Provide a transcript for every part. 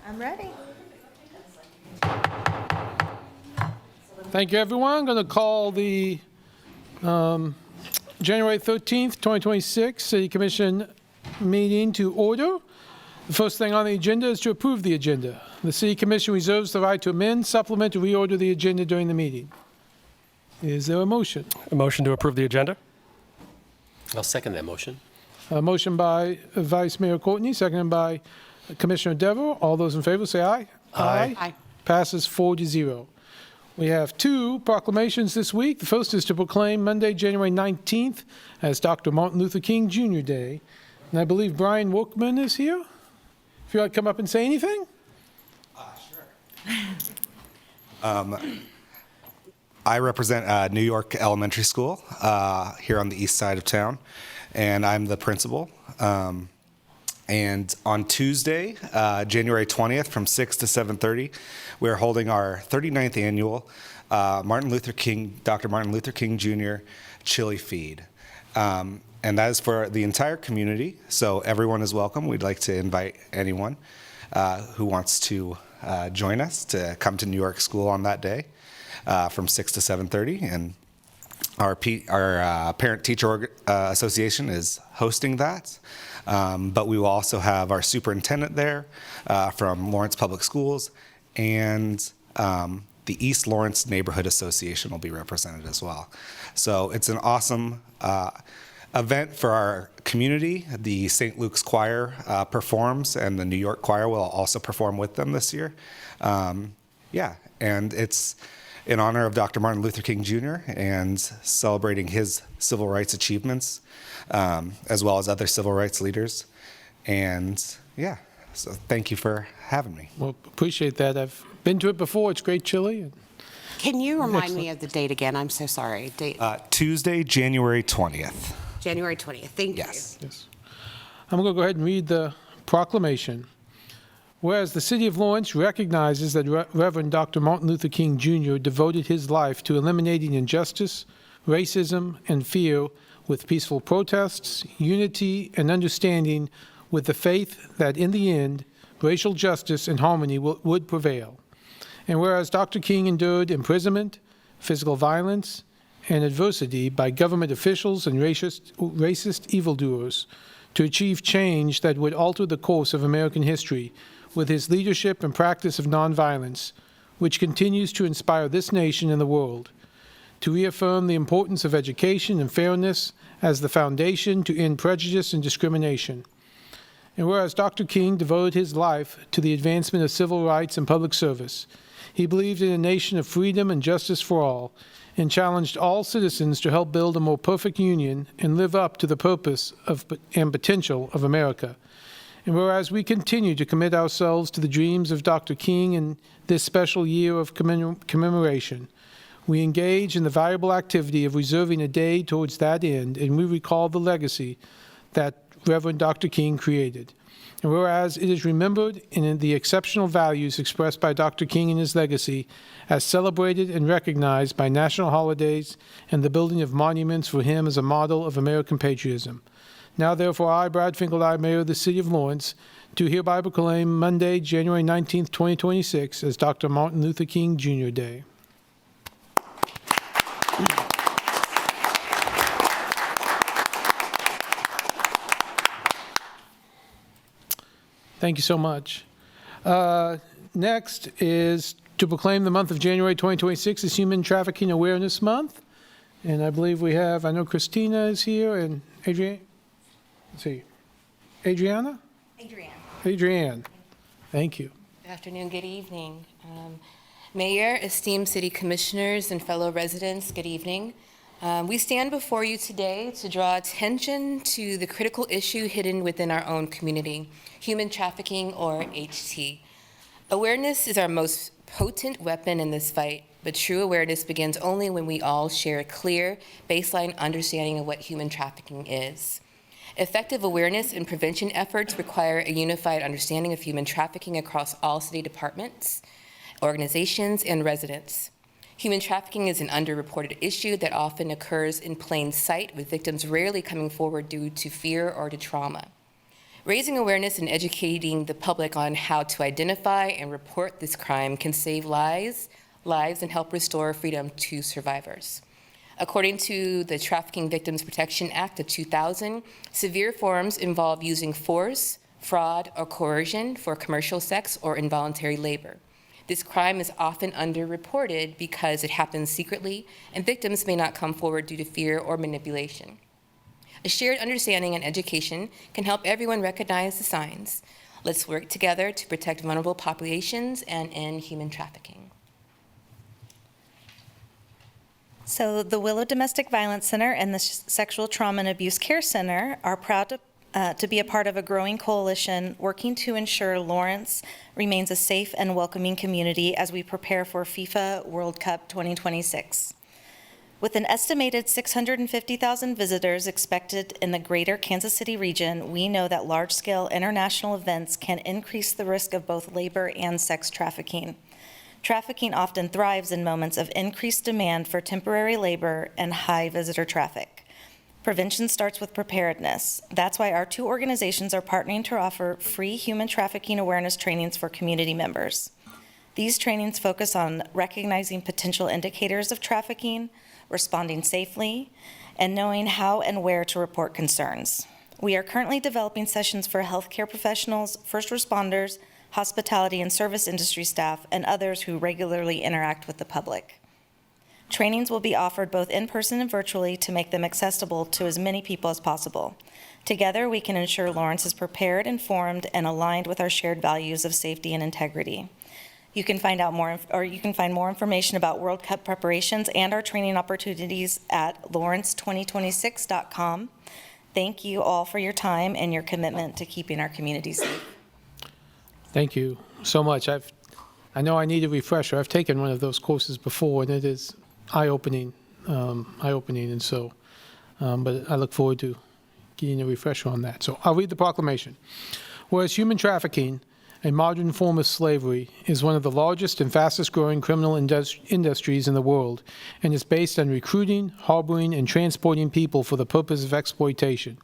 I'm ready. Thank you, everyone. I'm going to call the January 13th, 2026 City Commission meeting to order. The first thing on the agenda is to approve the agenda. The City Commission reserves the right to amend, supplement, or reorder the agenda during the meeting. Is there a motion? A motion to approve the agenda? I'll second that motion. A motion by Vice Mayor Courtney, seconded by Commissioner Dever. All those in favor say aye. Aye. Passes 4-0. We have two proclamations this week. The first is to proclaim Monday, January 19th as Dr. Martin Luther King Jr. Day. And I believe Brian Workman is here. If you'd like to come up and say anything? Sure. I represent New York Elementary School here on the east side of town, and I'm the principal. And on Tuesday, January 20th, from 6 to 7:30, we're holding our 39th annual Dr. Martin Luther King Jr. Chili Feed. And that is for the entire community, so everyone is welcome. We'd like to invite anyone who wants to join us to come to New York School on that day from 6 to 7:30. And our Parent-Teacher Association is hosting that. But we will also have our superintendent there from Lawrence Public Schools, and the East Lawrence Neighborhood Association will be represented as well. So it's an awesome event for our community. The St. Luke's Choir performs, and the New York Choir will also perform with them this year. And it's in honor of Dr. Martin Luther King Jr. and celebrating his civil rights achievements, as well as other civil rights leaders. And so thank you for having me. Well, appreciate that. I've been to it before. It's great chili. Can you remind me of the date again? I'm so sorry. Tuesday, January 20th. January 20th. Thank Yes. you. Yes. I'm going to go ahead and read the proclamation. Whereas the City of Lawrence recognizes that Reverend Dr. Martin Luther King Jr. devoted his life to eliminating injustice, racism, and fear with peaceful protests, unity, and understanding, with the faith that in the end, racial justice and harmony would prevail. And whereas Dr. King endured imprisonment, physical violence, and adversity by government officials and racist evildoers to achieve change that would alter the course of American history with his leadership and practice of nonviolence, which continues to inspire this nation and the world, to reaffirm the importance of education and fairness as the foundation to end prejudice and discrimination. And whereas Dr. King devoted his life to the advancement of civil rights and public service, he believed in a nation of freedom and justice for all, and challenged all citizens to help build a more perfect union and live up to the purpose and potential of America. And whereas we continue to commit ourselves to the dreams of Dr. King in this special year of commemoration, we engage in the valuable activity of reserving a day towards that end, and we recall the legacy that Reverend Dr. King created. And whereas it is remembered in the exceptional values expressed by Dr. King and his legacy, as celebrated and recognized by national holidays and the building of monuments for him as a model of American patriotism. Now, therefore, I, Brad Finkelstein, Mayor of the City of Lawrence, do hereby proclaim Monday, January 19th, 2026, as Dr. Martin Luther King Jr. Day. Thank you so much. Next is to proclaim the month of January 2026 as Human Trafficking Awareness Month. And I believe we have, I know Christina is here, and Adrienne. Let's see. Adriana? Adrienne. Thank you. Good afternoon, good evening. Mayor, esteemed city commissioners, and fellow residents, good evening. We stand before you today to draw attention to the critical issue hidden within our own community, human trafficking, or HT. Awareness is our most potent weapon in this fight, but true awareness begins only when we all share a clear baseline understanding of what human trafficking is. Effective awareness and prevention efforts require a unified understanding of human trafficking across all city departments, organizations, and residents. Human trafficking is an underreported issue that often occurs in plain sight, with victims rarely coming forward due to fear or to trauma. Raising awareness and educating the public on how to identify and report this crime can save lives, and help restore freedom to survivors. According to the Trafficking Victims Protection Act of 2000, severe forms involve using force, fraud, or coercion for commercial sex or involuntary labor. This crime is often underreported because it happens secretly, and victims may not come forward due to fear or manipulation. A shared understanding and education can help everyone recognize the signs. Let's work together to protect vulnerable populations and end human trafficking. So the Willow Domestic Violence Center and the Sexual Trauma and Abuse Care Center are proud to be a part of a growing coalition working to ensure Lawrence remains a safe and welcoming community as we prepare for FIFA World Cup 2026. With an estimated 650,000 visitors expected in the greater Kansas City region, we know that large-scale international events can increase the risk of both labor and sex trafficking. Trafficking often thrives in moments of increased demand for temporary labor and high visitor traffic. Prevention starts with preparedness. That's why our two organizations are partnering to offer free human trafficking awareness trainings for community members. These trainings focus on recognizing potential indicators of trafficking, responding safely, and knowing how and where to report concerns. We are currently developing sessions for healthcare professionals, first responders, hospitality and service industry staff, and others who regularly interact with the public. Trainings will be offered both in person and virtually to make them accessible to as many people as possible. Together, we can ensure Lawrence is prepared, informed, and aligned with our shared values of safety and integrity. You can find more information about World Cup preparations and our training opportunities at lawrence2026.com. Thank you all for your time and your commitment to keeping our community safe. Thank you so much. I know I need a refresher. I've taken one of those courses before, and it is eye-opening, and so, but I look forward to getting a refresher on that. So I'll read the proclamation. Whereas human trafficking, a modern form of slavery, is one of the largest and fastest-growing criminal industries in the world, and is based on recruiting, harboring, and transporting people for the purpose of exploitation.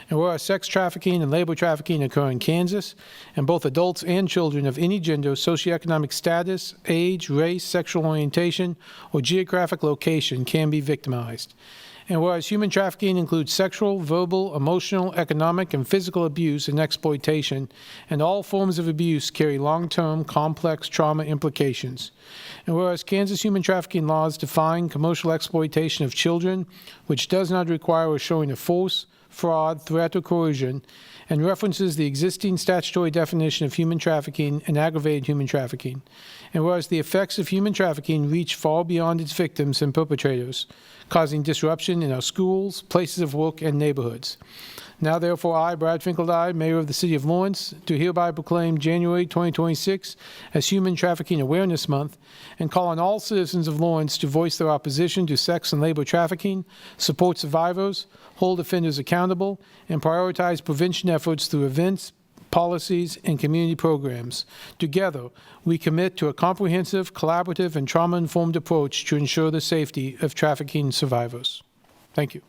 And whereas sex trafficking and labor trafficking occur in Kansas, and both adults and children of any gender, socioeconomic status, age, race, sexual orientation, or geographic location can be victimized. And whereas human trafficking includes sexual, verbal, emotional, economic, and physical abuse and exploitation, and all forms of abuse carry long-term, complex trauma implications. And whereas Kansas human trafficking laws define commercial exploitation of children, which does not require a showing of force, fraud, threat, or coercion, and references the existing statutory definition of human trafficking and aggravated human trafficking. And whereas the effects of human trafficking reach far beyond its victims and perpetrators, causing disruption in our schools, places of work, and neighborhoods. Now, therefore, I, Brad Finkeldye, Mayor of the City of Lawrence, do hereby proclaim January 2026 as Human Trafficking Awareness Month, and call on all citizens of Lawrence to voice their opposition to sex and labor trafficking, support survivors, hold offenders accountable, and prioritize prevention efforts through events, policies, and community programs. Together, we commit to a comprehensive, collaborative, and trauma-informed approach to ensure the safety of trafficking survivors. Thank you.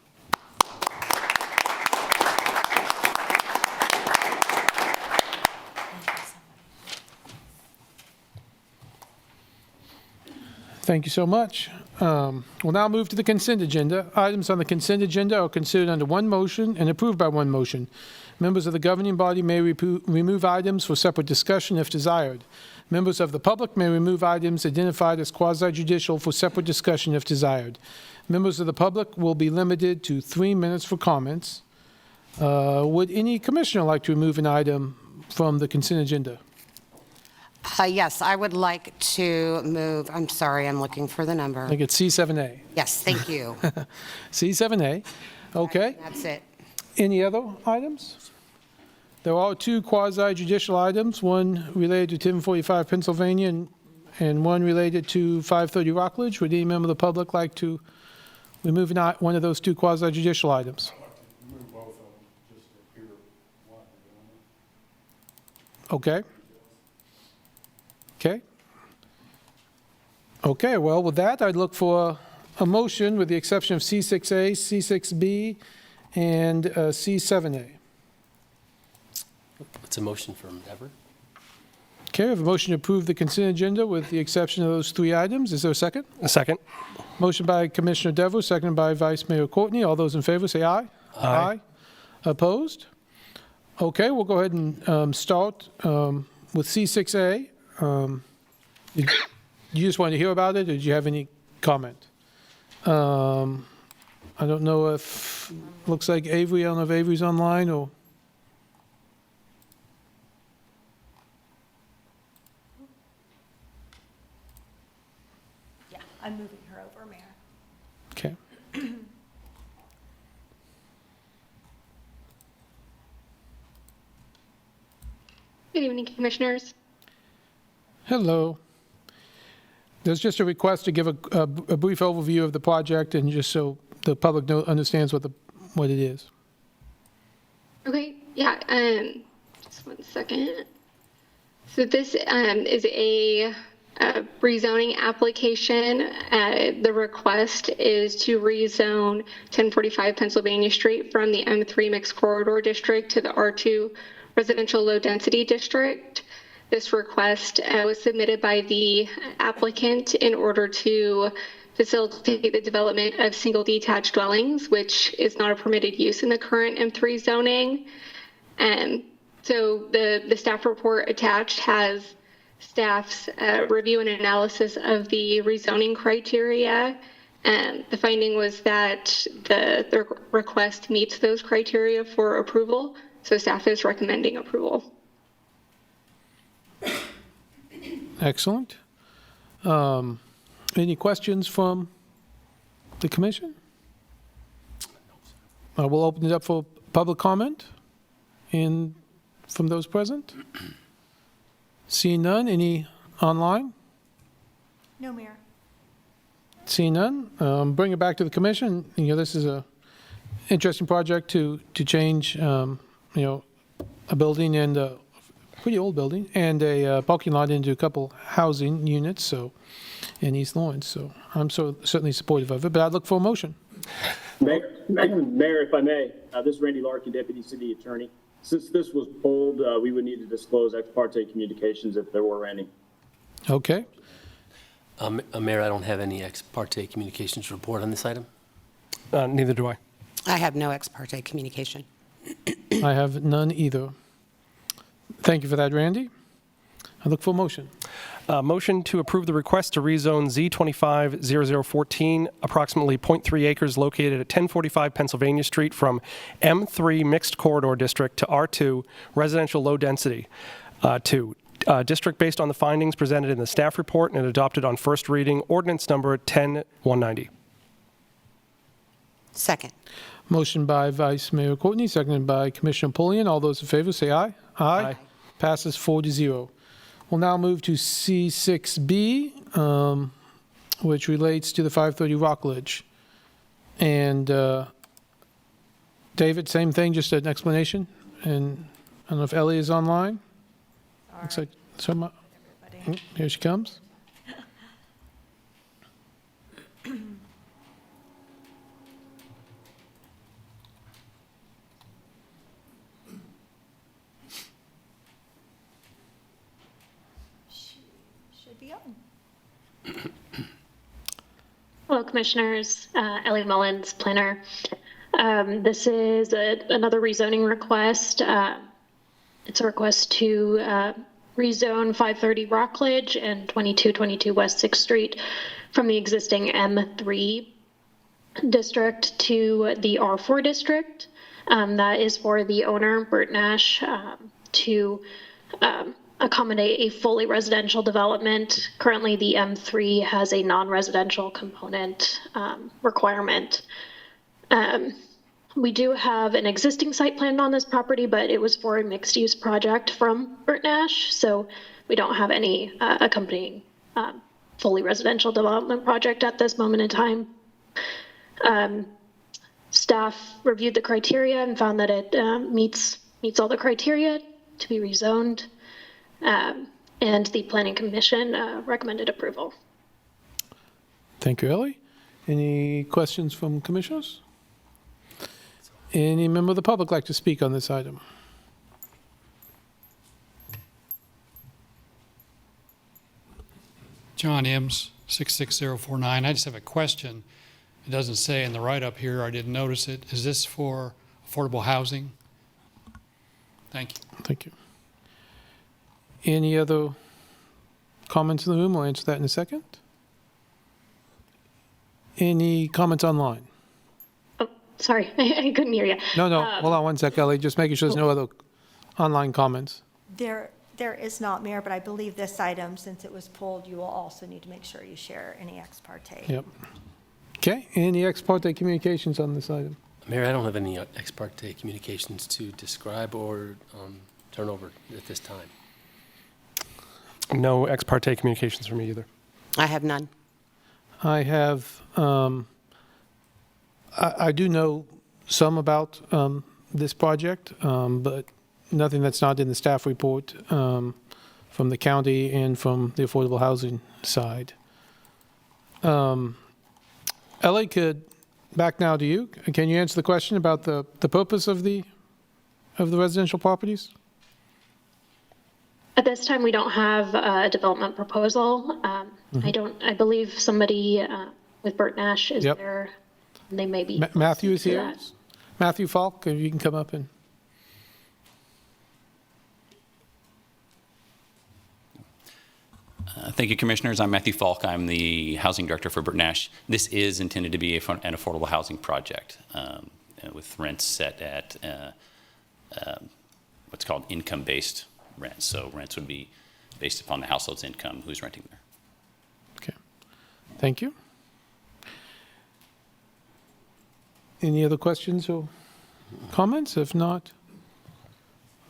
Thank you so much. We'll now move to the consent agenda. Items on the consent agenda are considered under one motion and approved by one motion. Members of the governing body may remove items for separate discussion if desired. Members of the public may remove items identified as quasi-judicial for separate discussion if desired. Members of the public will be limited to 3 minutes for comments. Would any commissioner like to remove an item from the consent agenda? Yes, I would like to move, I'm sorry, I'm looking for the number. I think it's C7A. Yes, thank you. C7A. Okay. That's it. Any other items? There are 2 quasi-judicial items, one related to 1045 Pennsylvania and one related to 530 Rockledge. Would any member of the public like to remove one of those 2 quasi-judicial items? Remove both of them, just to appear one. Okay. Okay. Okay, well, with that, I'd look for a motion with the exception of C6A, C6B, and C7A. That's a motion from Dever. Okay, we have a motion to approve the consent agenda with the exception of those 3 items. Is there a second? A second. Motion by Commissioner Devo, seconded by Vice Mayor Courtney. All those in favor say aye. Aye. Opposed? Okay, we'll go ahead and start with C6A. You just wanted to hear about it, or did you have any comment? I don't know if, looks like Avery, I don't know if Avery's online, or? Yeah, I'm moving her over, Mayor. Okay. Good evening, Commissioners. Hello. There's just a request to give a brief overview of the project, and just so the public understands what it is. Okay, yeah, just 1 second. So this is a rezoning application. The request is to rezone 1045 Pennsylvania Street from the M3 Mixed Corridor District to the R2 Residential Low Density District. This request was submitted by the applicant in order to facilitate the development of single detached dwellings, which is not a permitted use in the current M3 zoning. So the staff report attached has staff's review and analysis of the rezoning criteria. The finding was that the request meets those criteria for approval, so staff is recommending approval. Excellent. Any questions from the commission? We'll open it up for public comment from those present. Seeing none, any online? No, Mayor. Seeing none, bring it back to the commission. You know, this is a interesting project to change, you know, a building and a pretty old building and a parking lot into a couple housing units, so in East Lawrence. So I'm certainly supportive of it, but I'd look for a motion. Mayor, if I may, this is Randy Larkin, Deputy City Attorney. Since this was pulled, we would need to disclose ex parte communications if there were any. Okay. Mayor, I don't have any ex parte communications report on this item. Neither do I. I have no ex parte communication. I have none either. Thank you for that, Randy. I look for a motion. Motion to approve the request to rezone Z250014, approximately 0.3 acres located at 1045 Pennsylvania Street from M3 Mixed Corridor District to R2 Residential Low Density to district based on the findings presented in the staff report and adopted on first reading, ordinance number 10190. Second. Motion by Vice Mayor Courtney, seconded by Commissioner Pullian. All those in favor say aye. Aye. Passes 4-0. We'll now move to C6B, which relates to the 530 Rockledge. And David, same thing, just an explanation. And I don't know if Ellie is online. Looks like here she comes. Should be on. Hello, Commissioners. Ellie Mullins, planner. This is another rezoning request. It's a request to rezone 530 Rockledge and 2222 West 6th Street from the existing M3 district to the R4 district. That is for the owner, Benesch, to accommodate a fully residential development. Currently, the M3 has a non-residential component requirement. We do have an existing site plan on this property, but it was for a mixed-use project from Benesch, so we don't have any accompanying fully residential development project at this moment in time. Staff reviewed the criteria and found that it meets all the criteria to be rezoned, and the Planning Commission recommended approval. Thank you, Ellie. Any questions from commissioners? Any member of the public like to speak on this item? John Ems, 66049. I just have a question. It doesn't say in the write-up here, I didn't notice it. Is this for affordable housing? Thank you. Thank you. Any other comments in the room? I'll answer that in a second. Any comments online? Oh, sorry, I couldn't hear you. No, hold on one sec, Ellie, just making sure there's no other online comments. There is not, Mayor, but I believe this item, since it was pulled, you will also need to make sure you share any ex parte. Yep. Okay, any ex parte communications on this item? Mayor, I don't have any ex parte communications to describe or turn over at this time. No ex parte communications from me either. I have none. I have, I do know some about this project, but nothing that's not in the staff report from the county and from the affordable housing side. Ellie, back now to you. Can you answer the question about the purpose of the residential properties? At this time, we don't have a development proposal. I believe somebody with Benesch is Yep. there. They may be. Matthew is to here. that. Matthew Falk, if you can come up and. Thank you, Commissioners. I'm Matthew Falk. I'm the Housing Director for Benesch. This is intended to be an affordable housing project with rents set at what's called income-based rents. So rents would be based upon the household's income, who's renting there. Okay. Thank you. Any other questions or comments? If not,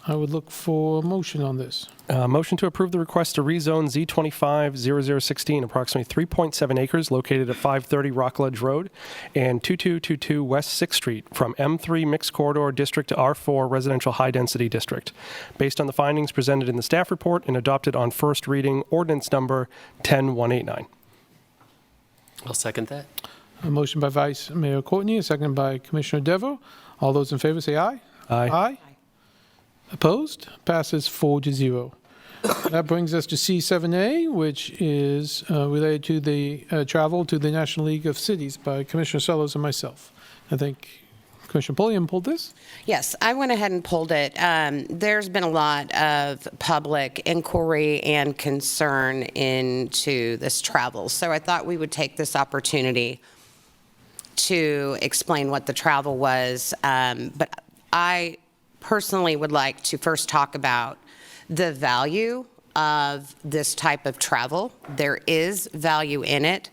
I would look for a motion on this. Motion to approve the request to rezone Z25-0016, approximately 3.7 acres located at 530 Rockledge Road and 2222 West 6th Street from M3 Mixed Corridor District to R4 Residential High Density District. Based on the findings presented in the staff report and adopted on first reading, ordinance number 10189. I'll second that. A motion by Vice Mayor Courtney, a second by Commissioner Devo. All those in favor say aye. Aye. Aye. Opposed? Passes 4-0. That brings us to C7A, which is related to the travel to the National League of Cities by Commissioner Sellers and myself. I think Commissioner Pulliam pulled this. Yes, I went ahead and pulled it. There's been a lot of public inquiry and concern into this travel, so I thought we would take this opportunity to explain what the travel was. But I personally would like to first talk about the value of this type of travel. There is value in it.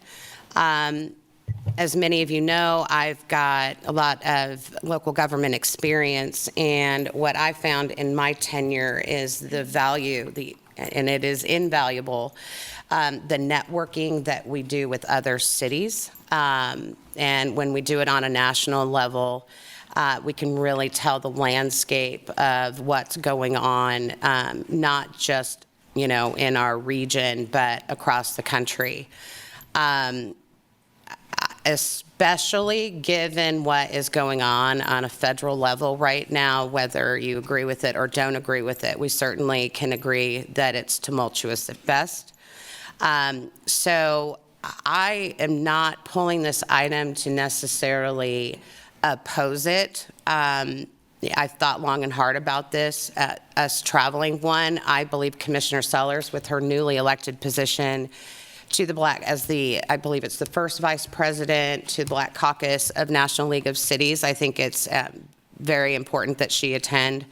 As many of you know, I've got a lot of local government experience, and what I found in my tenure is the value, and it is invaluable, the networking that we do with other cities. And when we do it on a national level, we can really tell the landscape of what's going on, not just, in our region, but across the country. Especially given what is going on a federal level right now, whether you agree with it or don't agree with it, we certainly can agree that it's tumultuous at best. So I am not pulling this item to necessarily oppose it. I thought long and hard about this, us traveling one. I believe Commissioner Sellers, with her newly elected position to the I believe it's the first vice president to the Black Caucus of National League of Cities. I think it's very important that she attend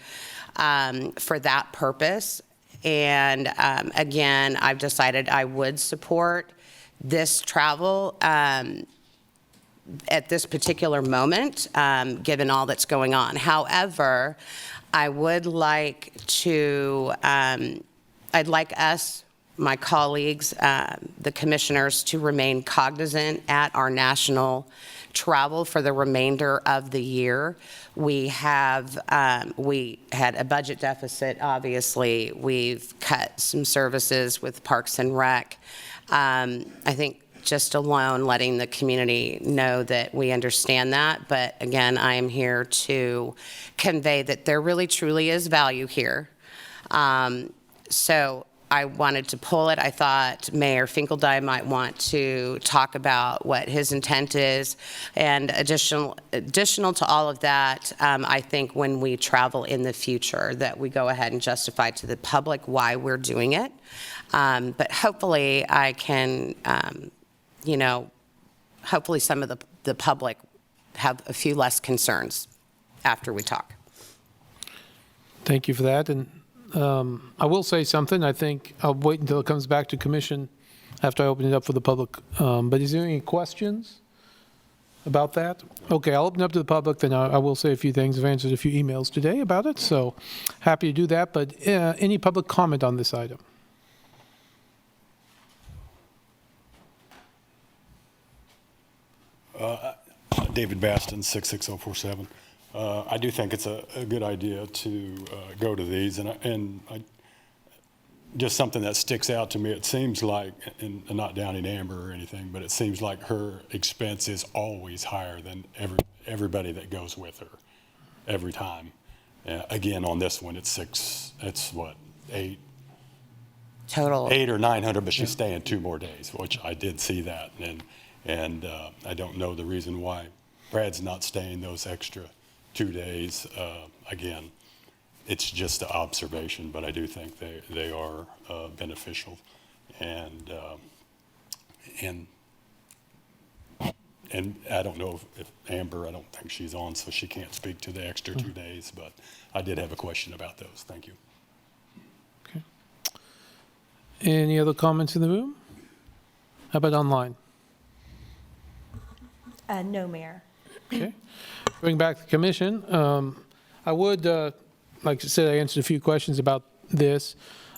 for that purpose. And again, I've decided I would support this travel at this particular moment, given all that's going on. However, I would like to, I'd like us, my colleagues, the commissioners, to remain cognizant at our national travel for the remainder of the year. We had a budget deficit, obviously. We've cut some services with Parks and Rec. I think just alone letting the community know that we understand that. But again, I am here to convey that there really truly is value here. So I wanted to pull it. I thought Mayor Finkeldine might want to talk about what his intent is. And additional to all of that, I think when we travel in the future, that we go ahead and justify to the public why we're doing it. But hopefully I can, hopefully some of the public have a few less concerns after we talk. Thank you for that. And I will say something. I think I'll wait until it comes back to commission after I open it up for the public. But is there any questions about that? Okay, I'll open it up to the public, then I will say a few things. I've answered a few emails today about it, so happy to do that. But any public comment on this item? David Baston, 66047. I do think it's a good idea to go to these, and just something that sticks out to me. It seems like, and not downing Amber or anything, but it seems like her expense is always higher than everybody that goes with her every time. Again, on this one, it's what, Total. 800 or 900, but she's staying 2 more days, which I did see that, and I don't know the reason why Brad's not staying those extra 2 days. Again, it's just an observation, but I do think they are beneficial, and I don't know if Amber, I don't think she's on, so she can't speak to the extra 2 days, but I did have a question about those. Thank you. Okay. Any other comments in the room? How about online? No, Mayor. Okay. Bring back the commission. I would, like I said, I answered a few questions about this.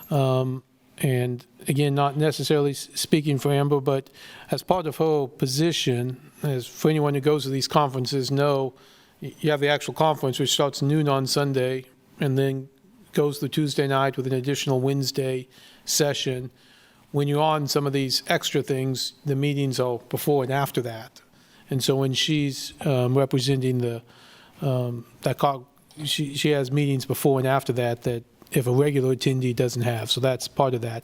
And again, not necessarily speaking for Amber, but as part of her position, as for anyone who goes to these conferences know, you have the actual conference, which starts noon on Sunday and then goes to Tuesday night with an additional Wednesday session. When you're on some of these extra things, the meetings are before and after that. And so when she's representing she has meetings before and after that if a regular attendee doesn't have. So that's part of that.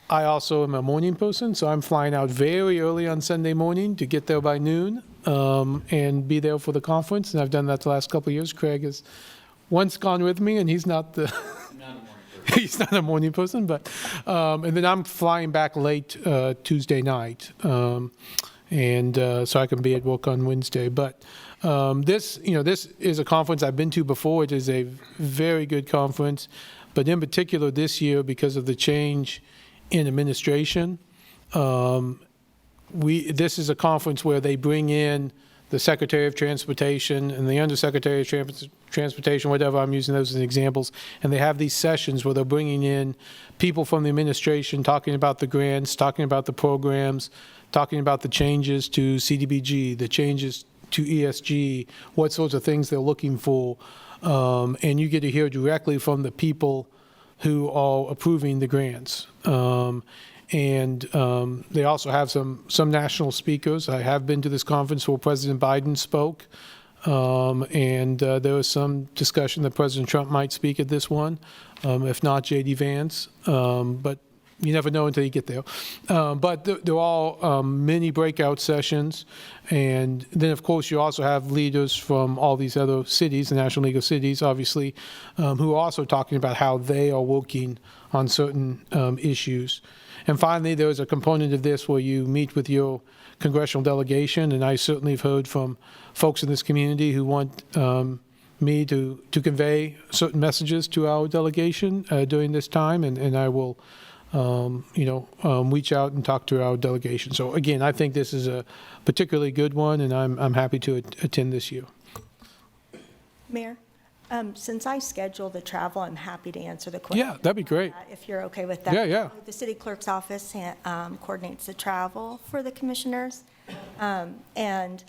I also am a morning person, so I'm flying out very early on Sunday morning to get there by noon and be there for the conference. And I've done that the last couple of years. Craig has once gone with me, and he's not the he's not a morning person. But and then I'm flying back late Tuesday night. And so I can be at work on Wednesday. But this is a conference I've been to before. It is a very good conference, but in particular this year, because of the change in administration, this is a conference where they bring in the Secretary of Transportation and the Undersecretary of Transportation, whatever, I'm using those as examples, and they have these sessions where they're bringing in people from the administration, talking about the grants, talking about the programs, talking about the changes to CDBG, the changes to ESG, what sorts of things they're looking for, and you get to hear directly from the people who are approving the grants. And they also have some national speakers. I have been to this conference where President Biden spoke, and there was some discussion that President Trump might speak at this one, if not J.D. Vance, but you never know until you get there. But they're all mini breakout sessions. And then, of course, you also have leaders from all these other cities, the National League of Cities, obviously, who are also talking about how they are working on certain issues. And finally, there's a component of this where you meet with your congressional delegation. And I certainly have heard from folks in this community who want me to convey certain messages to our delegation during this time. And I will reach out and talk to our delegation. So again, I think this is a particularly good one, and I'm happy to attend this year. Mayor, since I schedule the travel, I'm happy to answer the question. Yeah, that'd be great. If you're okay with that. Yeah. The city clerk's office coordinates the travel for the commissioners. And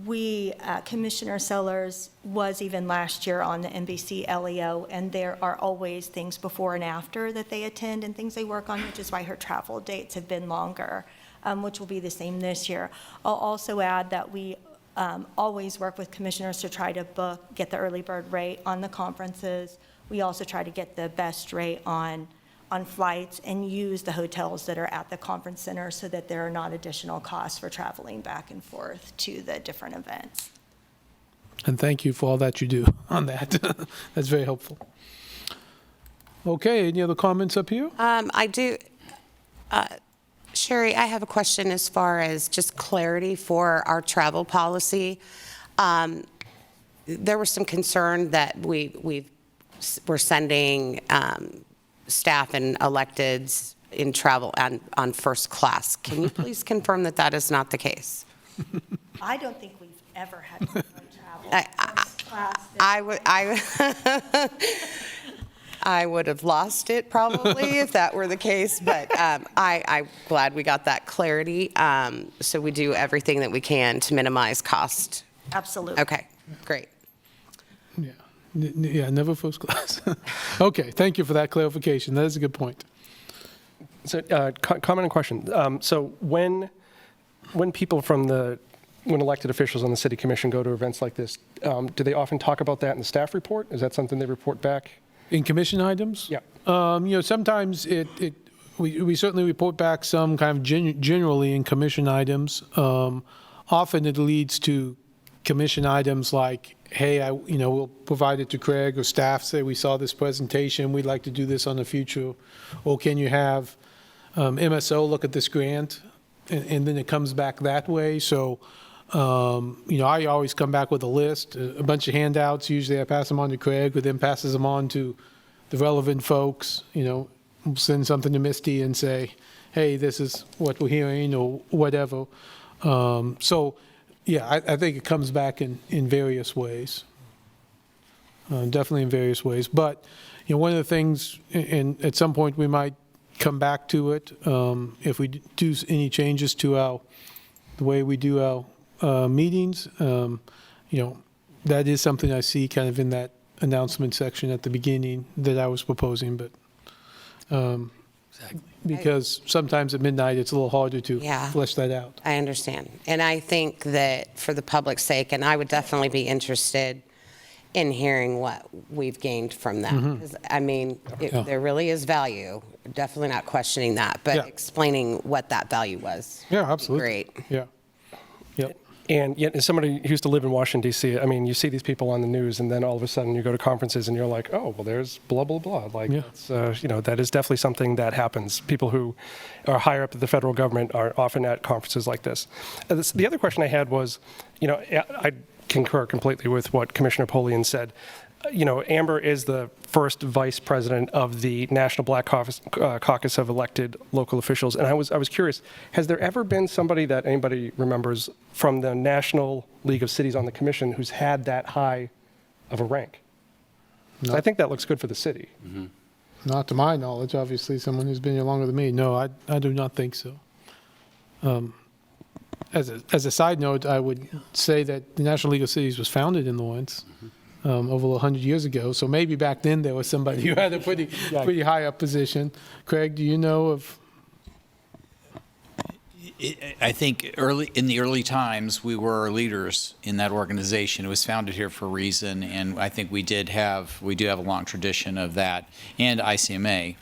we, Commissioner Sellers was even last year on the NBC LEO, and there are always things before and after that they attend and things they work on, which is why her travel dates have been longer, which will be the same this year. I'll also add that we always work with commissioners to try to get the early bird rate on the conferences. We also try to get the best rate on on flights and use the hotels that are at the conference center so that there are not additional costs for traveling back and forth to the different events. And thank you for all that you do on that. That's very helpful. Okay, any other comments up here? I do. Sherry, I have a question as far as just clarity for our travel policy. There was some concern that we're sending staff and electeds in travel on first class. Can you please confirm that that is not the case? I don't think we've ever had travel first class. I would have lost it probably if that were the case, but I'm glad we got that clarity. So we do everything that we can to minimize cost. Absolutely. Okay, great. Yeah, never first class. Okay, thank you for that clarification. That is a good point. So, comment and question. So when people when elected officials on the city commission go to events like this, do they often talk about that in the staff report? Is that something they report back? In commission items? Yeah. Sometimes we certainly report back some kind of generally in commission items. Often it leads to commission items like, hey, we'll provide it to Craig or staff, say we saw this presentation, we'd like to do this on the future. Or can you have MSO look at this grant? And then it comes back that way. So, I always come back with a list, a bunch of handouts. Usually I pass them on to Craig, who then passes them on to the relevant folks. We'll send something to Misty and say, hey, this is what we're hearing or whatever. So, yeah, I think it comes back in various ways. Definitely in various ways. But, one of the things, and at some point we might come back to it, if we do any changes to the way we do our meetings, that is something I see kind of in that announcement section at the beginning that I was proposing, but Exactly. because sometimes at midnight it's a little harder to flesh that out. I understand. And I think that for the public's sake, and I would definitely be interested in hearing what we've gained from that. 'Cause, I mean, there really is value. Definitely not questioning that, but explaining what that value was. Yeah, absolutely. Great. Yeah. Yep. And yet, as somebody who used to live in Washington, D.C., I mean, you see these people on the news, and then all of a sudden you go to conferences and you're like, oh, well, there's blah, blah, blah. Like, it's, that is definitely something that happens. People who are higher up at the federal government are often at conferences like this. The other question I had was, I concur completely with what Commissioner Polian said. Amber is the first vice president of the National Black Caucus of elected local officials, and I was curious, has there ever been somebody that anybody remembers from the National League of Cities on the commission who's had that high of a rank? No. I think that looks good for the city. Mm-hmm. Not to my knowledge, obviously, someone who's been here longer than me. No, I do not think so. As a side note, I would say that the National League of Cities was founded in Lawrence. Over 100 years ago. So maybe back then there was somebody who had a pretty high up position. Craig, do you know of? I think in the early times, we were leaders in that organization. It was founded here for a reason, and I think we do have a long tradition of that. And ICMA,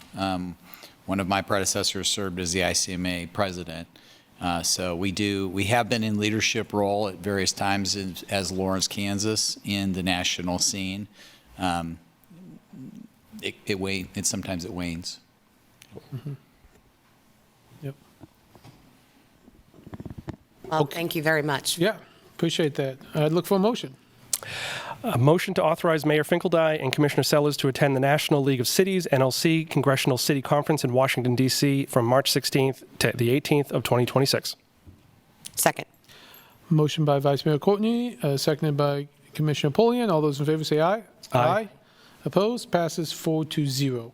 one of my predecessors served as the ICMA president. So we have been in leadership role at various times as Lawrence, Kansas, in the national scene. Sometimes it wanes. Mm-hmm. Yep. Well, thank you very much. Yeah, appreciate that. I'd look for a motion. A motion to authorize Mayor Finkeldye and Commissioner Sellers to attend the National League of Cities, NLC, Congressional City Conference in Washington, D.C. from March 16th to the 18th of 2026. Second. Motion by Vice Mayor Courtney, seconded by Commissioner Polian. All those in favor say aye. Aye. Opposed? Passes 4-0.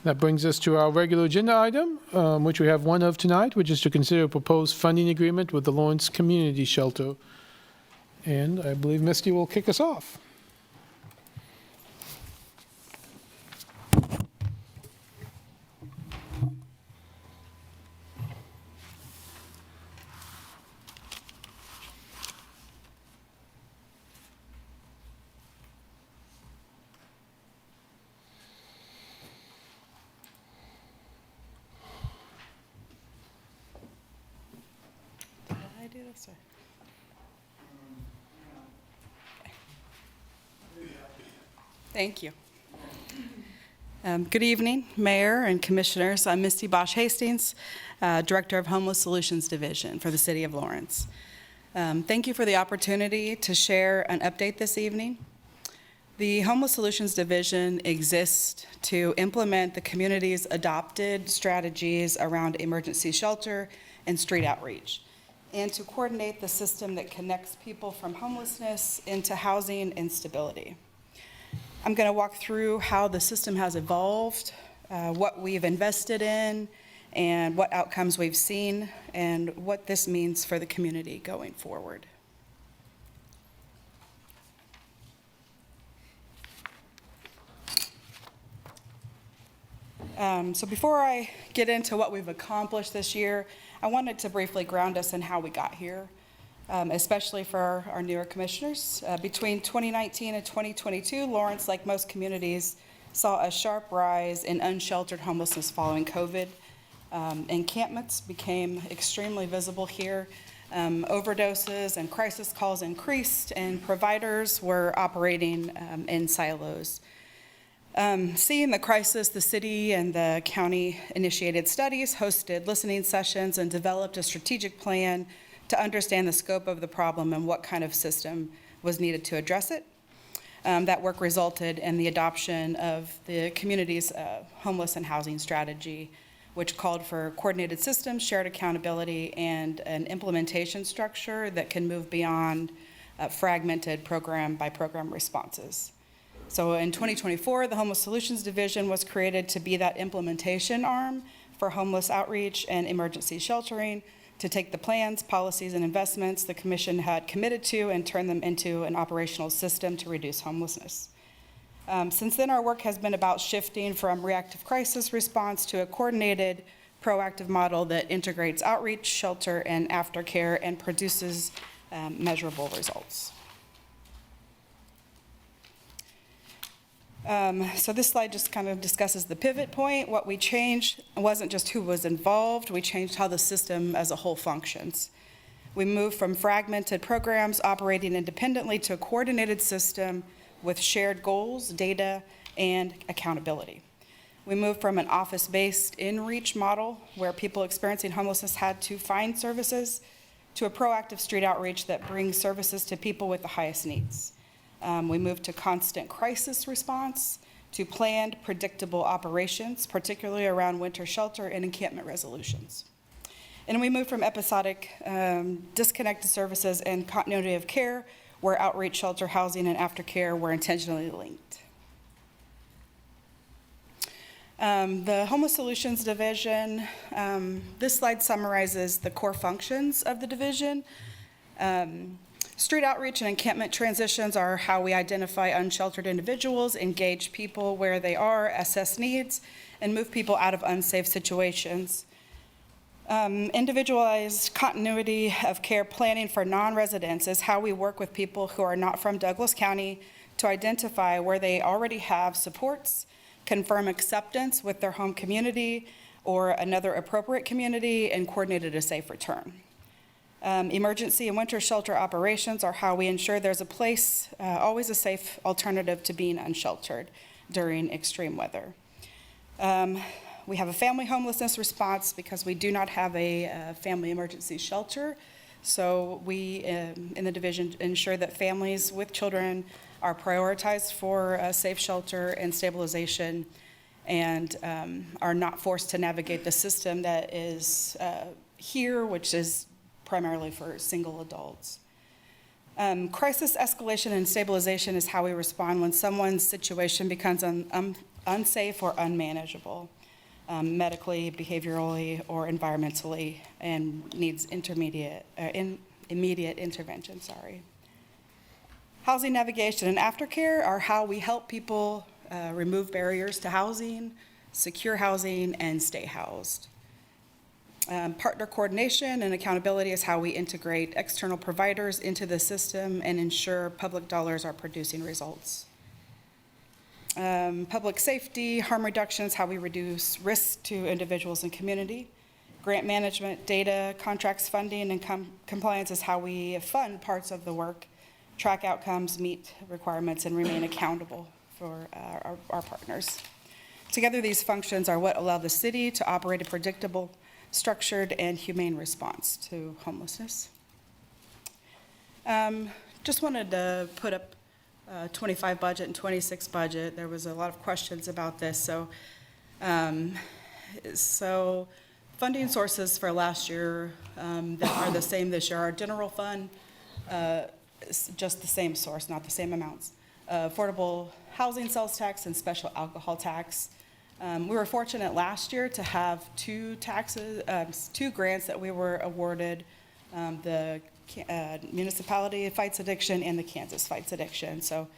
That brings us to our regular agenda item, which we have one of tonight, which is to consider a proposed funding agreement with the Lawrence Community Shelter. And I believe Misty will kick us off. this? Or? Thank you. Good evening, Mayor and Commissioners. I'm Misty Bosch Hastings, Director of Homeless Solutions Division for the City of Lawrence. Thank you for the opportunity to share an update this evening. The Homeless Solutions Division exists to implement the community's adopted strategies around emergency shelter and street outreach, and to coordinate the system that connects people from homelessness into housing and stability. I'm going to walk through how the system has evolved, what we've invested in, and what outcomes we've seen, and what this means for the community going forward. So before I get into what we've accomplished this year, I wanted to briefly ground us in how we got here, especially for our newer commissioners. Between 2019 and 2022, Lawrence, like most communities, saw a sharp rise in unsheltered homelessness following COVID. Encampments became extremely visible here. Overdoses and crisis calls increased, and providers were operating in silos. Seeing the crisis, the city and the county initiated studies, hosted listening sessions, and developed a strategic plan to understand the scope of the problem and what kind of system was needed to address it. That work resulted in the adoption of the community's homeless and housing strategy, which called for coordinated systems, shared accountability, and an implementation structure that can move beyond fragmented program-by-program responses. So in 2024, the Homeless Solutions Division was created to be that implementation arm for homeless outreach and emergency sheltering, to take the plans, policies, and investments the Commission had committed to and turn them into an operational system to reduce homelessness. Since then, our work has been about shifting from reactive crisis response to a coordinated, proactive model that integrates outreach, shelter, and aftercare and produces measurable results. So this slide just kind of discusses the pivot point. What we changed wasn't just who was involved, we changed how the system as a whole functions. We moved from fragmented programs operating independently to a coordinated system with shared goals, data, and accountability. We moved from an office-based in-reach model where people experiencing homelessness had to find services to a proactive street outreach that brings services to people with the highest needs. We moved to constant crisis response, to planned, predictable operations, particularly around winter shelter and encampment resolutions. And we moved from episodic, disconnected services and continuity of care, where outreach, shelter, housing, and aftercare were intentionally linked. The Homeless Solutions Division, this slide summarizes the core functions of the division. Street outreach and encampment transitions are how we identify unsheltered individuals, engage people where they are, assess needs, and move people out of unsafe situations. Individualized continuity of care planning for non-residents is how we work with people who are not from Douglas County to identify where they already have supports, confirm acceptance with their home community or another appropriate community, and coordinate a safe return. Emergency and winter shelter operations are how we ensure there's a place, always a safe alternative to being unsheltered during extreme weather. We have a family homelessness response because we do not have a family emergency shelter. So we, in the division, ensure that families with children are prioritized for safe shelter and stabilization, and are not forced to navigate the system that is here, which is primarily for single adults. Crisis escalation and stabilization is how we respond when someone's situation becomes unsafe or unmanageable, medically, behaviorally, or environmentally, and needs immediate intervention. Housing navigation and aftercare are how we help people remove barriers to housing, secure housing, and stay housed. Partner coordination and accountability is how we integrate external providers into the system and ensure public dollars are producing results. Public safety, harm reduction is how we reduce risk to individuals and community. Grant management, data, contracts, funding, and compliance is how we fund parts of the work, track outcomes, meet requirements, and remain accountable for our partners. Together, these functions are what allow the city to operate a predictable, structured, and humane response to homelessness. Just wanted to put up 25 budget and 26 budget. There was a lot of questions about this. So funding sources for last year that are the same this year. Our general fund is just the same source, not the same amounts. Affordable housing sales tax and special alcohol tax. We were fortunate last year to have two grants that we were awarded, the municipality fights addiction and the Kansas fights addiction. So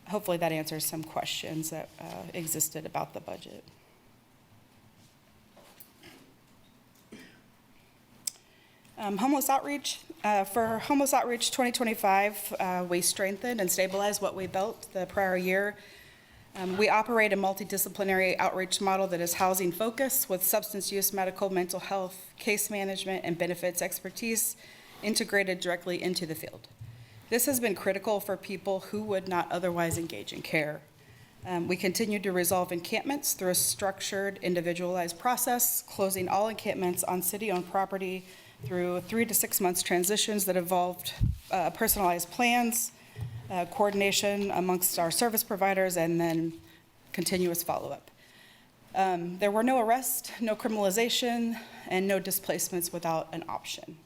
hopefully that answers some questions that existed about the budget. Homeless outreach. For Homeless Outreach 2025, we strengthened and stabilized what we built the prior year. We operate a multidisciplinary outreach model that is housing focused with substance use, medical, mental health, case management, and benefits expertise integrated directly into the field. This has been critical for people who would not otherwise engage in care. We continue to resolve encampments through a structured, individualized process, closing all encampments on city-owned property through 3 to 6 months transitions that involved personalized plans, coordination amongst our service providers, and then continuous follow-up. There were no arrests, no criminalization, and no displacements without an option.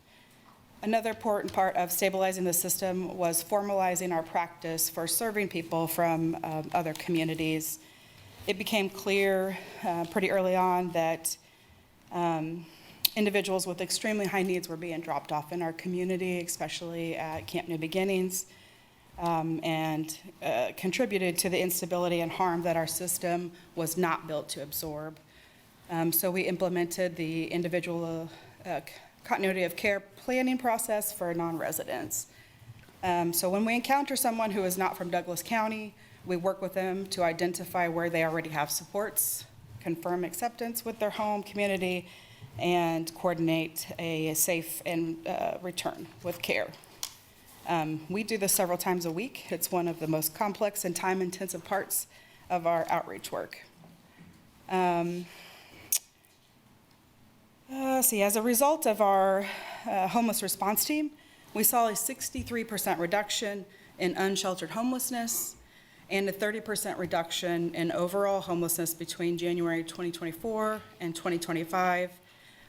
Another important part of stabilizing the system was formalizing our practice for serving people from other communities. It became clear pretty early on that individuals with extremely high needs were being dropped off in our community, especially at Camp New Beginnings, and contributed to the instability and harm that our system was not built to absorb. So we implemented the individual continuity of care planning process for non-residents. So when we encounter someone who is not from Douglas County, we work with them to identify where they already have supports, confirm acceptance with their home community, and coordinate a safe and return with care. We do this several times a week. It's one of the most complex and time-intensive parts of our outreach work. As a result of our homeless response team, we saw a 63% reduction in unsheltered homelessness and a 30% reduction in overall homelessness between January 2024 and 2025.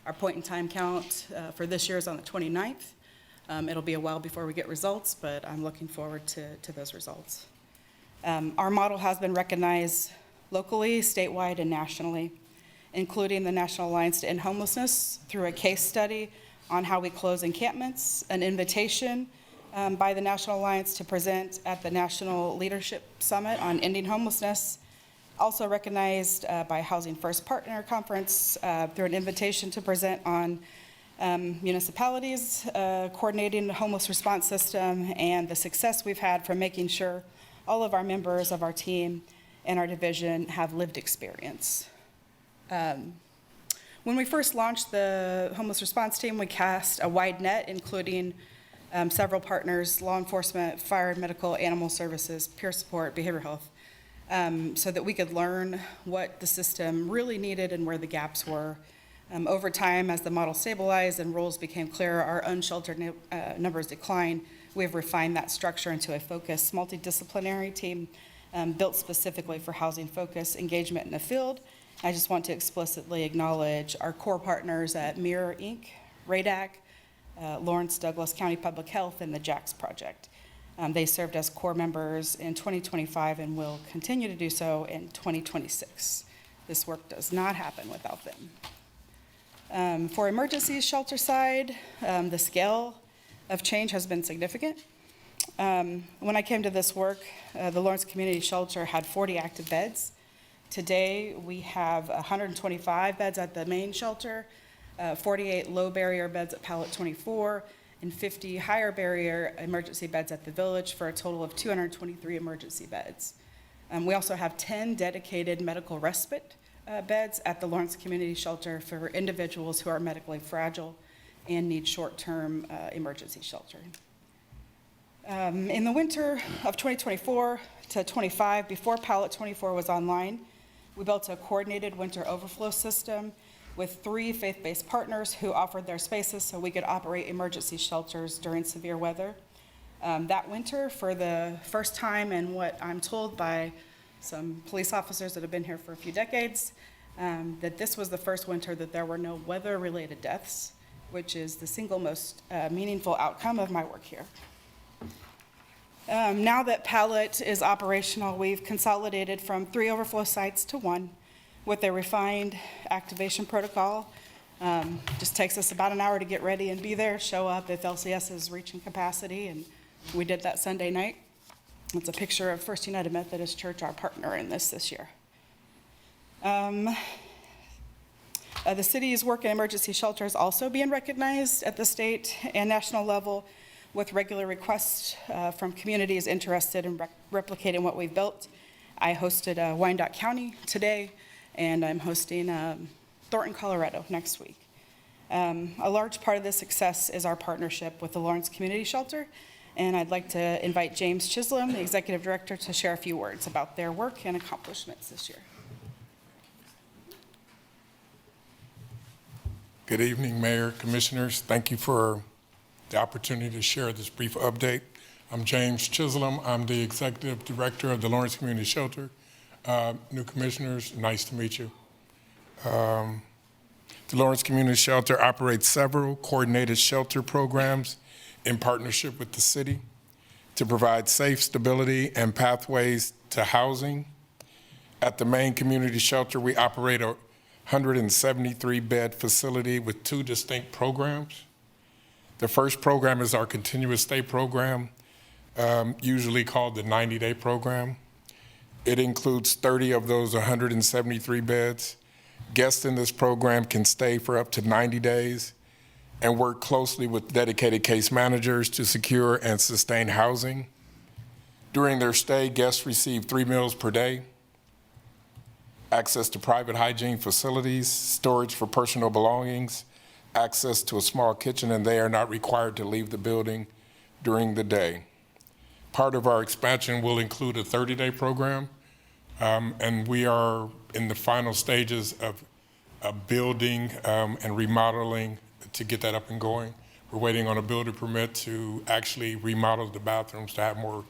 Our point-in-time count for this year is on the 29th. It'll be a while before we get results, but I'm looking forward to those results. Our model has been recognized locally, statewide, and nationally, including the National Alliance to End Homelessness through a case study on how we close encampments, an invitation by the National Alliance to present at the National Leadership Summit on Ending Homelessness, also recognized by Housing First Partner Conference through an invitation to present on municipalities coordinating the homeless response system and the success we've had for making sure all of our members of our team and our division have lived experience. When we first launched the homeless response team, we cast a wide net, including several partners, law enforcement, fire, medical, animal services, peer support, behavioral health, so that we could learn what the system really needed and where the gaps were. Over time, as the model stabilized and roles became clearer, our unsheltered numbers declined. We have refined that structure into a focused multidisciplinary team built specifically for housing focus engagement in the field. I just want to explicitly acknowledge our core partners at Mirror Inc., RADAC, Lawrence Douglas County Public Health, and the JAX Project. They served as core members in 2025 and will continue to do so in 2026. This work does not happen without them. For emergency shelter side, the scale of change has been significant. When I came to this work, the Lawrence Community Shelter had 40 active beds. Today, we have 125 beds at the main shelter, 48 low barrier beds at Pallet 24, and 50 higher barrier emergency beds at the village for a total of 223 emergency beds. We also have 10 dedicated medical respite beds at the Lawrence Community Shelter for individuals who are medically fragile and need short-term emergency shelter. In the winter of 2024 to 25, before Pallet 24 was online, we built a coordinated winter overflow system with 3 faith-based partners who offered their spaces so we could operate emergency shelters during severe weather. That winter, for the first time, and what I'm told by some police officers that have been here for a few decades, that this was the first winter that there were no weather-related deaths, which is the single most meaningful outcome of my work here. Now that Pallet is operational, we've consolidated from 3 overflow sites to 1 with a refined activation protocol. Just takes us about an hour to get ready and be there, show up if LCS is reaching capacity, and we did that Sunday night. It's a picture of First United Methodist Church, our partner in this year. The city's work in emergency shelter is also being recognized at the state and national level with regular requests from communities interested in replicating what we've built. I hosted Wyandotte County today, and I'm hosting Thornton, Colorado next week. A large part of this success is our partnership with the Lawrence Community Shelter, and I'd like to invite James Chisholm, the Executive Director, to share a few words about their work and accomplishments this year. Good evening, Mayor, Commissioners. Thank you for the opportunity to share this brief update. I'm James Chisholm. I'm the Executive Director of the Lawrence Community Shelter. New Commissioners, nice to meet you. The Lawrence Community Shelter operates several coordinated shelter programs in partnership with the city to provide safe stability and pathways to housing. At the main community shelter, we operate a 173-bed facility with 2 distinct programs. The first program is our continuous stay program, usually called the 90-day program. It includes 30 of those 173 beds. Guests in this program can stay for up to 90 days and work closely with dedicated case managers to secure and sustain housing. During their stay, guests receive 3 meals per day, access to private hygiene facilities, storage for personal belongings, access to a small kitchen, and they are not required to leave the building during the day. Part of our expansion will include a 30-day program, and we are in the final stages of building and remodeling to get that up and going. We're waiting on a building permit to actually remodel the bathrooms to have more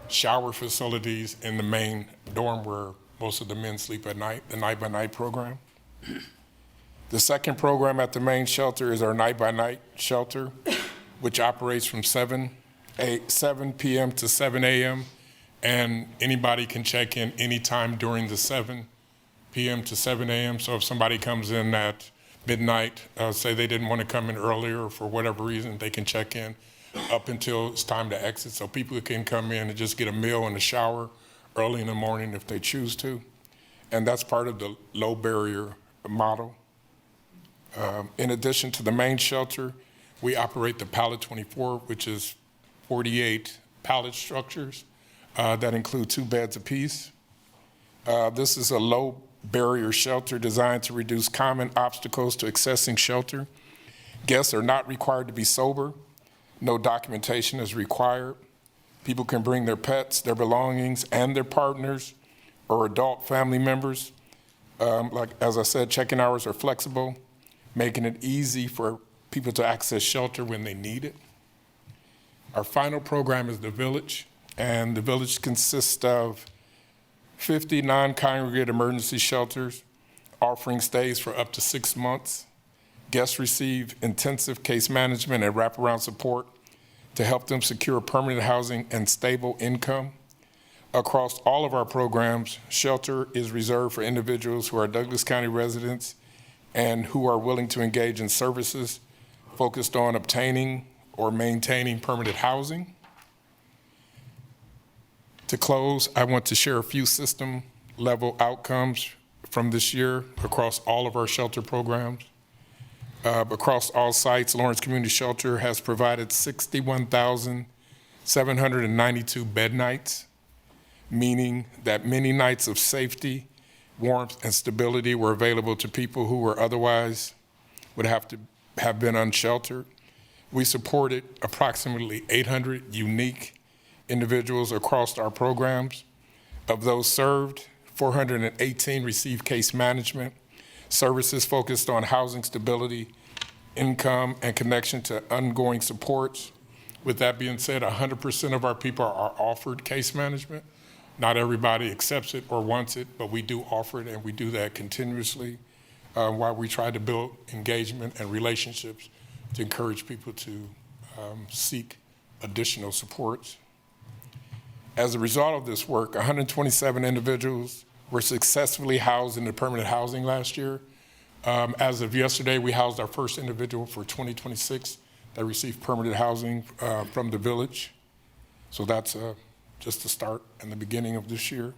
shower facilities in the main dorm where most of the men sleep at night, the night-by-night program. The second program at the main shelter is our night-by-night shelter, which operates from 7 p.m. to 7 a.m., and anybody can check in anytime during the 7 p.m. to 7 a.m. So if somebody comes in at midnight, say they didn't want to come in earlier for whatever reason, they can check in up until it's time to exit. So people can come in and just get a meal and a shower early in the morning if they choose to. And that's part of the low barrier model. In addition to the main shelter, we operate the Pallet 24, which is 48 pallet structures that include 2 beds apiece. This is a low barrier shelter designed to reduce common obstacles to accessing shelter. Guests are not required to be sober. No documentation is required. People can bring their pets, their belongings, and their partners or adult family members. Like, as I said, check-in hours are flexible, making it easy for people to access shelter when they need it. Our final program is the Village, and the Village consists of 50 non-congregate emergency shelters offering stays for up to 6 months. Guests receive intensive case management and wraparound support to help them secure permanent housing and stable income. Across all of our programs, shelter is reserved for individuals who are Douglas County residents and who are willing to engage in services focused on obtaining or maintaining permanent housing. To close, I want to share a few system-level outcomes from this year across all of our shelter programs. Across all sites, Lawrence Community Shelter has provided 61,792 bed nights, meaning that many nights of safety warmth, and stability were available to people who were otherwise would have to have been unsheltered. We supported approximately 800 unique individuals across our programs. Of those served, 418 received case management services focused on housing stability, income, and connection to ongoing supports. With that being said, 100% of our people are offered case management. Not everybody accepts it or wants it, but we do offer it, and we do that continuously while we try to build engagement and relationships to encourage people to seek additional supports. As a result of this work, 127 individuals were successfully housed in the permanent housing last year. As of yesterday, we housed our first individual for 2026 that received permanent housing from the village. So that's just the start and the beginning of this year.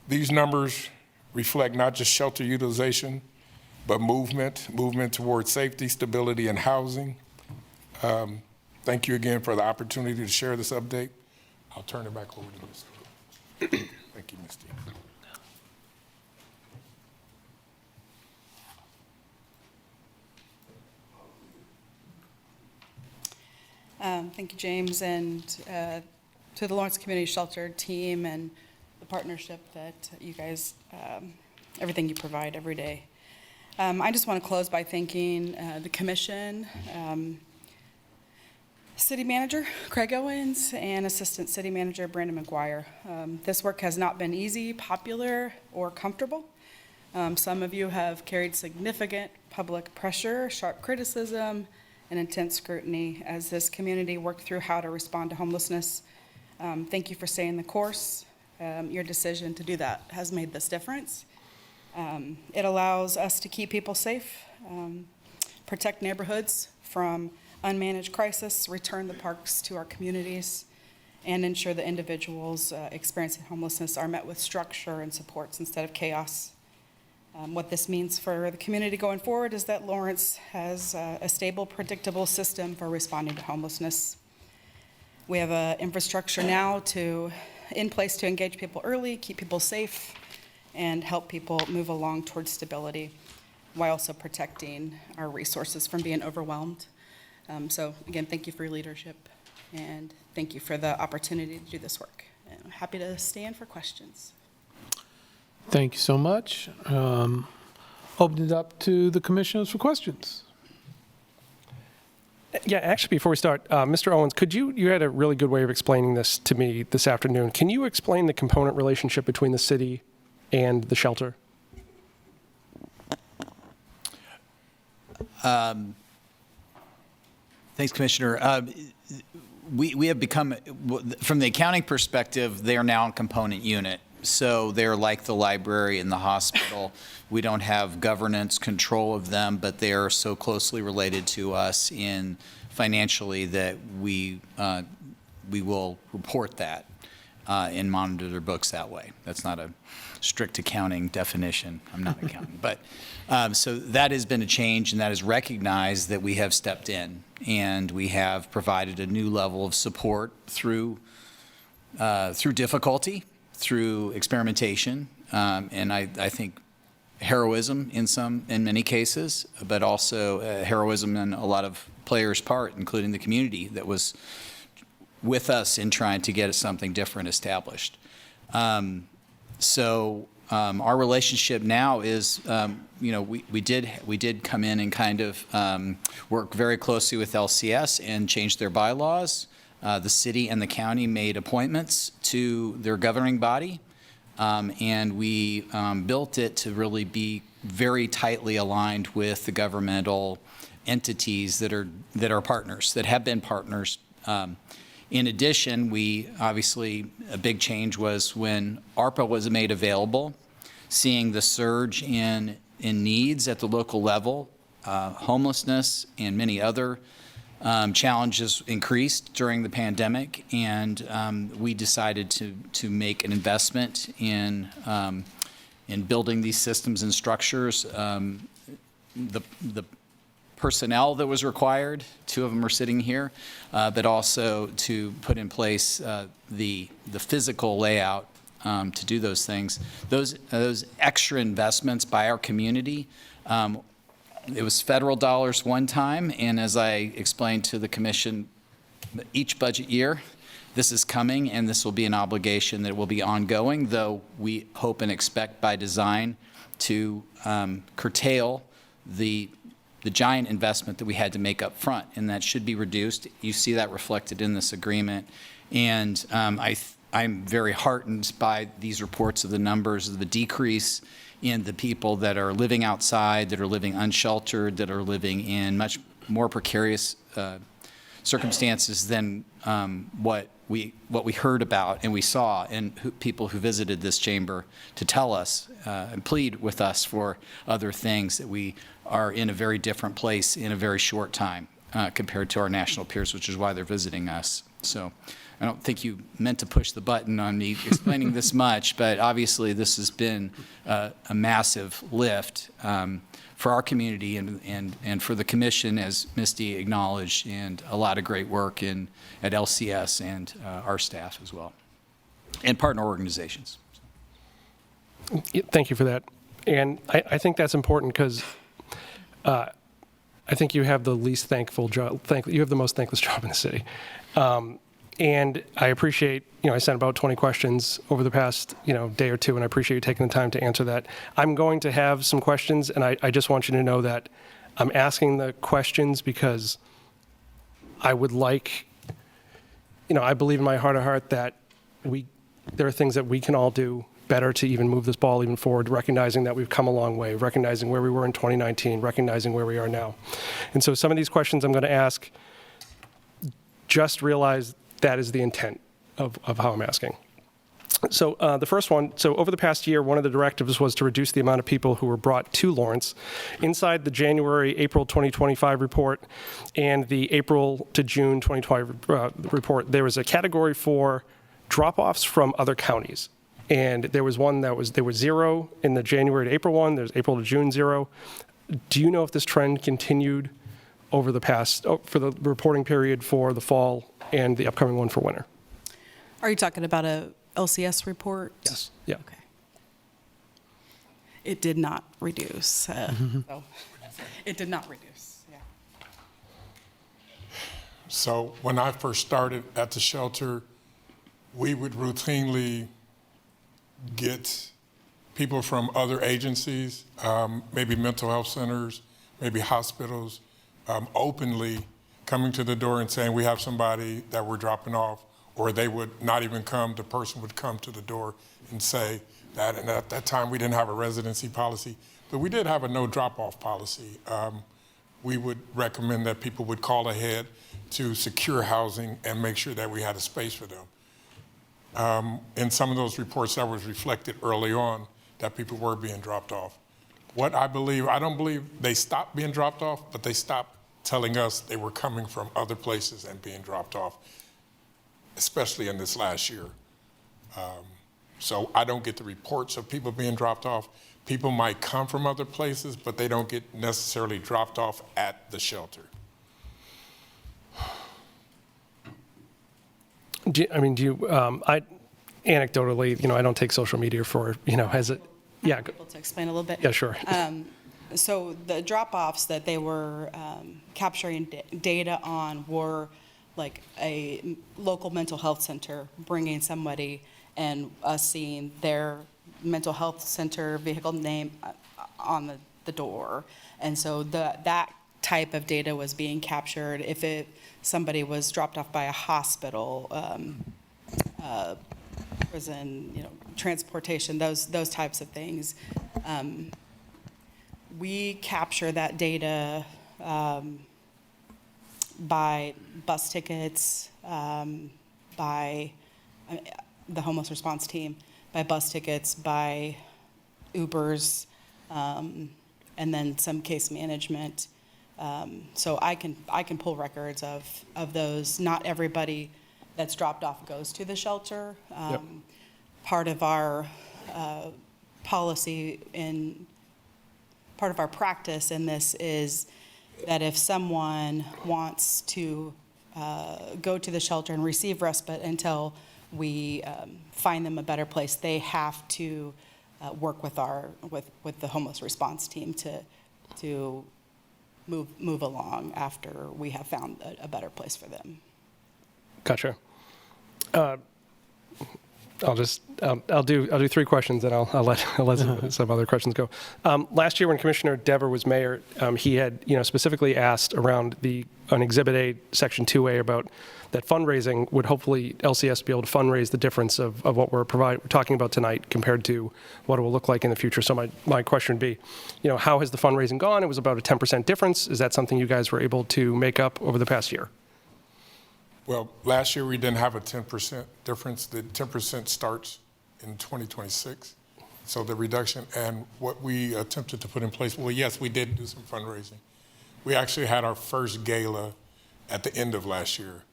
These numbers reflect not just shelter utilization, but movement towards safety, stability, and housing. Thank you again for the opportunity to share this update. I'll turn it back over to Ms. Thank you, Ms. Dean. Thank you, James, and to the Lawrence Community Shelter team and the partnership that you guys, everything you provide every day. I just want to close by thanking the commission, City Manager Craig Owens, and Assistant City Manager Brandon McGuire. This work has not been easy, popular, or comfortable. Some of you have carried significant public pressure, sharp criticism, and intense scrutiny as this community worked through how to respond to homelessness. Thank you for staying the course. Your decision to do that has made this difference. It allows us to keep people safe, protect neighborhoods from unmanaged crisis, return the parks to our communities, and ensure that individuals experiencing homelessness are met with structure and supports instead of chaos. What this means for the community going forward is that Lawrence has a stable, predictable system for responding to homelessness. We have an infrastructure now in place to engage people early, keep people safe, and help people move along towards stability while also protecting our resources from being overwhelmed. So again, thank you for your leadership, and thank you for the opportunity to do this work. And I'm happy to stand for questions. Thank you so much. Open it up to the commissioners for questions. Yeah, actually, before we start, Mr. Owens, you had a really good way of explaining this to me this afternoon. Can you explain the component relationship between the city and the shelter? Thanks, Commissioner. We have become, from the accounting perspective, they are now a component unit. So they're like the library and the hospital. We don't have governance control of them, but they are so closely related to us financially that we will report that and monitor their books that way. That's not a strict accounting definition. I'm not an accountant. But so that has been a change, and that is recognized that we have stepped in, and we have provided a new level of support through difficulty, through experimentation, and I think heroism in many cases, but also heroism in a lot of players' part, including the community that was with us in trying to get something different established. So our relationship now is, we did come in and kind of work very closely with LCS and change their bylaws. The city and the county made appointments to their governing body, and we built it to really be very tightly aligned with the governmental entities that are partners, that have been partners. In addition, obviously a big change was when ARPA was made available, seeing the surge in needs at the local level, homelessness and many other challenges increased during the pandemic, and we decided to make an investment in building these systems and structures. The personnel that was required, 2 of them are sitting here, but also to put in place the physical layout to do those things. Those extra investments by our community, it was federal dollars one time, and as I explained to the commission, each budget year, this is coming, and this will be an obligation that will be ongoing, though we hope and expect by design to curtail the giant investment that we had to make up front, and that should be reduced. You see that reflected in this agreement, and I'm very heartened by these reports of the numbers of the decrease in the people that are living outside, that are living unsheltered, that are living in much more precarious circumstances than what we heard about and we saw, and people who visited this chamber to tell us and plead with us for other things, that we are in a very different place in a very short time compared to our national peers, which is why they're visiting us. So I don't think you meant to push the button on me explaining this much, but obviously this has been a massive lift for our community and for the commission, as Misty acknowledged, and a lot of great work at LCS and our staff as well, and partner organizations. Thank you for that. And I think that's important because I think you have the least thankful job. You have the most thankless job in the city. And I appreciate, I sent about 20 questions over the past, day or two, and I appreciate you taking the time to answer that. I'm going to have some questions, and I just want you to know that I'm asking the questions because I would like, I believe in my heart of heart that there are things that we can all do better to even move this ball even forward, recognizing that we've come a long way, recognizing where we were in 2019, recognizing where we are now. And so some of these questions I'm going to ask, just realize that is the intent of how I'm asking. So the first one, so over the past year, one of the directives was to reduce the amount of people who were brought to Lawrence. Inside the January-April 2025 report and the April to June 2025 report, there was a category for drop-offs from other counties. And there was one there was 0 in the January to April one, there's April to June 0. Do you know if this trend continued over the past, for the reporting period for the fall and the upcoming one for winter? Are you talking about a LCS report? Yes. Yeah. Okay. It did not reduce. So it did not reduce. Yeah. So when I first started at the shelter, we would routinely get people from other agencies, maybe mental health centers, maybe hospitals, openly coming to the door and saying, we have somebody that we're dropping off, or they would not even come, the person would come to the door and say that. And at that time, we didn't have a residency policy, but we did have a no drop-off policy. We would recommend that people would call ahead to secure housing and make sure that we had a space for them. In some of those reports, that was reflected early on that people were being dropped off. What I don't believe they stopped being dropped off, but they stopped telling us they were coming from other places and being dropped off, especially in this last year. So I don't get the reports of people being dropped off. People might come from other places, but they don't get necessarily dropped off at the shelter. Anecdotally, I don't take social media for, has it, yeah. Able to explain a little bit? Yeah, sure. So the drop-offs that they were capturing data on were like a local mental health center bringing somebody and us seeing their mental health center vehicle name on the door. And so that type of data was being captured. If somebody was dropped off by a hospital, prison, transportation, those types of things. We capture that data by bus tickets, by the homeless response team, by bus tickets, by Ubers, and then some case management. So I can pull records of those. Not everybody that's dropped off goes to the shelter. Yep. Part of our policy in part of our practice in this is that if someone wants to go to the shelter and receive respite until we find them a better place, they have to work with the homeless response team to move along after we have found a better place for them. Gotcha. I'll do 3 questions, and I'll let some other questions go. Last year, when Commissioner Dever was mayor, he had specifically asked around on Exhibit A, Section 2A, about that fundraising would hopefully LCS be able to fundraise the difference of what we're talking about tonight compared to what it will look like in the future. So my question would be, how has the fundraising gone? It was about a 10% difference. Is that something you guys were able to make up over the past year? Well, last year we didn't have a 10% difference. The 10% starts in 2026. So the reduction and what we attempted to put in place, well, yes, we did do some fundraising. We actually had our first gala at the end of last year.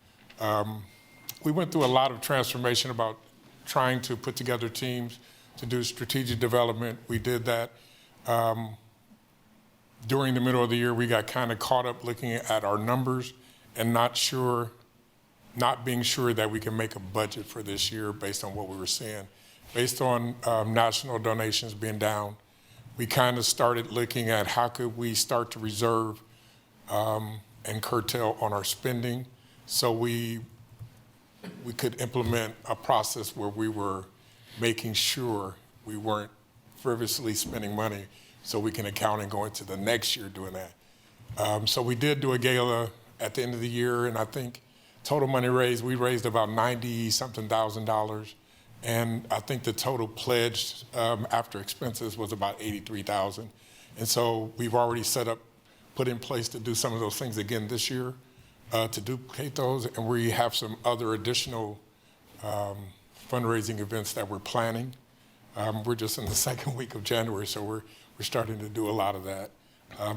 We went through a lot of transformation about trying to put together teams to do strategic development. We did that. During the middle of the year, we got kind of caught up looking at our numbers and not being sure that we can make a budget for this year based on what we were seeing. Based on national donations being down, we kind of started looking at how could we start to reserve and curtail on our spending so we could implement a process where we were making sure we weren't frivolously spending money so we can account and go into the next year doing that. So we did do a gala at the end of the year, and I think total money raised, we raised about $90-something thousand, and I think the total pledged after expenses was about $83,000. And so we've already put in place to do some of those things again this year to duplicate those, and we have some other additional fundraising events that we're planning. We're just in the second week of January, so we're starting to do a lot of that.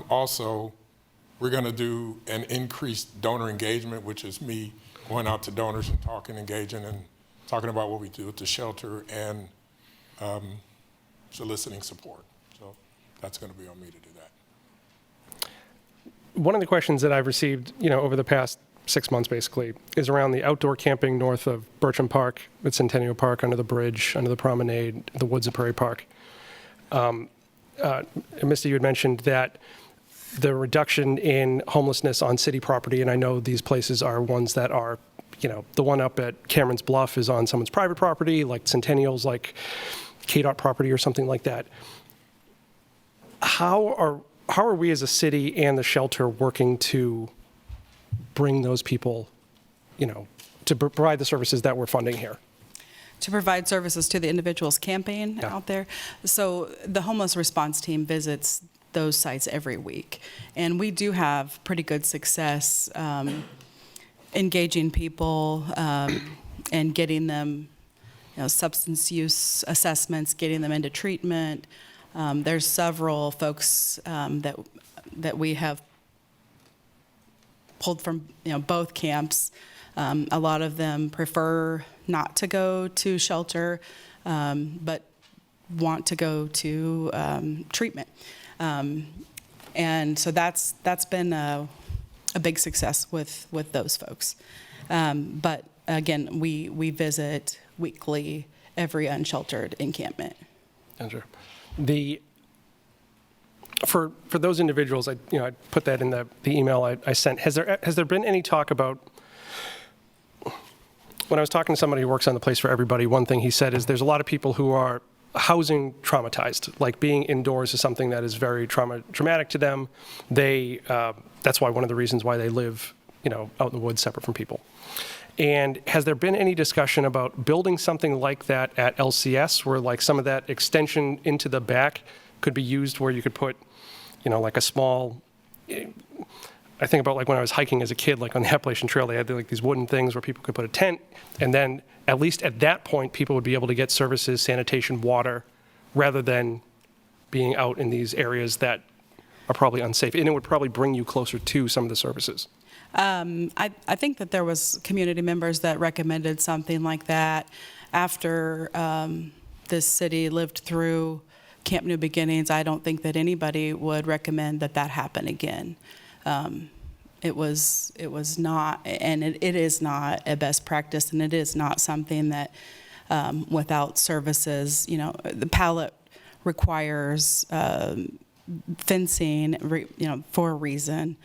Also, we're going to do an increased donor engagement, which is me going out to donors and talking, engaging, and talking about what we do at the shelter and soliciting support. So that's going to be on me to do that. One of the questions that I've received, over the past 6 months, basically, is around the outdoor camping north of Bertram Park, at Centennial Park, under the bridge, under the promenade, the woods of Prairie Park. Misty, you had mentioned that the reduction in homelessness on city property, and I know these places are ones that are, the one up at Cameron's Bluff is on someone's private property, like Centennial's, like KDOT property or something like that. How are we as a city and the shelter working to bring those people, to provide the services that we're funding here? To provide services to the individuals camping out there. So the homeless response team visits those sites every week. And we do have pretty good success engaging people and getting them, substance use assessments, getting them into treatment. There's several folks that we have pulled from both camps. A lot of them prefer not to go to shelter, but want to go to treatment. And so that's been a big success with those folks. But again, we visit weekly every unsheltered encampment. Andrew, for those individuals, I put that in the email I sent. Has there been any talk about? When I was talking to somebody who works on the Place for Everybody, one thing he said is there's a lot of people who are housing traumatized, like being indoors is something that is very traumatic to them. That's why one of the reasons why they live, out in the woods separate from people. And has there been any discussion about building something like that at LCS, where like some of that extension into the back could be used, where you could put, like a small, I think about like when I was hiking as a kid, like on the Appalachian Trail, they had like these wooden things where people could put a tent, and then at least at that point, people would be able to get services, sanitation, water, rather than being out in these areas that are probably unsafe. And it would probably bring you closer to some of the services. I think that there was community members that recommended something like that after this city lived through Camp New Beginnings. I don't think that anybody would recommend that happen again. It was not, and it is not a best practice, and it is not something that, without services, the pallet requires fencing, for a reason,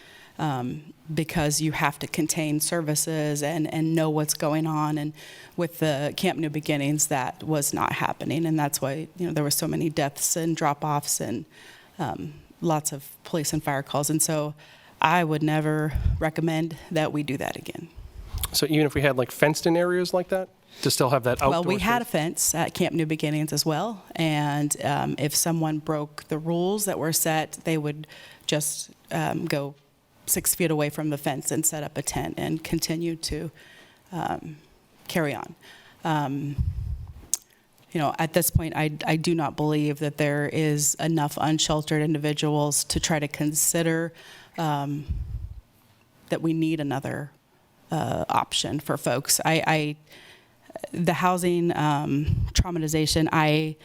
because you have to contain services and know what's going on. And with the Camp New Beginnings, that was not happening, and that's why there were so many deaths and drop-offs and lots of police and fire calls. And so I would never recommend that we do that again. So even if we had like fenced-in areas like that, to still have that outdoor? Well, we had a space? fence at Camp New Beginnings as well, and if someone broke the rules that were set, they would just go 6 feet away from the fence and set up a tent and continue to carry on. At this point, I do not believe that there is enough unsheltered individuals to try to consider that we need another option for folks. The housing traumatization, I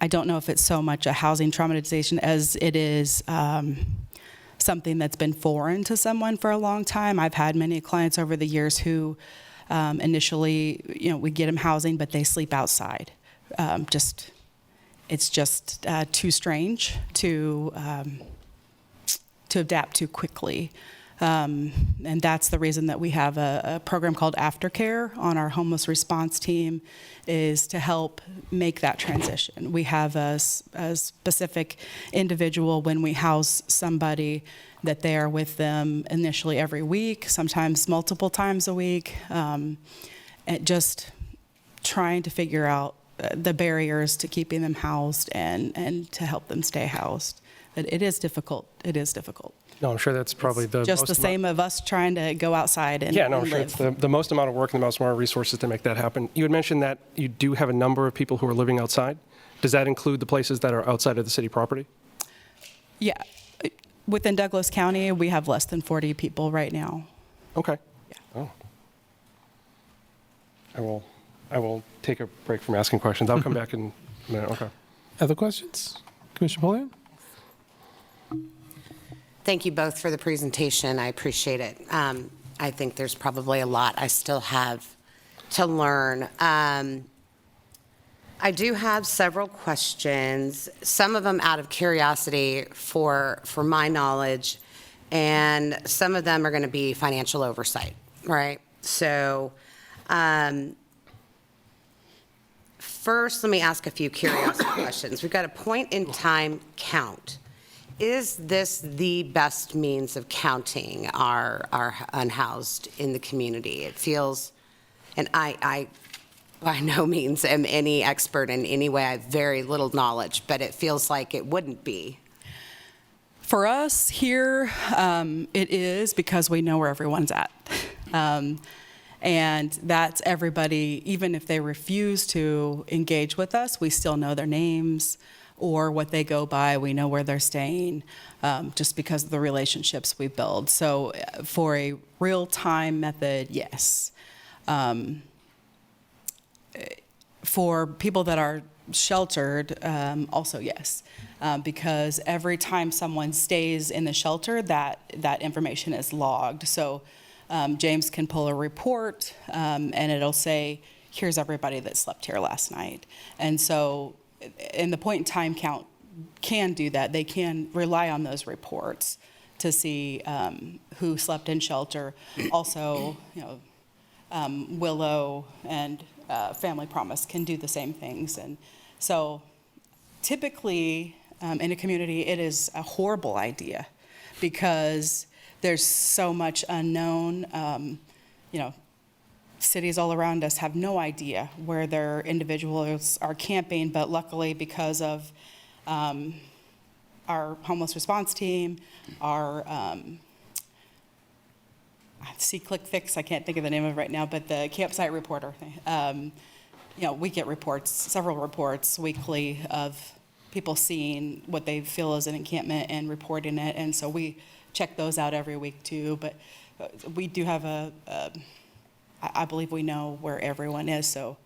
don't know if it's so much a housing traumatization as it is something that's been foreign to someone for a long time. I've had many clients over the years who initially, we get them housing, but they sleep outside. It's just too strange to adapt to quickly. And that's the reason that we have a program called Aftercare on our homeless response team, is to help make that transition. We have a specific individual when we house somebody that they are with them initially every week, sometimes multiple times a week, and just trying to figure out the barriers to keeping them housed and to help them stay housed. But it is difficult. It is difficult. No, I'm sure that's probably the Just most the same of us trying to go outside and Yeah, no, I'm and sure live. it's the most amount of work and the most amount of resources to make that happen. You had mentioned that you do have a number of people who are living outside. Does that include the places that are outside of the city property? Yeah. Within Douglas County, we have less than 40 people right now. Okay. Yeah. Oh. I will take a break from asking questions. I'll come back in a minute. Okay. Other questions? Commissioner Polian? Thank you both for the presentation. I appreciate it. I think there's probably a lot I still have to learn. I do have several questions, some of them out of curiosity for my knowledge, and some of them are going to be financial oversight, right? So first, let me ask a few curiosity questions. We've got a point-in-time count. Is this the best means of counting our unhoused in the community? It feels, and I by no means am any expert in any way. I have very little knowledge, but it feels like it wouldn't be. For us here, it is, because we know where everyone's at. And that's everybody. Even if they refuse to engage with us, we still know their names or what they go by. We know where they're staying, just because of the relationships we build. So for a real-time method, yes. For people that are sheltered, also yes, because every time someone stays in the shelter, that information is logged. So James can pull a report, and it'll say, here's everybody that slept here last night. And so, and the point-in-time count can do that. They can rely on those reports to see who slept in shelter. Also, Willow and Family Promise can do the same things. And so typically in a community, it is a horrible idea because there's so much unknown. Cities all around us have no idea where their individuals are camping, but luckily because of our homeless response team, our C.4 Fix, I can't think of the name of it right now, but the campsite reporter. We get reports, several reports weekly of people seeing what they feel is an encampment and reporting it, and so we check those out every week too. But we do have I believe we know where everyone is, so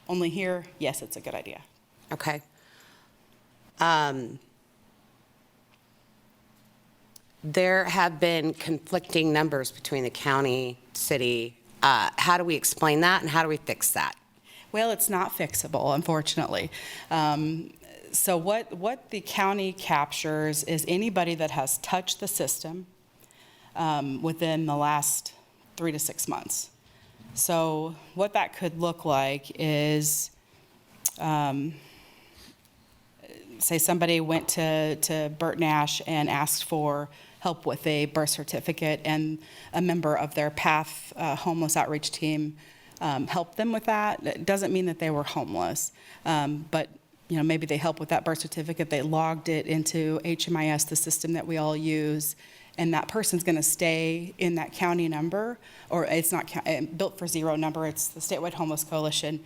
only here, yes, it's a good idea. Okay. there have been conflicting numbers between the county, city. How do we explain that, and how do we fix that? Well, it's not fixable, unfortunately. So what the county captures is anybody that has touched the system within the last 3 to 6 months. So what that could look like is, say somebody went to Benesch and asked for help with a birth certificate, and a member of their PATH homeless outreach team helped them with that. It doesn't mean that they were homeless, but maybe they helped with that birth certificate. They logged it into HMIS, the system that we all use, and that person's going to stay in that county number, or it's not Built for Zero number. It's the Statewide Homeless Coalition.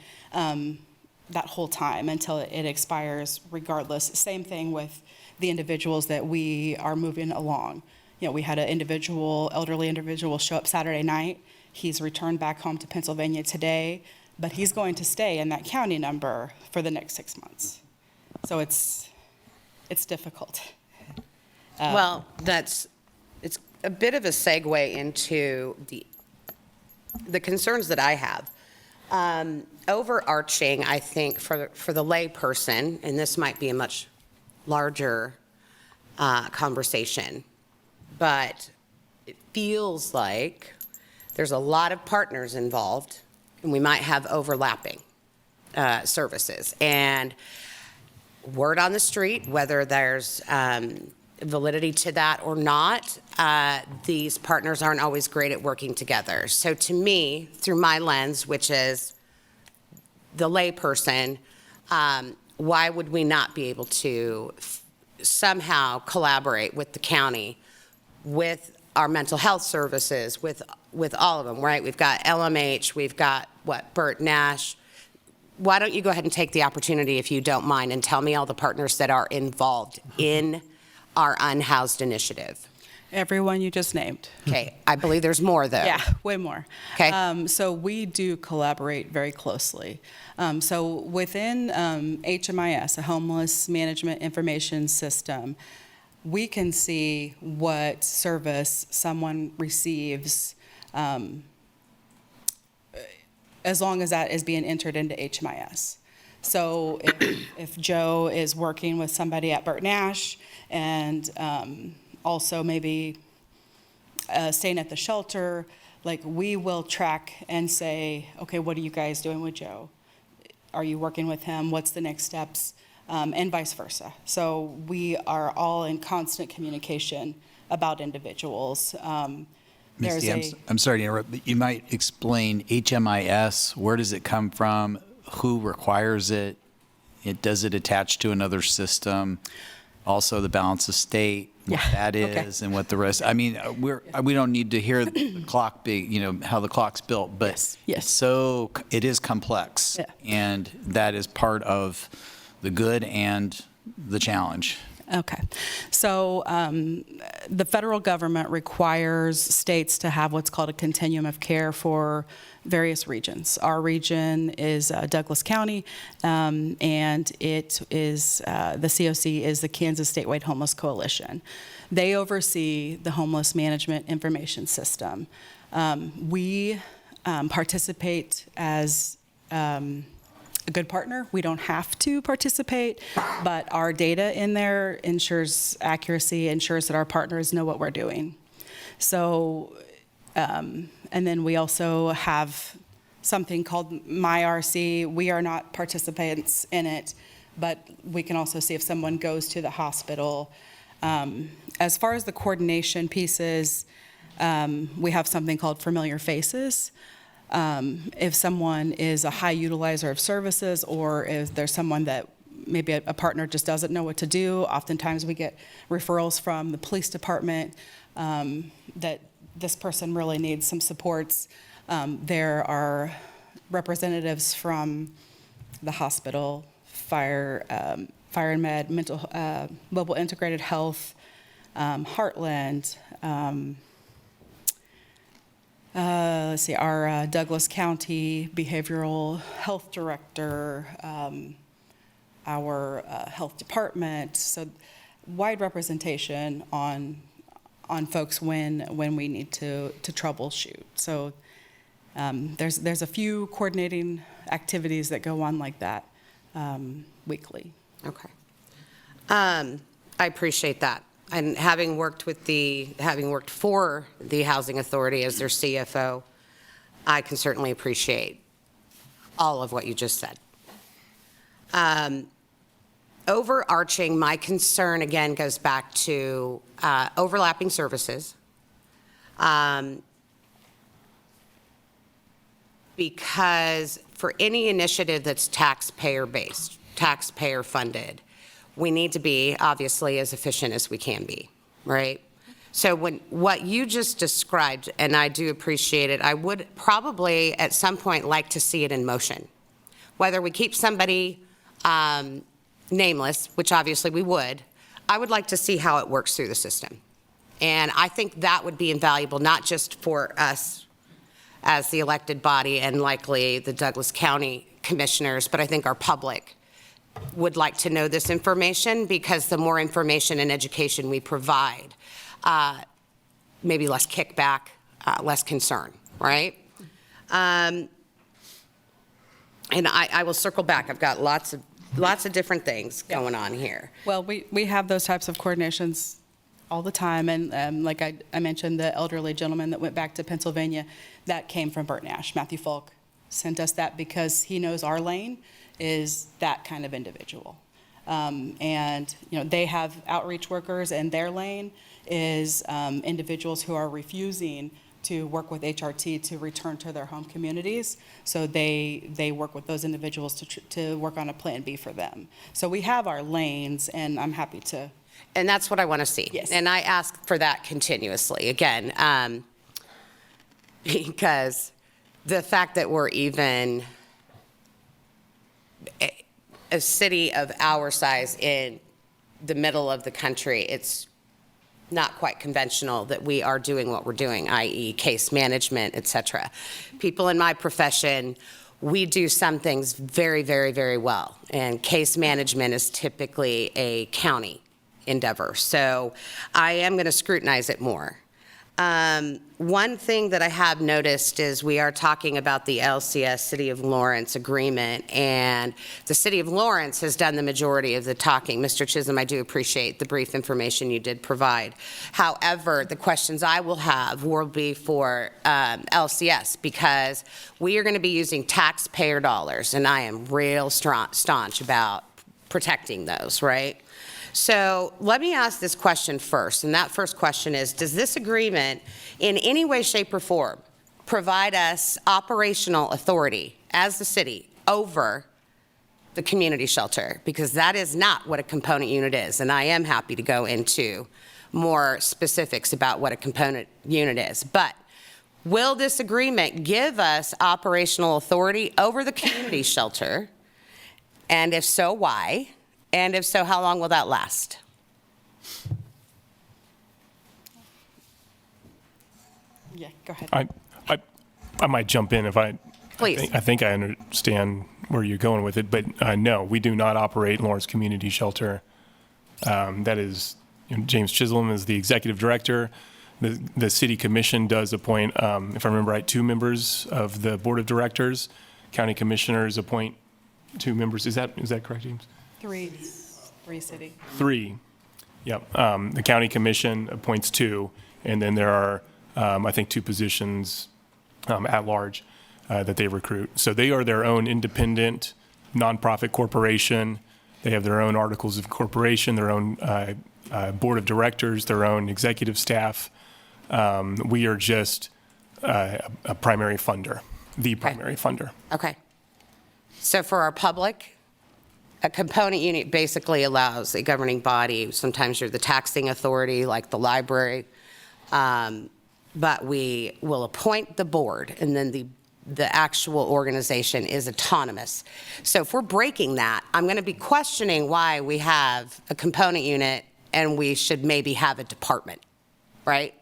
That whole time until it expires regardless. Same thing with the individuals that we are moving along. We had an elderly individual show up Saturday night. He's returned back home to Pennsylvania today, but he's going to stay in that county number for the next 6 months. So it's difficult. Well, it's a bit of a segue into the concerns that I have. Overarching, I think, for the lay person, and this might be a much larger conversation, but it feels like there's a lot of partners involved, and we might have overlapping services. And word on the street, whether there's validity to that or not, these partners aren't always great at working together. So to me, through my lens, which is the layperson, why would we not be able to somehow collaborate with the county, with our mental health services, with all of them, right? We've got LMH, we've got, Benesch. Why don't you go ahead and take the opportunity, if you don't mind, and tell me all the partners that are involved in our unhoused initiative? Everyone you just named. Okay, I believe there's more, though. Yeah, way more. Okay. So we do collaborate very closely. So within HMIS, a Homeless Management Information System, we can see what service someone receives as long as that is being entered into HMIS. So if Joe is working with somebody at Benesch and also maybe staying at the shelter, we will track and say, okay, what are you guys doing with Joe? Are you working with him? What's the next steps? And vice versa. So we are all in constant communication about individuals. Ms. D, I'm sorry to interrupt, but you might explain HMIS. Where does it come from? Who requires it? Does it attach to another system? Also, the balance of state, what that is, and what the rest. I mean, we don't need to hear the clock be, how the clock's built, but yes. So it is complex, and that is part of the good and the challenge. Okay. So the federal government requires states to have what's called a continuum of care for various regions. Our region is Douglas County, and it is the COC is the Kansas Statewide Homeless Coalition. They oversee the Homeless Management Information System. We participate as a good partner. We don't have to participate, but our data in there ensures accuracy, ensures that our partners know what we're doing. So, and then we also have something called MyRC. We are not participants in it, but we can also see if someone goes to the hospital. As far as the coordination pieces, we have something called Familiar Faces. If someone is a high utilizer of services, or if there's someone that maybe a partner just doesn't know what to do, oftentimes we get referrals from the police department that this person really needs some supports. There are representatives from the hospital, fire and med, mobile integrated health, Heartland, let's see, our Douglas County Behavioral Health Director, our health department, so wide representation on on folks when we need to troubleshoot. So there's a few coordinating activities that go on like that weekly. Okay. I appreciate that. And having worked for the Housing Authority as their CFO, I can certainly appreciate all of what you just said. Overarching, my concern again goes back to overlapping services. Because for any initiative that's taxpayer-based, taxpayer-funded, we need to be, obviously, as efficient as we can be, right? So what you just described, and I do appreciate it, I would probably at some point like to see it in motion. Whether we keep somebody nameless, which obviously we would, I would like to see how it works through the system. And I think that would be invaluable, not just for us as the elected body and likely the Douglas County commissioners, but I think our public would like to know this information, because the more information and education we provide, maybe less kickback, less concern, right? And I will circle back. I've got lots of different things going on here. Well, we have those types of coordinations all the time, and like I mentioned, the elderly gentleman that went back to Pennsylvania, that came from Benesch. Matthew Falk sent us that because he knows our lane is that kind of individual. And they have outreach workers, and their lane is individuals who are refusing to work with HRT to return to their home communities. So they work with those individuals to work on a plan B for them. So we have our lanes, and I'm happy to. And that's what I want to see. Yes. And I ask for that continuously, again, because the fact that we're even a city of our size in the middle of the country, it's not quite conventional that we are doing what we're doing, i.e. case management, et cetera. People in my profession, we do some things very, very, very well. And case management is typically a county endeavor. So I am going to scrutinize it more. One thing that I have noticed is we are talking about the LCS City of Lawrence agreement, and the City of Lawrence has done the majority of the talking. Mr. Chisholm, I do appreciate the brief information you did provide. However, the questions I will have will be for LCS, because we are going to be using taxpayer dollars, and I am real staunch about protecting those, right? So let me ask this question first, and that first question is, does this agreement in any way, shape, or form provide us operational authority as the city over the community shelter? Because that is not what a component unit is, and I am happy to go into more specifics about what a component unit is. But will this agreement give us operational authority over the community shelter? And if so, why? And if so, how long will that last? Yeah, go ahead. I might jump in if I. Please. I think I understand where you're going with it, but no, we do not operate Lawrence Community Shelter. That is, James Chisholm is the executive director. The city commission does appoint, if I remember right, 2 members of the board of directors. County commissioners appoint 2 members. Is that correct, James? 3 city. 3. Yep. The county commission appoints 2, and then there are, I think, 2 positions at large that they recruit. So they are their own independent nonprofit corporation. They have their own articles of incorporation, their own board of directors, their own executive staff. We are just a primary funder, the primary funder. Okay. So for our public, a component unit basically allows a governing body, sometimes you're the taxing authority like the library, but we will appoint the board, and then the actual organization is autonomous. So if we're breaking that, I'm going to be questioning why we have a component unit and we should maybe have a department, right?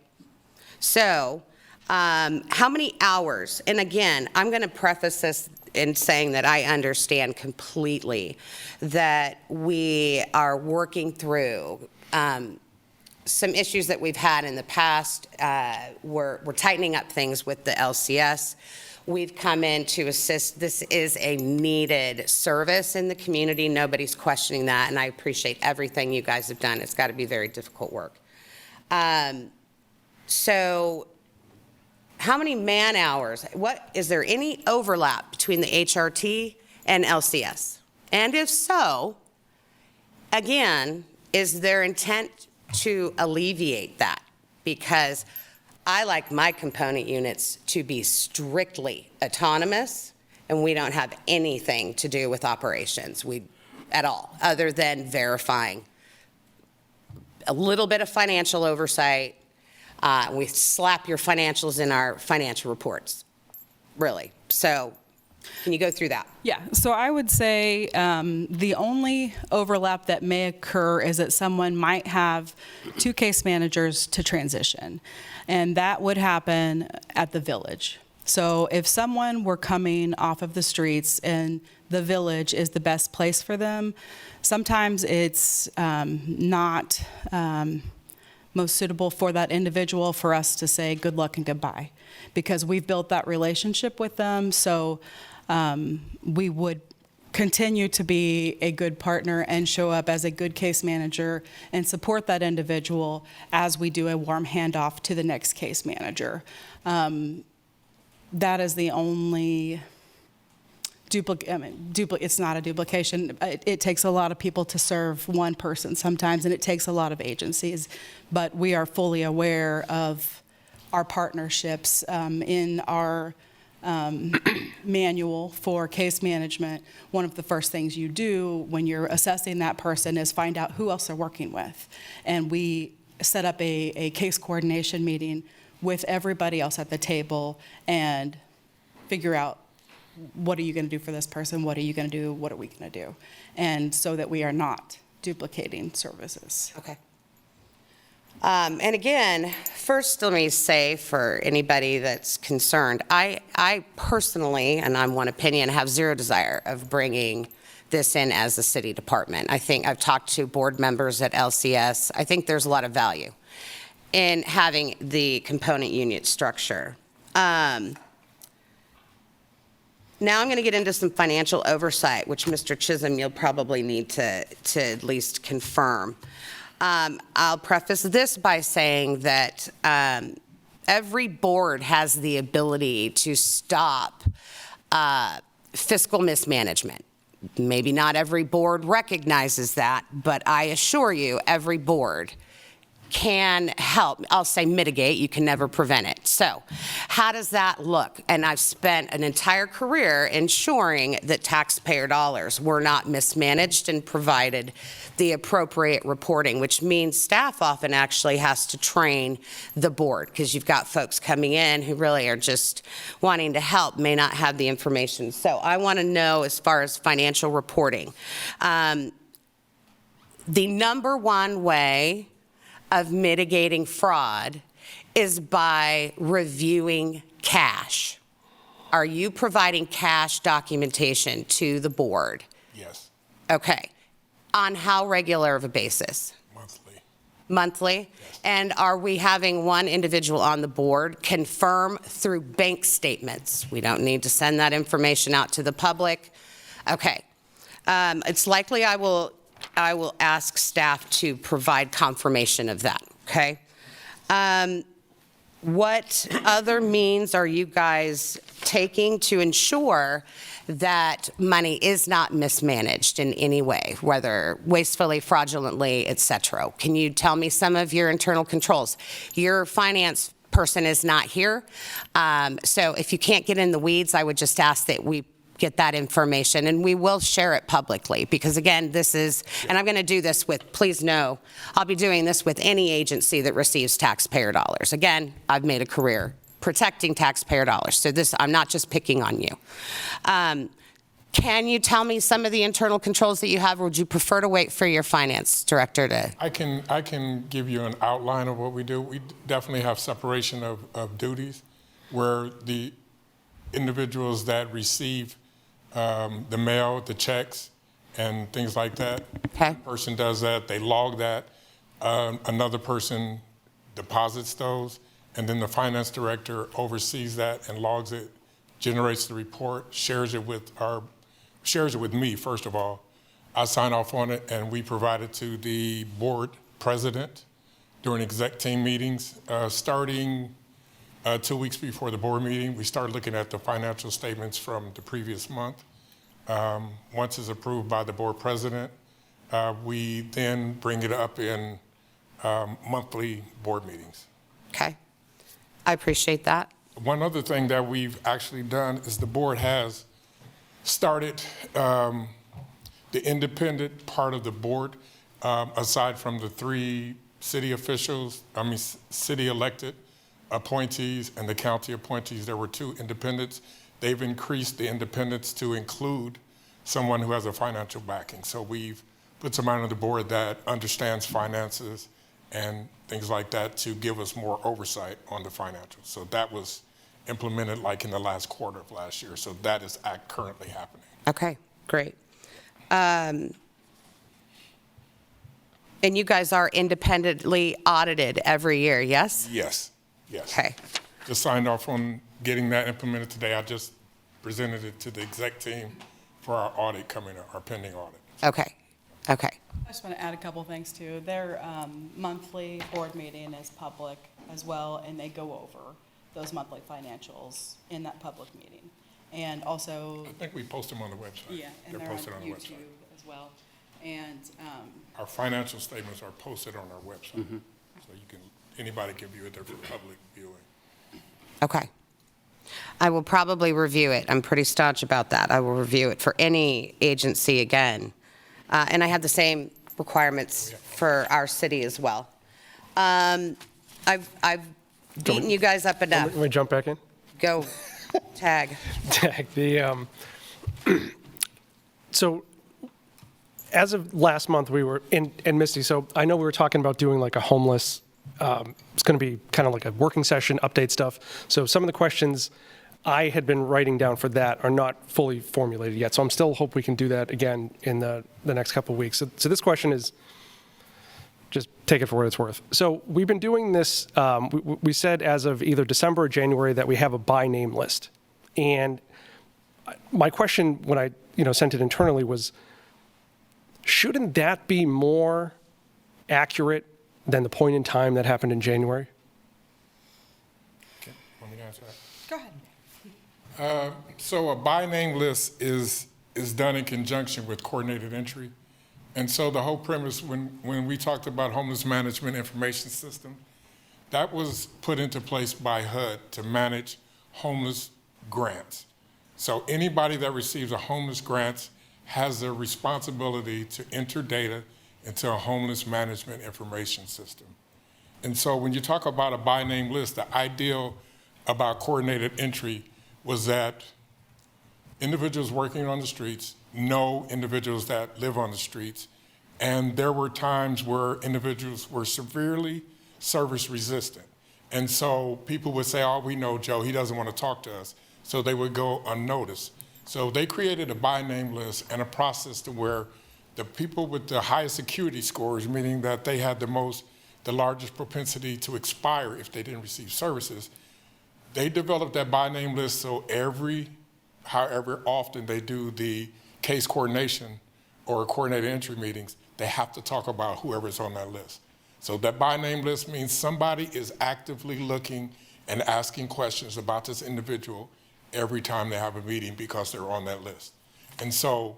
So how many hours? And again, I'm going to preface this in saying that I understand completely that we are working through some issues that we've had in the past. We're tightening up things with the LCS. We've come in to assist. This is a needed service in the community. Nobody's questioning that, and I appreciate everything you guys have done. It's got to be very difficult work. So how many man hours? Is there any overlap between the HRT and LCS? And if so, again, is there intent to alleviate that? Because I like my component units to be strictly autonomous, and we don't have anything to do with operations at all, other than verifying a little bit of financial oversight. We slap your financials in our financial reports, really. So can you go through that? Yeah, so I would say the only overlap that may occur is that someone might have 2 case managers to transition, and that would happen at the village. So if someone were coming off of the streets and the village is the best place for them, sometimes it's not most suitable for that individual for us to say good luck and goodbye, because we've built that relationship with them. So we would continue to be a good partner and show up as a good case manager and support that individual as we do a warm handoff to the next case manager. That is the only it's not a duplication. It takes a lot of people to serve one person sometimes, and it takes a lot of agencies. But we are fully aware of our partnerships in our manual for case management. One of the first things you do when you're assessing that person is find out who else they're working with. And we set up a case coordination meeting with everybody else at the table and figure out, what are you going to do for this person? What are you going to do? What are we going to do? And so that we are not duplicating services. Okay. And again, first let me say, for anybody that's concerned, I personally, and I'm one opinion, have zero desire of bringing this in as a city department. I think I've talked to board members at LCS. I think there's a lot of value in having the component unit structure. Now I'm going to get into some financial oversight, which Mr. Chisholm, you'll probably need to at least confirm. I'll preface this by saying that every board has the ability to stop fiscal mismanagement. Maybe not every board recognizes that, but I assure you, every board can help. I'll say mitigate. You can never prevent it. So how does that look? And I've spent an entire career ensuring that taxpayer dollars were not mismanaged and provided the appropriate reporting, which means staff often actually has to train the board, because you've got folks coming in who really are just wanting to help, may not have the information. So I want to know, as far as financial reporting, the number one way of mitigating fraud is by reviewing cash. Are you providing cash documentation to the board? Yes. Okay. On how regular of a basis? Monthly. Monthly? Yes. And are we having one individual on the board confirm through bank statements? We don't need to send that information out to the public. Okay. It's likely I will ask staff to provide confirmation of that, okay? What other means are you guys taking to ensure that money is not mismanaged in any way, whether wastefully, fraudulently, et cetera? Can you tell me some of your internal controls? Your finance person is not here, so if you can't get in the weeds, I would just ask that we get that information, and we will share it publicly, because again, this is, and I'm going to do this with, please know, I'll be doing this with any agency that receives taxpayer dollars. Again, I've made a career protecting taxpayer dollars, so this, I'm not just picking on you. Can you tell me some of the internal controls that you have, or would you prefer to wait for your finance director to? I can give you an outline of what we do. We definitely have separation of duties, where the individuals that receive the mail, the checks, and things like that. Okay. The person does that, they log that. Another person deposits those, and then the finance director oversees that and logs it, generates the report, shares it with me, first of all. I sign off on it, and we provide it to the board president during exec team meetings. Starting 2 weeks before the board meeting, we start looking at the financial statements from the previous month. Once it's approved by the board president, we then bring it up in monthly board meetings. Okay. I appreciate that. One other thing that we've actually done is the board has started the independent part of the board, aside from the 3 city officials, city elected appointees and the county appointees. There were 2 independents. They've increased the independents to include someone who has a financial backing. So we've put someone on the board that understands finances and things like that to give us more oversight on the financials. So that was implemented like in the last quarter of last year. So that is currently happening. Okay, great. And you guys are independently audited every year, yes? Yes, yes. Okay. Just signed off on getting that implemented today. I just presented it to the exec team for our audit coming up, our pending audit. Okay, okay. I just want to add a couple things too. Their monthly board meeting is public as well, and they go over those monthly financials in that public meeting. And also, I think we post them on the website. yeah, and they're posted on on the YouTube website. as well. And Our financial statements are posted on our website. So anybody can view it there for public viewing. Okay. I will probably review it. I'm pretty staunch about that. I will review it for any agency again. And I have the same requirements for our city as well. I've beaten you guys up enough. Let me jump back in. Go, tag. Tag. So as of last month, we were in Misty, so I know we were talking about doing like a homeless, it's going to be kind of like a working session, update stuff. So some of the questions I had been writing down for that are not fully formulated yet. So I'm still hope we can do that again in the next couple of weeks. So this question is, just take it for what it's worth. So we've been doing this, we said as of either December or January that we have a by name list. And my question when I sent it internally was, shouldn't that be more accurate than the point in time that happened in January? Okay, want me to answer that? go ahead. So a by name list is done in conjunction with coordinated entry. And so the whole premise when we talked about homeless management information system, that was put into place by HUD to manage homeless grants. So anybody that receives a homeless grant has a responsibility to enter data into a homeless management information system. And so when you talk about a by name list, the ideal about coordinated entry was that individuals working on the streets know individuals that live on the streets. And there were times where individuals were severely service resistant. And so people would say, oh, we know Joe, he doesn't want to talk to us. So they would go unnoticed. So they created a by name list and a process to where the people with the highest security scores, meaning that they had the largest propensity to expire if they didn't receive services, they developed that by name list so however often they do the case coordination or coordinated entry meetings, they have to talk about whoever's on that list. So that by name list means somebody is actively looking and asking questions about this individual every time they have a meeting because they're on that list. And so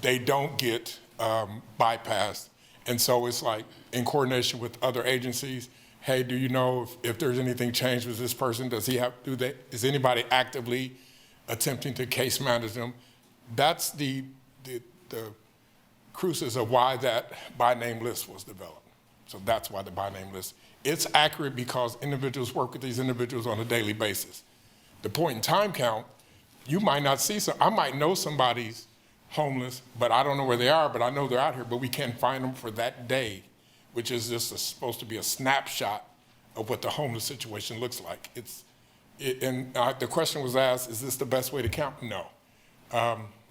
they don't get bypassed. And so it's like in coordination with other agencies, hey, do you know if there's anything changed with this person? Is anybody actively attempting to case manage them? That's the crucis of why that by name list was developed. So that's why the by name list. It's accurate because individuals work with these individuals on a daily basis. The point in time count, you might not see I might know somebody's homeless, but I don't know where they are, but I know they're out here, but we can't find them for that day, which is just supposed to be a snapshot of what the homeless situation looks like. The question was asked, is this the best way to count? No.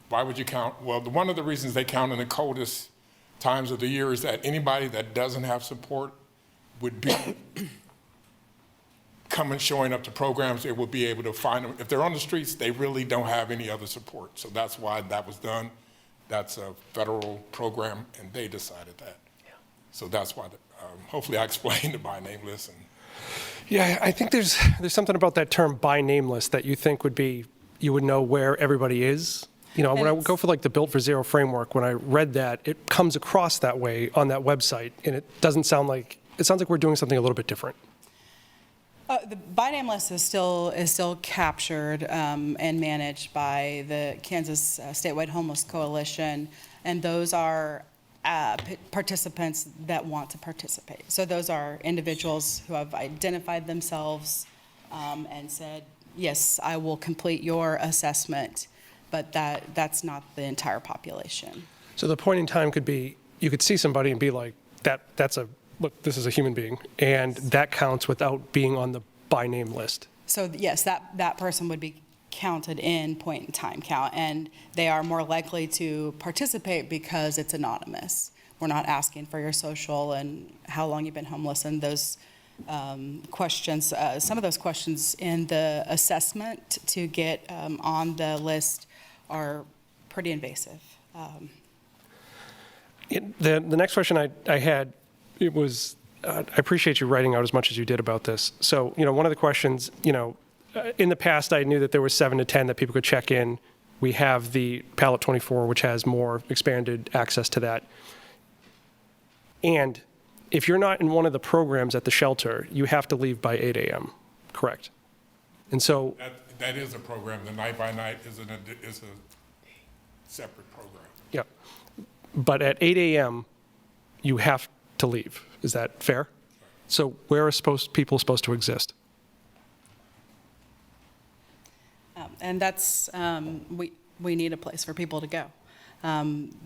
Why would you count? Well, one of the reasons they count in the coldest times of the year is that anybody that doesn't have support would be showing up to programs. They will be able to find them. If they're on the streets, they really don't have any other support. So that's why that was done. That's a federal program, and they decided that. Yeah. So that's why, hopefully I explained the by name list. And Yeah, I think there's something about that term by name list that you think would be, you would know where everybody is. You know, when I go for like the Built for Zero framework, when I read that, it comes across that way on that website, and it doesn't sound like, it sounds like we're doing something a little bit different. The by name list is still captured and managed by the Kansas Statewide Homeless Coalition, and those are participants that want to participate. So those are individuals who have identified themselves and said, yes, I will complete your assessment, but that's not the entire population. So the point in time could be, you could see somebody and be like, look, this is a human being, and that counts without being on the by name list. So yes, that person would be counted in point in time count, and they are more likely to participate because it's anonymous. We're not asking for your social and how long you've been homeless and those questions. Some of those questions in the assessment to get on the list are pretty invasive. The next question I had, it was, I appreciate you writing out as much as you did about this. So, one of the questions, in the past, I knew that there was 7 to 10 that people could check in. We have the Pallet 24, which has more expanded access to that. And if you're not in one of the programs at the shelter, you have to leave by 8 a.m., correct? And so... That is a program. The night by night is a separate program. Yeah. But at 8 a.m., you have to leave. Is that fair? So where are people supposed to exist? And that's, we need a place for people to go.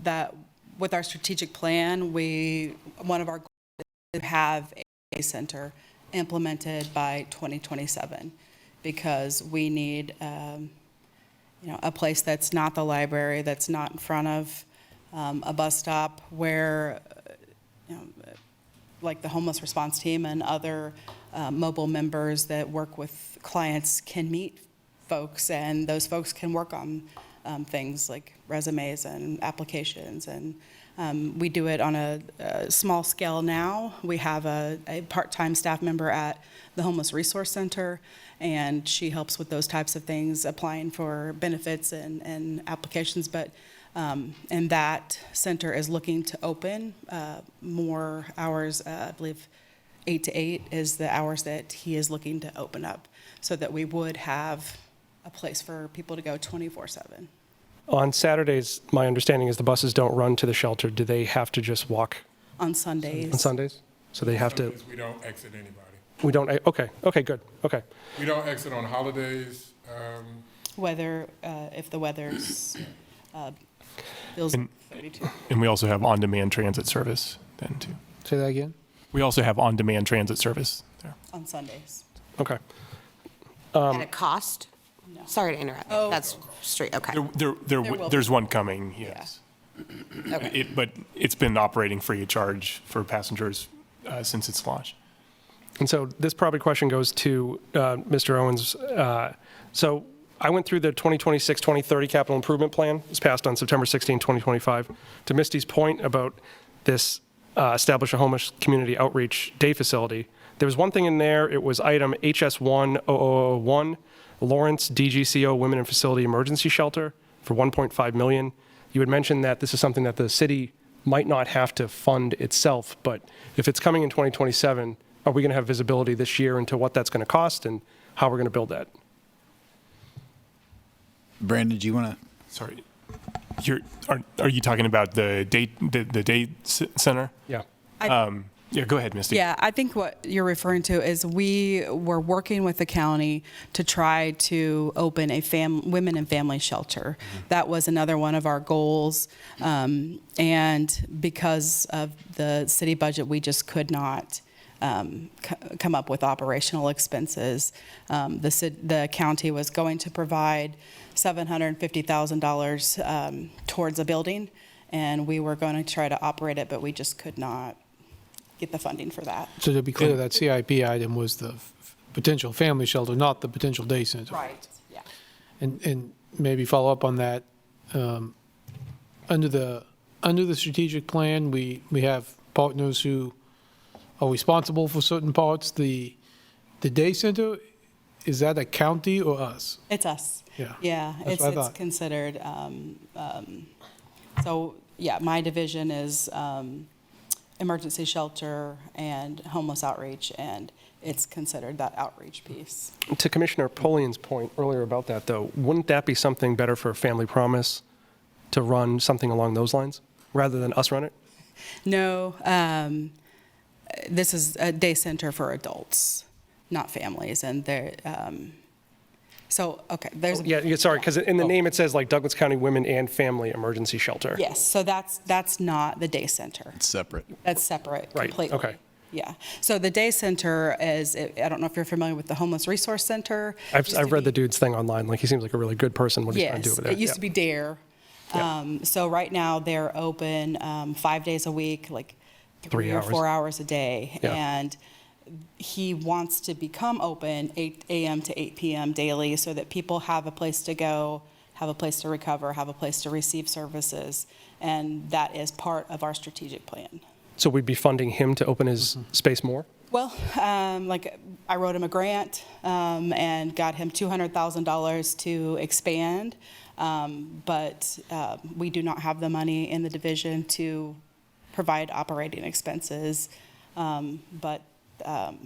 That with our strategic plan, one of our goals is to have a center implemented by 2027, because we need, a place that's not the library, that's not in front of a bus stop, where, like the homeless response team and other mobile members that work with clients can meet folks, and those folks can work on things like resumes and applications. And we do it on a small scale now. We have a part-time staff member at the Homeless Resource Center, and she helps with those types of things, applying for benefits and applications. But and that center is looking to open more hours. I believe 8 to 8 is the hours that he is looking to open up, so that we would have a place for people to go 24/7. On Saturdays, my understanding is the buses don't run to the shelter. Do they have to just walk? On Sundays. On Sundays? So they have to... We don't exit anybody. We don't, okay, good, okay. We don't exit on holidays. If the weather's feels 32. And we also have on-demand transit service then too. Say that again? We also have on-demand transit service there. On Sundays. Okay. At a cost? No. Sorry to interrupt. Oh. That's straight, okay. There's one coming, yes. Yeah. Okay. But it's been operating free of charge for passengers since its launch. And so this probably question goes to Mr. Owens. So I went through the 2026-2030 capital improvement plan. It was passed on September 16, 2025. To Misty's point about this establish a homeless community outreach day facility, there was one thing in there. It was item HS10001, Lawrence DGCO Women in Facility Emergency Shelter for $1.5 million. You had mentioned that this is something that the city might not have to fund itself, but if it's coming in 2027, are we going to have visibility this year into what that's going to cost and how we're going to build that? Brandon, do you want to? Sorry, are you talking about the day center? Yeah. Yeah, go ahead, Misty. Yeah, I think what you're referring to is we were working with the county to try to open a women and family shelter. Mm-hmm. That was another one of our goals. And because of the city budget, we just could not come up with operational expenses. The county was going to provide $750,000 towards a building, and we were going to try to operate it, but we just could not get the funding for that. So to be clear, that CIP item was the potential family shelter, not the potential day center. Right, yeah. And maybe follow up on that. Under the strategic plan, we have partners who are responsible for certain parts. The day center, is that a county or us? It's us. Yeah. Yeah, That's what I it's thought. considered, so, yeah, my division is emergency shelter and homeless outreach, and it's considered that outreach piece. To Commissioner Polian's point earlier about that, though, wouldn't that be something better for Family Promise to run something along those lines rather than us run it? No, this is a day center for adults, not families, and they're, so, okay, there's. Yeah, sorry, because in the name it says like Douglas County Women and Family Emergency Shelter. Yes, so that's not the day center. It's separate. That's separate Right, completely. okay. Yeah, so the day center is, I don't know if you're familiar with the Homeless Resource Center. I've read the dude's thing online. Like, he seems like a really good person. What he's trying to do over there. Yes, it used to be DARE. So right now, they're open 5 days a week, like 3 or hours. 4 hours a day. Yeah. And he wants to become open 8 a.m. to 8 p.m. daily so that people have a place to go, have a place to recover, have a place to receive services. And that is part of our strategic plan. So we'd be funding him to open his space more? Well, like I wrote him a grant and got him $200,000 to expand, but we do not have the money in the division to provide operating expenses. But no,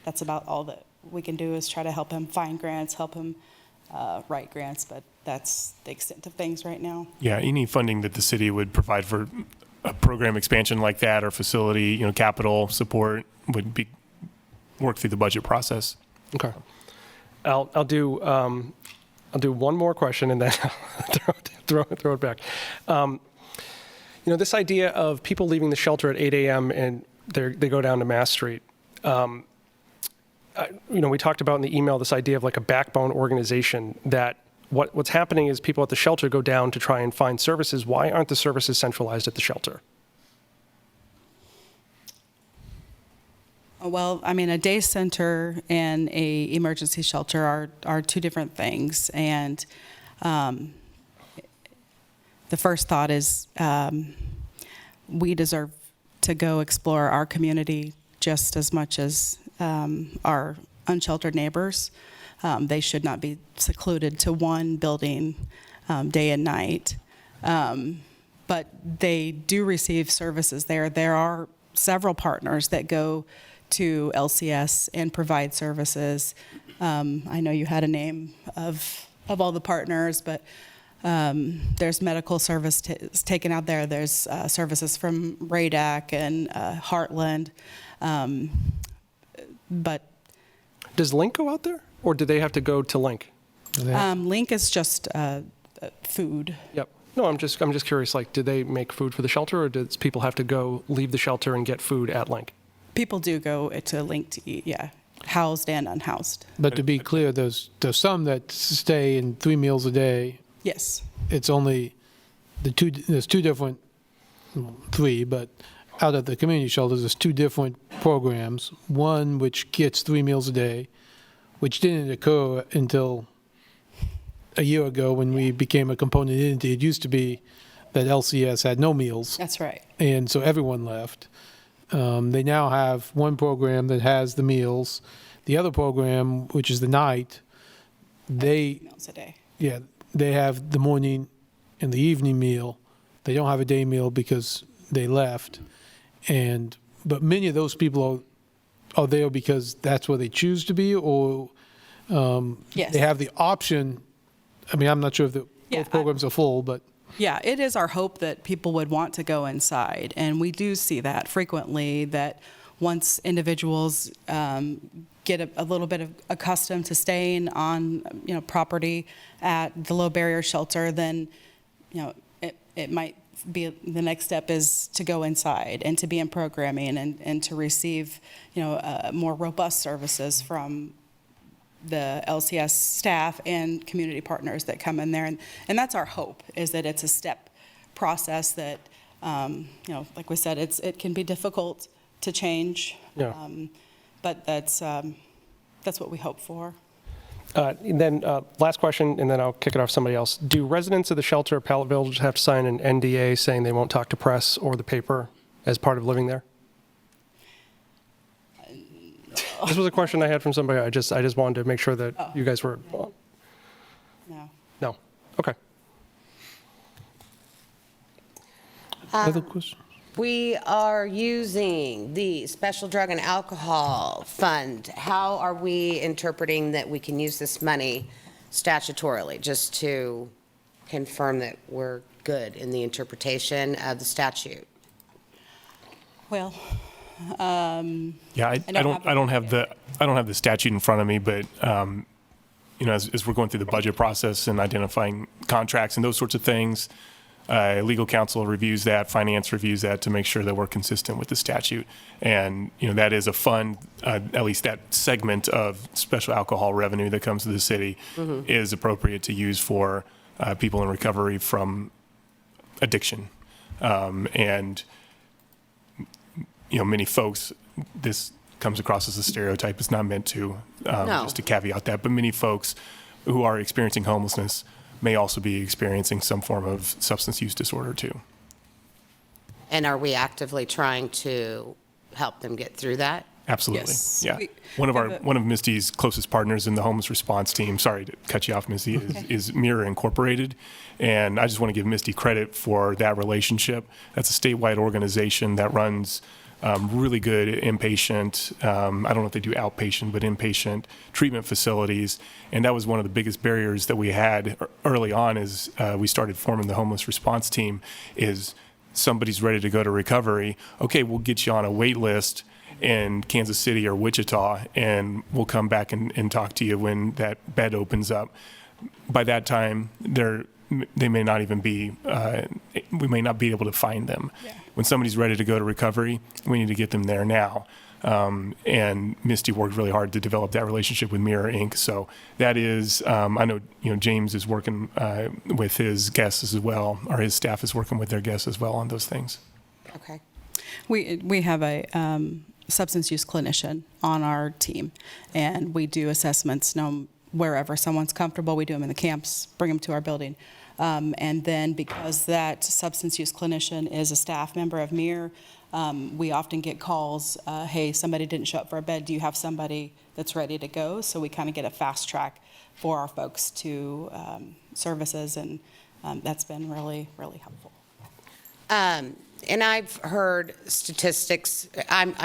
that's about all that we can do is try to help him find grants, help him write grants, but that's the extent of things right now. Yeah, any funding that the city would provide for a program expansion like that or facility, capital support would be work through the budget process. Okay. I'll do one more question and then throw it back. This idea of people leaving the shelter at 8 a.m. and they go down to Mass Street. We talked about in the email this idea of like a backbone organization that what's happening is people at the shelter go down to try and find services. Why aren't the services centralized at the shelter? Well, I mean, a day center and a emergency shelter are two different things. And the first thought is we deserve to go explore our community just as much as our unsheltered neighbors. They should not be secluded to one building day and night. But they do receive services there. There are several partners that go to LCS and provide services. I know you had a name of all the partners, but there's medical service taken out there. There's services from RADAC and Heartland. But does Link go out there, or do they have to go to Link? Link is just food. Yep. No, I'm just curious. Like, do they make food for the shelter, or does people have to leave the shelter and get food at Link? People do go to Link to eat. Yeah, housed and unhoused. But to be clear, there's some that stay in 3 meals a day. Yes. It's only there's two different, well, 3, but out of the community shelters, there's 2 different programs. One which gets 3 meals a day, which didn't occur until a year ago when we became a component entity. It used to be that LCS had no meals. That's right. And so everyone left. They now have one program that has the meals. The other program, which is the night, meals a day. Yeah, they have the morning and the evening meal. They don't have a day meal because they left. But many of those people are there because that's where they choose to be, or Yes. they have the option. I mean, I'm not sure if both programs are full, but Yeah, it is our hope that people would want to go inside, and we do see that frequently, that once individuals get a little bit accustomed to staying on, property at the low barrier shelter, then, it might be the next step is to go inside and to be in programming and to receive, more robust services from the LCS staff and community partners that come in there. And that's our hope, is that it's a step process that, like we said, it can be difficult to change. Yeah. But that's what we hope for. And then last question, and then I'll kick it off to somebody else. Do residents of the shelter of Pallet Village have to sign an NDA saying they won't talk to press or the paper as part of living there? This was a question I had from somebody. I just wanted to make sure that you guys were. No. No. Okay. Other questions? We are using the Special Drug and Alcohol Fund. How are we interpreting that we can use this money statutorily? Just to confirm that we're good in the interpretation of the statute. Well, Yeah, I don't have the statute in front of me, but as we're going through the budget process and identifying contracts and those sorts of things, legal counsel reviews that, finance reviews that to make sure that we're consistent with the statute. And that is a fund, at least that segment of special alcohol revenue that comes to the city is appropriate to use for people in recovery from addiction. And many folks, this comes across as a stereotype. It's not meant to, No. just to caveat that, but many folks who are experiencing homelessness may also be experiencing some form of substance use disorder too. And are we actively trying to help them get through that? Absolutely. Yes. Yeah. One of Misty's closest partners in the homeless response team, sorry to cut you off, Misty, is Mirror Incorporated. And I just want to give Misty credit for that relationship. That's a statewide organization that runs really good inpatient, I don't know if they do outpatient, but inpatient treatment facilities. And that was one of the biggest barriers that we had early on as we started forming the homeless response team is somebody's ready to go to recovery. Okay, we'll get you on a wait list in Kansas City or Wichita, and we'll come back and talk to you when that bed opens up. By that time, they may not even be, we may not be able to find them. Yeah. When somebody's ready to go to recovery, we need to get them there now. And Misty worked really hard to develop that relationship with Mirror Inc. So that is, I know, James is working with his guests as well, or his staff is working with their guests as well on those things. Okay. We have a substance use clinician on our team, and we do assessments wherever someone's comfortable. We do them in the camps, bring them to our building. And then because that substance use clinician is a staff member of MIR, we often get calls, hey, somebody didn't show up for a bed. Do you have somebody that's ready to go? So we kind of get a fast track for our folks to services, and that's been really, really helpful. And I've heard statistics, I'm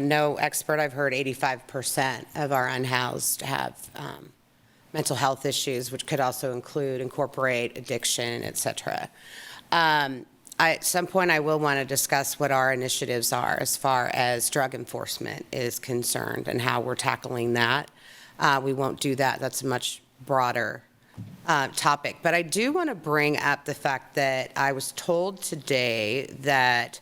no expert, I've heard 85% of our unhoused have mental health issues, which could also incorporate addiction, et cetera. At some point, I will want to discuss what our initiatives are as far as drug enforcement is concerned and how we're tackling that. We won't do that. That's a much broader topic. But I do want to bring up the fact that I was told today that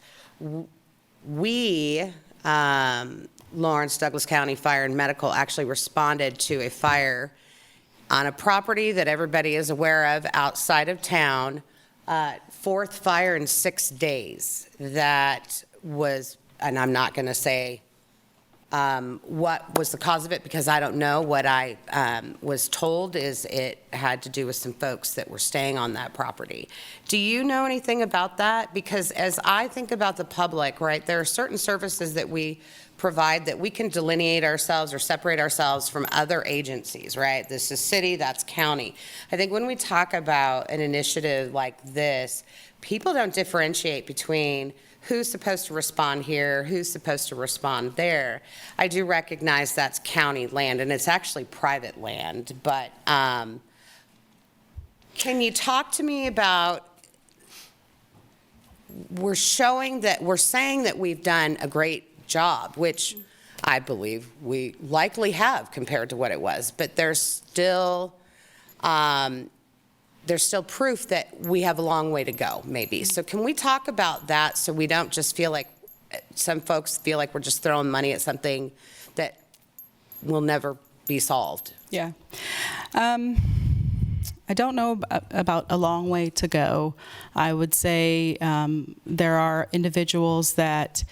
we, Lawrence, Douglas County Fire and Medical, actually responded to a fire on a property that everybody is aware of outside of town, fourth fire in 6 days. That was, and I'm not going to say what was the cause of it because I don't know. What I was told is it had to do with some folks that were staying on that property. Do you know anything about that? Because as I think about the public, right, there are certain services that we provide that we can delineate ourselves or separate ourselves from other agencies, right? This is city, that's county. I think when we talk about an initiative like this, people don't differentiate between who's supposed to respond here, who's supposed to respond there. I do recognize that's county land, and it's actually private land, but can you talk to me about, we're saying that we've done a great job, which I believe we likely have compared to what it was, but there's still proof that we have a long way to go, maybe. So can we talk about that so we don't just feel like, some folks feel like we're just throwing money at something that will never be solved? Yeah. I I don't know about a long way to go. I would say there are individuals that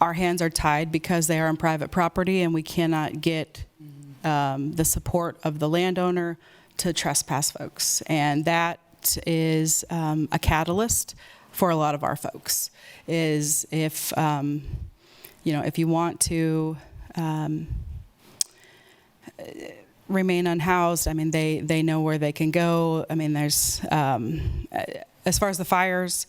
our hands are tied because they are on private property and we cannot get the support of the landowner to trespass folks. And that is a catalyst for a lot of our folks, is if, if you want to remain unhoused, I mean, they know where they can go. I mean, there's, as far as the fires,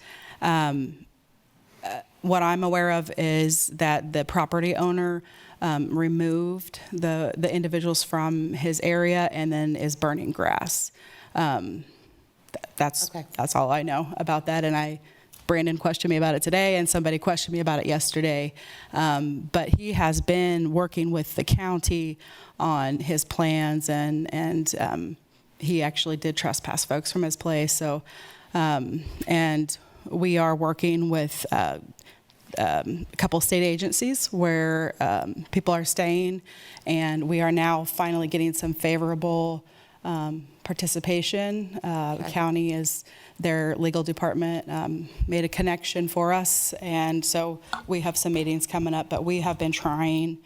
what I'm aware of is that the property owner removed the individuals from his area and then is burning grass. That's all I know about that. And Brandon questioned me about it today, and somebody questioned me about it yesterday. But he has been working with the county on his plans, and he actually did trespass folks from his place. So, and we are working with a couple state agencies where people are staying, and we are now finally getting some favorable participation. The county their legal department made a connection for us, and so we have some meetings coming up, but we have been trying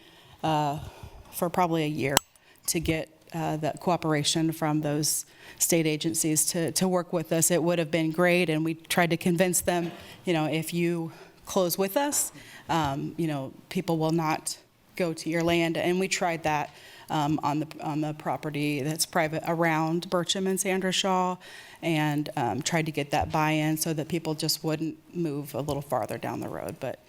for probably a year to get that cooperation from those state agencies to work with us. It would have been great, and we tried to convince them, if you close with us, people will not go to your land, and we tried that on the property that's private around Bircham and Sandra Shaw, and tried to get that buy-in so that people just wouldn't move a little farther down the road. But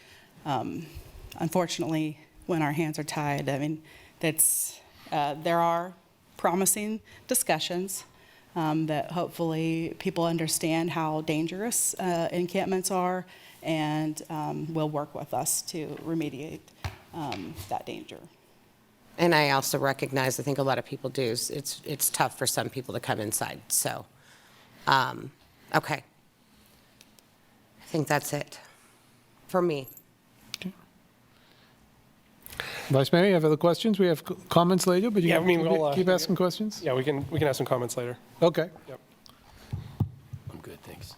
unfortunately, when our hands are tied, I mean, there are promising discussions that hopefully people understand how dangerous encampments are, and will work with us to remediate that danger. And I also recognize, I think a lot of people do, it's tough for some people to come inside. So, okay. I think that's it for me. Okay. Vice Mayor, you have other questions? We have comments later, but we'll keep asking questions? Yeah, we can have some comments later. Okay. Yep. I'm good, thanks.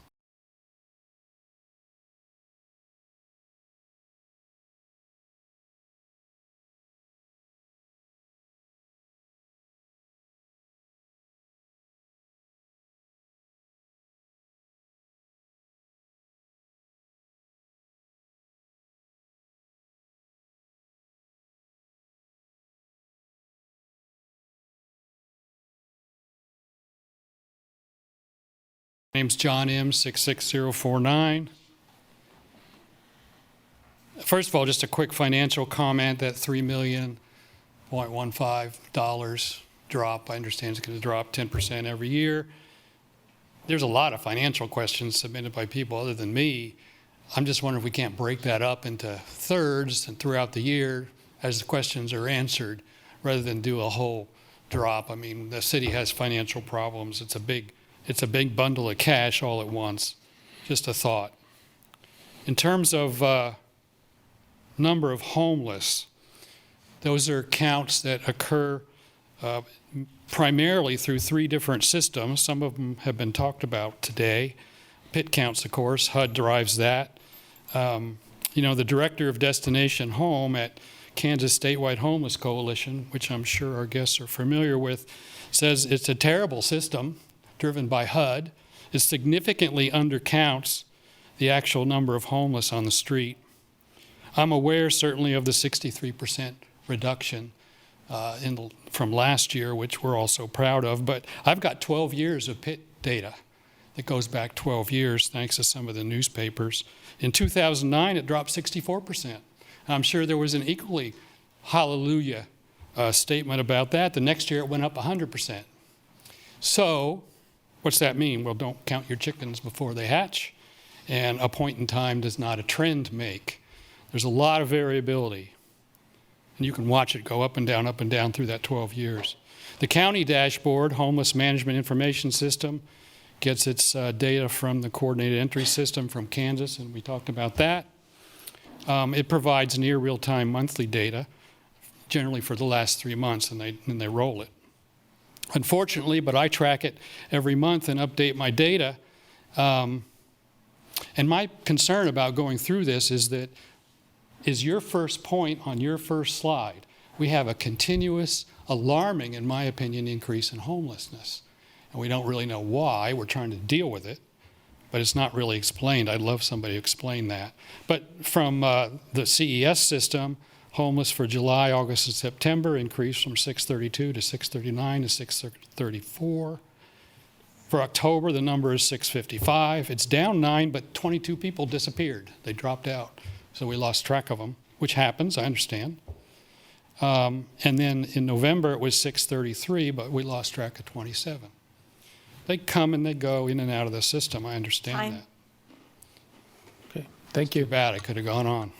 Name's John M., 66049. First of all, just a quick financial comment. That $3.15 drop, I understand it's going to drop 10% every year. There's a lot of financial questions submitted by people other than me. I'm just wondering if we can't break that up into thirds and throughout the year as the questions are answered, rather than do a whole drop. I mean, the city has financial problems. It's a big bundle of cash all at once. Just a thought. In terms of number of homeless, those are counts that occur primarily through 3 different systems. Some of them have been talked about today. PIT counts, of course. HUD drives that. The director of Destination Home at Kansas Statewide Homeless Coalition, which I'm sure our guests are familiar with, says it's a terrible system driven by HUD. It significantly undercounts the actual number of homeless on the street. I'm aware certainly of the 63% reduction from last year, which we're also proud of, but I've got 12 years of PIT data that goes back 12 years thanks to some of the newspapers. In 2009, it dropped 64%. I'm sure there was an equally hallelujah statement about that. The next year it went up 100%. So, what's that mean? Well, don't count your chickens before they hatch, and a point in time does not a trend make. There's a lot of variability, and you can watch it go up and down through that 12 years. The county dashboard, Homeless Management Information System, gets its data from the Coordinated Entry System from Kansas, and we talked about that. It provides near real-time monthly data, generally for the last 3 months, and they roll it. unfortunately, but I track it every month and update my data. And my concern about going through this is that is your first point on your first slide. We have a continuous, alarming, in my opinion, increase in homelessness. And we don't really know why. We're trying to deal with it, but it's not really explained. I'd love somebody to explain that. But from the CES system, homeless for July, August, and September increased from 632 to 639 to 634. For October, the number is 655. It's down 9, but 22 people disappeared. They dropped out. So we lost track of them, which happens, I understand. And then in November, it was 633, but we lost track of 27. They come and they go in and out of the system. I understand Fine. that. Okay, thank you. Too bad. I could have gone on.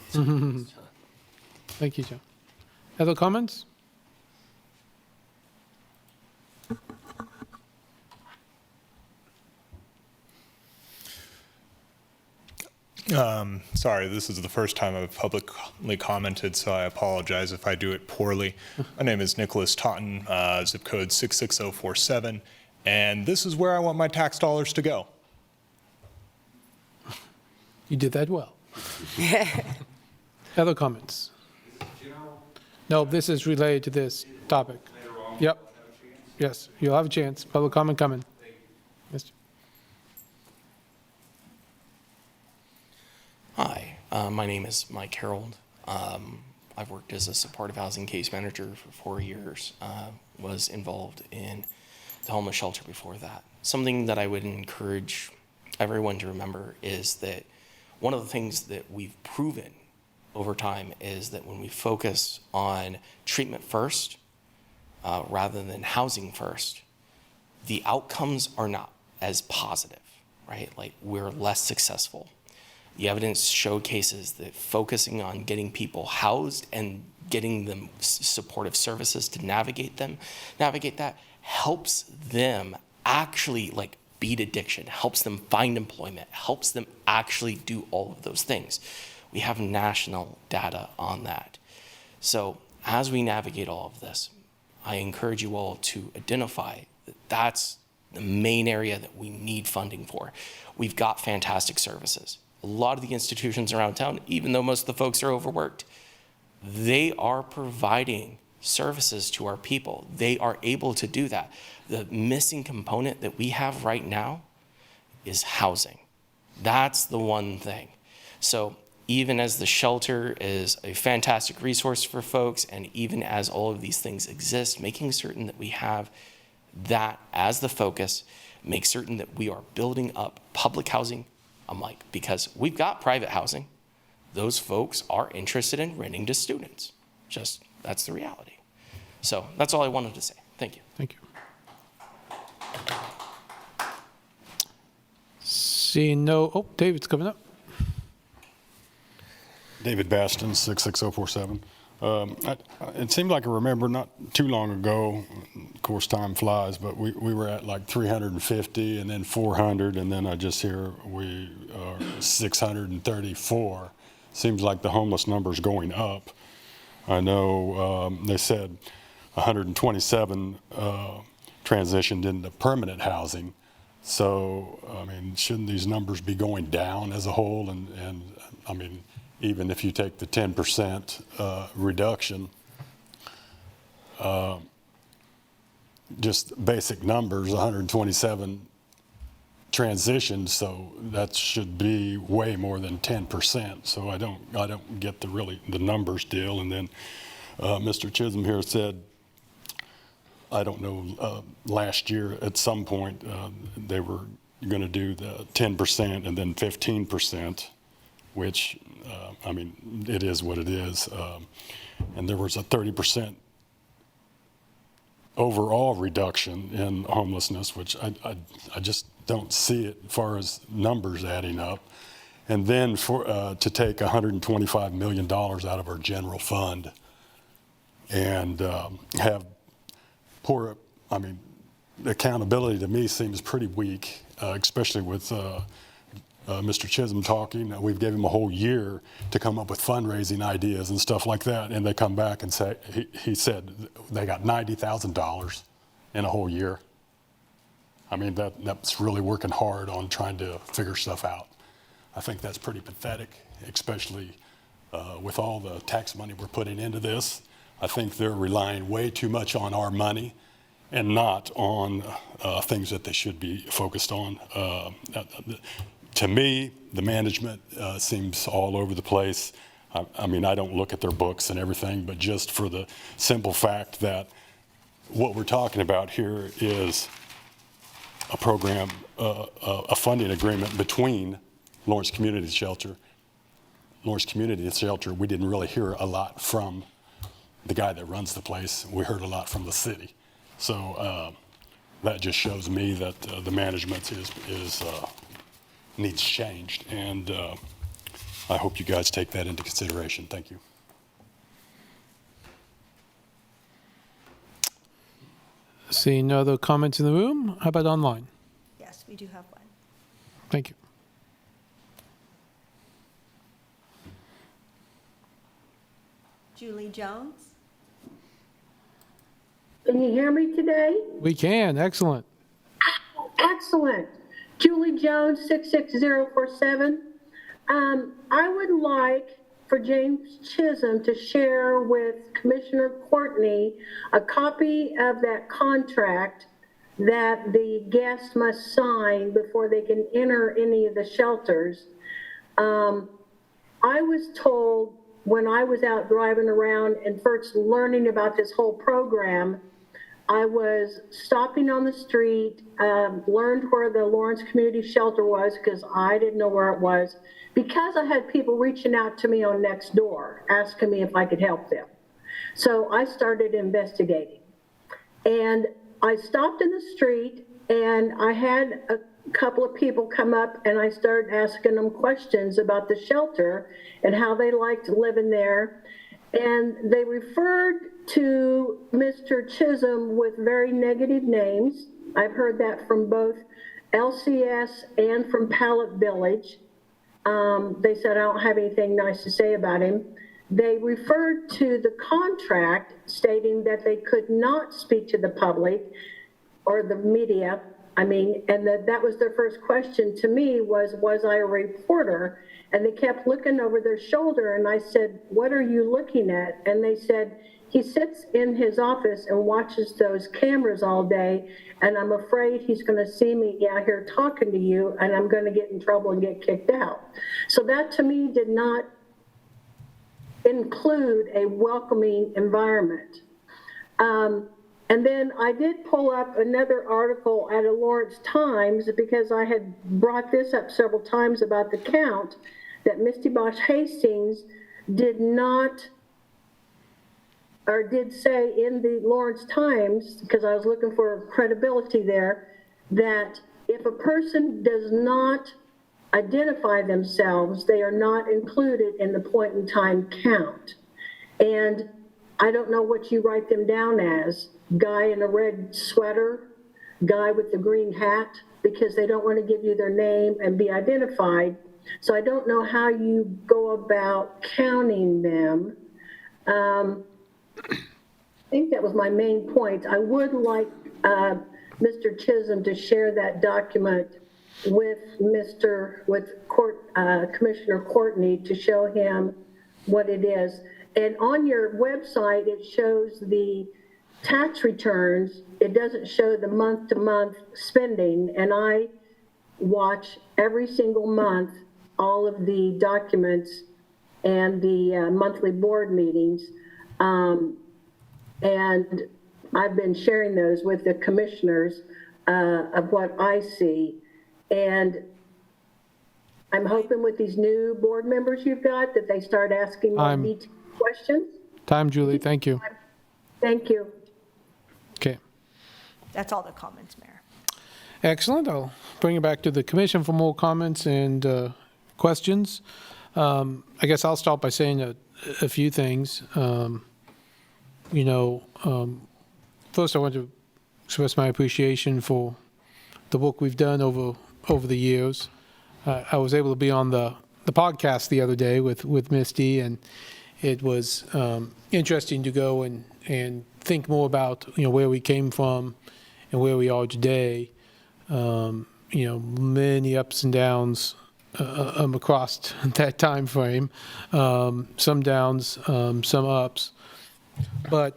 Thank you, John. Other comments? Sorry, this is the first time I've publicly commented, so I apologize if I do it poorly. My name is Nicholas Totten, zip code 66047, and this is where I want my tax dollars to go. You did that well. Other comments? No, this is related to this topic. Yep. Yes, you'll have a chance. Public comment coming. Mr. Hi, my name is Mike Harold. I've worked as a supportive housing case manager for 4 years. Was involved in the homeless shelter before that. Something that I would encourage everyone to remember is that one of the things that we've proven over time is that when we focus on treatment first, rather than housing first, the outcomes are not as positive, right? Like, we're less successful. The evidence showcases that focusing on getting people housed and getting them supportive services to navigate that helps them actually like beat addiction, helps them find employment, helps them actually do all of those things. We have national data on that. So as we navigate all of this, I encourage you all to identify that that's the main area that we need funding for. We've got fantastic services. A lot of the institutions around town, even though most of the folks are overworked, they are providing services to our people. They are able to do that. The missing component that we have right now is housing. That's the one thing. So even as the shelter is a fantastic resource for folks, and even as all of these things exist, making certain that we have that as the focus, make certain that we are building up public housing, because we've got private housing. Those folks are interested in renting to students. Just, that's the reality. So that's all I wanted to say. Thank you. Thank you. Seeing no, David's coming up. David Baston, 66047. It seemed like I remember not too long ago, of course time flies, but we were at like 350 and then 400, and then I just hear we are 634. Seems like the homeless number's going up. I know they said 127 transitioned into permanent housing. So, I mean, shouldn't these numbers be going down as a whole? And I mean, even if you take the 10% reduction, just basic numbers, 127 transitioned, so that should be way more than 10%. So I don't get the numbers deal. And then Mr. Chisholm here said, I don't know, last year at some point they were going to do the 10% and then 15%, which I mean, it is what it is. And there was a 30% overall reduction in homelessness, which I just don't see it as far as numbers adding up. And then to take $125 million out of our general fund and have poor, I mean, accountability to me seems pretty weak, especially with Mr. Chisholm talking. We've given him a whole year to come up with fundraising ideas and stuff like that, and they come back and say, he said they got $90,000 in a whole year. I mean, that's really working hard on trying to figure stuff out. I think that's pretty pathetic, especially with all the tax money we're putting into this. I think they're relying way too much on our money and not on things that they should be focused on. To me, the management seems all over the place. I mean, I don't look at their books and everything, but just for the simple fact that what we're talking about here is a program, a funding agreement between Lawrence Community Shelter. Lawrence Community Shelter, we didn't really hear a lot from the guy that runs the place. We heard a lot from the city. So that just shows me that the management needs changed, and I hope you guys take that into consideration. Thank you. Seeing no other comments in the room, how about online? Yes, we do have one. Thank you. Julie Jones? Can you hear me today? We can. Excellent. Excellent. Julie Jones, 66047. I would like for James Chisholm to share with Commissioner Courtney a copy of that contract that the guests must sign before they can enter any of the shelters. I was told when I was out driving around and first learning about this whole program, I was stopping on the street, learned where the Lawrence Community Shelter was because I didn't know where it was, because I had people reaching out to me on Nextdoor asking me if I could help them. So I started investigating. And I stopped in the street and I had a couple of people come up and I started asking them questions about the shelter and how they liked living there. And they referred to Mr. Chisholm with very negative names. I've heard that from both LCS and from Pallet Village. They said I don't have anything nice to say about him. They referred to the contract stating that they could not speak to the public or the media. I mean, and that was their first question to me was I a reporter? And they kept looking over their shoulder and I said, what are you looking at? And they said, he sits in his office and watches those cameras all day, and I'm afraid he's going to see me out here talking to you, and I'm going to get in trouble and get kicked out. So that to me did not include a welcoming environment. And then I did pull up another article at a Lawrence Times because I had brought this up several times about the count that Misty Bosch Hastings did not, or did say in the Lawrence Times, because I was looking for credibility there, that if a person does not identify themselves, they are not included in the point in time count. And I don't know what you write them down as, guy in a red sweater, guy with the green hat, because they don't want to give you their name and be identified. So I don't know how you go about counting them. I think that was my main point. I would like Mr. Chisholm to share that document with Commissioner Courtney to show him what it is. And on your website, it shows the tax returns. It doesn't show the month-to-month spending. And I watch every single month all of the documents and the monthly board meetings. And I've been sharing those with the commissioners of what I see. And I'm hoping with these new board members you've got that they start asking more detailed questions. Time, Julie. Thank you. Thank you. Okay. That's all the comments, Mayor. Excellent. I'll bring it back to the commission for more comments and questions. I guess I'll start by saying a few things. First I want to express my appreciation for the work we've done over the years. I was able to be on the podcast the other day with Misty, and it was interesting to go and think more about where we came from and where we are today, many ups and downs across that time frame, some downs, some ups. But,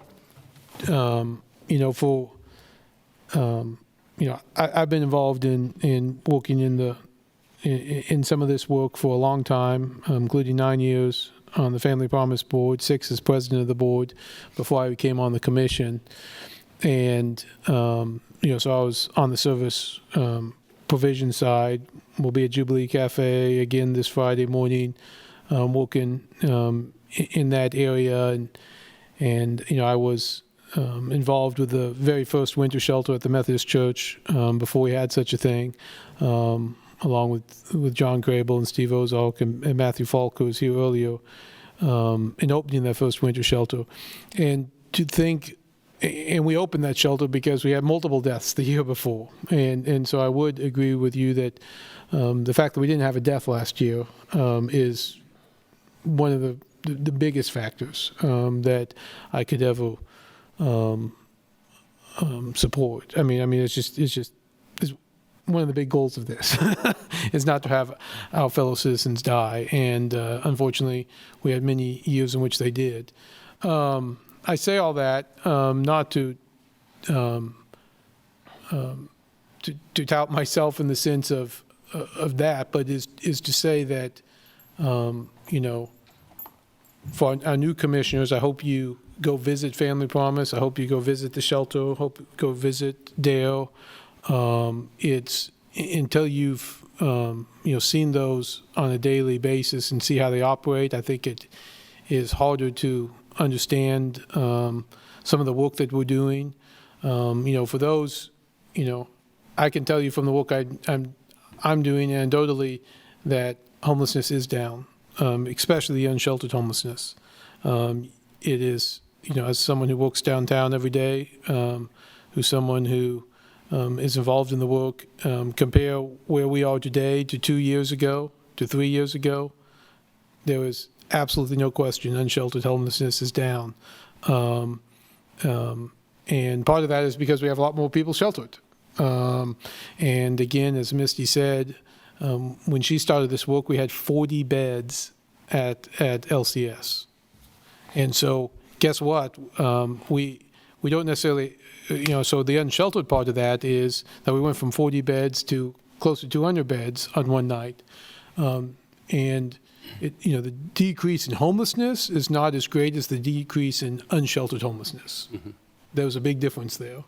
I've been involved in working in some of this work for a long time, including 9 years on the Family Promise Board, 6 as president of the board before I became on the commission. And, so I was on the service provision side. We'll be at Jubilee Cafe again this Friday morning, working in that area. And I was involved with the very first winter shelter at the Methodist Church before we had such a thing, along with John Grable and Steve Ozark and Matthew Falk, who was here earlier, in opening that first winter shelter. And to think, and we opened that shelter because we had multiple deaths the year before. And so I would agree with you that the fact that we didn't have a death last year is one of the biggest factors that I could ever support. I mean, it's one of the big goals of this is not to have our fellow citizens die. And unfortunately, we had many years in which they did. I say all that not to tout myself in the sense of that, but is to say that for our new commissioners, I hope you go visit Family Promise. I hope you go visit the shelter. Hope you go visit Dale. It's until you've seen those on a daily basis and see how they operate, I think it is harder to understand some of the work that we're doing. For those, I can tell you from the work I'm doing anecdotally that homelessness is down, especially the unsheltered homelessness. It is, as someone who works downtown every day, who's someone who is involved in the work, compare where we are today to 2 years ago, to 3 years ago, there is absolutely no question unsheltered homelessness is down. And part of that is because we have a lot more people sheltered. And again, as Misty said, when she started this work, we had 40 beds at LCS. And so guess what? We don't necessarily, so the unsheltered part of that is that we went from 40 beds to close to 200 beds on one night. And the decrease in homelessness is not as great as the decrease in unsheltered homelessness. Mm-hmm. There was a big difference there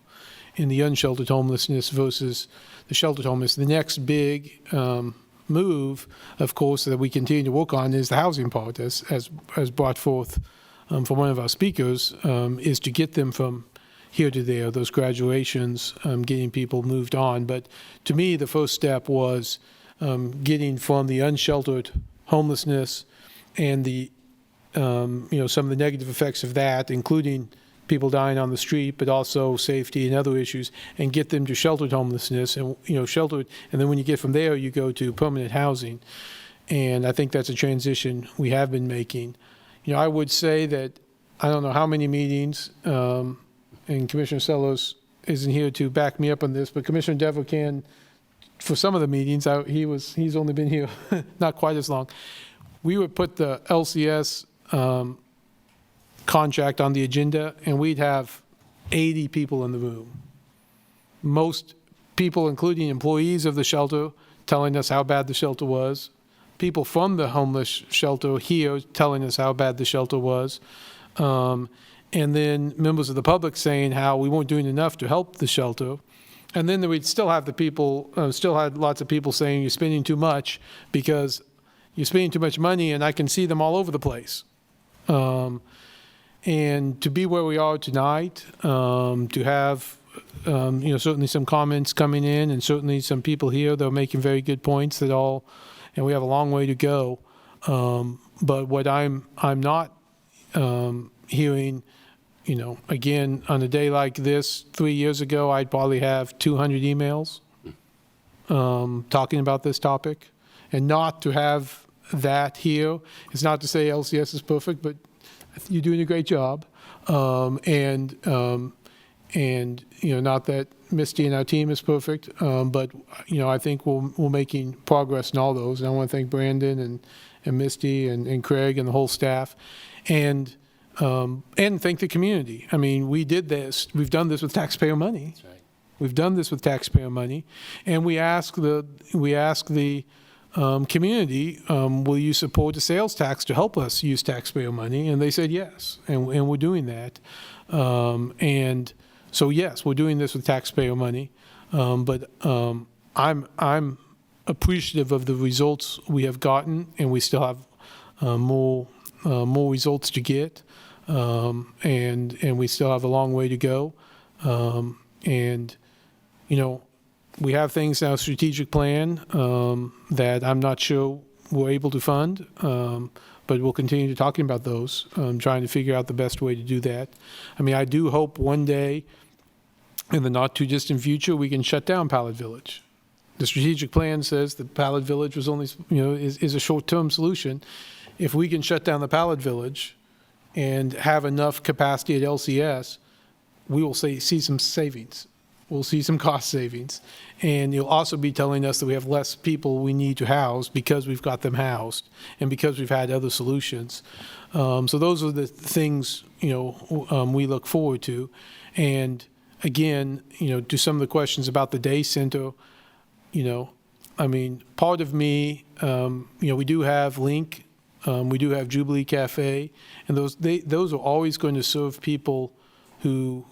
in the unsheltered homelessness versus the sheltered homelessness. The next big move, of course, that we continue to work on is the housing part, as brought forth from one of our speakers, is to get them from here to there, those graduations, getting people moved on. But to me, the first step was getting from the unsheltered homelessness and the some of the negative effects of that, including people dying on the street, but also safety and other issues, and get them to sheltered homelessness and sheltered. And then when you get from there, you go to permanent housing. And I think that's a transition we have been making. I would say that I don't know how many meetings, and Commissioner Sellos isn't here to back me up on this, but Commissioner Dever can. For some of the meetings, he's only been here not quite as long. We would put the LCS contract on the agenda, and we'd have 80 people in the room. Most people, including employees of the shelter, telling us how bad the shelter was. People from the homeless shelter here telling us how bad the shelter was. And then members of the public saying how we weren't doing enough to help the shelter. And then we'd still have the people, still had lots of people saying you're spending too much because you're spending too much money, and I can see them all over the place. And to be where we are tonight, to have, certainly some comments coming in, and certainly some people here that are making very good points and we have a long way to go. But what I'm not hearing, again, on a day like this, 3 years ago, I'd probably have 200 emails talking about this topic. And not to have that here is not to say LCS is perfect, but you're doing a great job. And, not that Misty and our team is perfect, but, I think we're making progress in all those. And I want to thank Brandon and Misty and Craig and the whole staff. And thank the community. I mean, we did this. We've done this with taxpayer money. That's right. We've done this with taxpayer money. And we ask the community, will you support the sales tax to help us use taxpayer money? And they said yes, and we're doing that. And so yes, we're doing this with taxpayer money, but I'm appreciative of the results we have gotten, and we still have more results to get, and we still have a long way to go. We have things in our strategic plan that I'm not sure we're able to fund, but we'll continue to talking about those, trying to figure out the best way to do that. I mean, I do hope one day in the not too distant future we can shut down Pallet Village. The strategic plan says that Pallet Village was only, is a short-term solution. If we can shut down the Pallet Village and have enough capacity at LCS, we will see some savings. We'll see some cost savings. And you'll also be telling us that we have less people we need to house because we've got them housed and because we've had other solutions. So those are the things, we look forward to. And again, to some of the questions about the day center, part of me, we do have Link, we do have Jubilee Cafe, and those are always going to serve people who,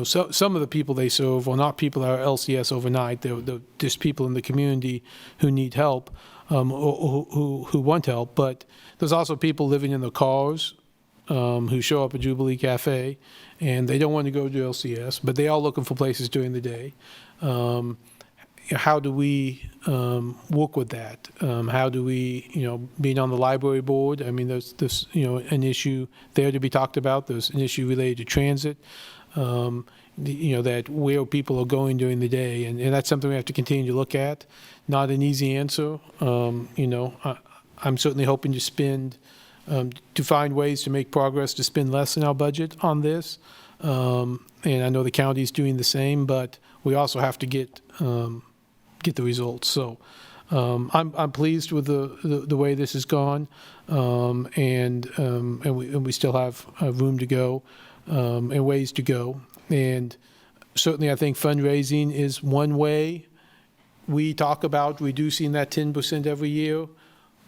so some of the people they serve are not people that are LCS overnight. They're just people in the community who need help, or who want help. But there's also people living in their cars who show up at Jubilee Cafe, and they don't want to go to LCS, but they are looking for places during the day. How do we work with that? How do we, being on the library board, I mean, there's an issue there to be talked about. There's an issue related to transit. That where people are going during the day, and that's something we have to continue to look at. Not an easy answer. I'm certainly hoping to find ways to make progress to spend less in our budget on this, and I know the county's doing the same, but we also have to get the results. So I'm pleased with the way this has gone, and we still have room to go. And ways to go. And certainly I think fundraising is one way. We talk about reducing that 10% every year,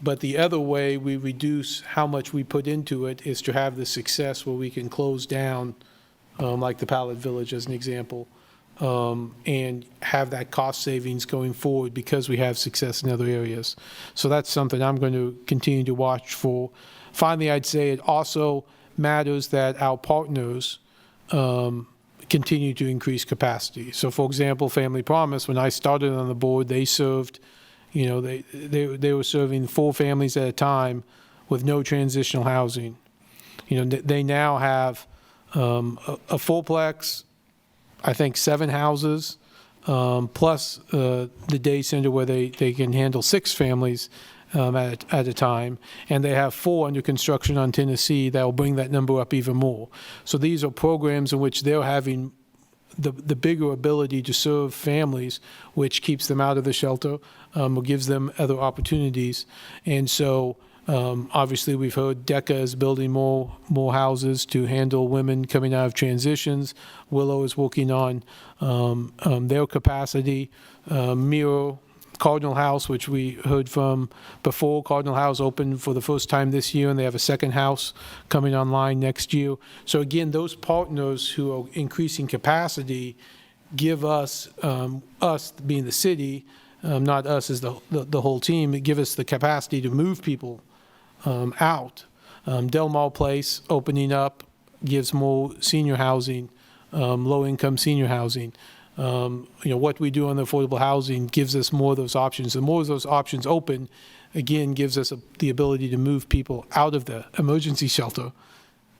but the other way we reduce how much we put into it is to have the success where we can close down, like the Pallet Village as an example, and have that cost savings going forward because we have success in other areas. So that's something I'm going to continue to watch for. Finally, I'd say it also matters that our partners continue to increase capacity. So, for example, Family Promise, when I started on the board, they served, they were serving 4 families at a time with no transitional housing. They now have a fourplex, I think 7 houses, plus the day center where they can handle 6 families at a time, and they have 4 under construction on Tennessee that will bring that number up even more. So these are programs in which they're having the bigger ability to serve families, which keeps them out of the shelter, or gives them other opportunities. And so obviously we've heard DECA is building more houses to handle women coming out of transitions. Willow is working on their capacity. Miro, Cardinal House, which we heard from before. Cardinal House opened for the first time this year, and they have a second house coming online next year. So again, those partners who are increasing capacity give us, us being the city, not us as the whole team, give us the capacity to move people out. Del Mar Place opening up gives more senior housing, low-income senior housing. What we do on the affordable housing gives us more of those options. The more of those options open, again, gives us the ability to move people out of the emergency shelter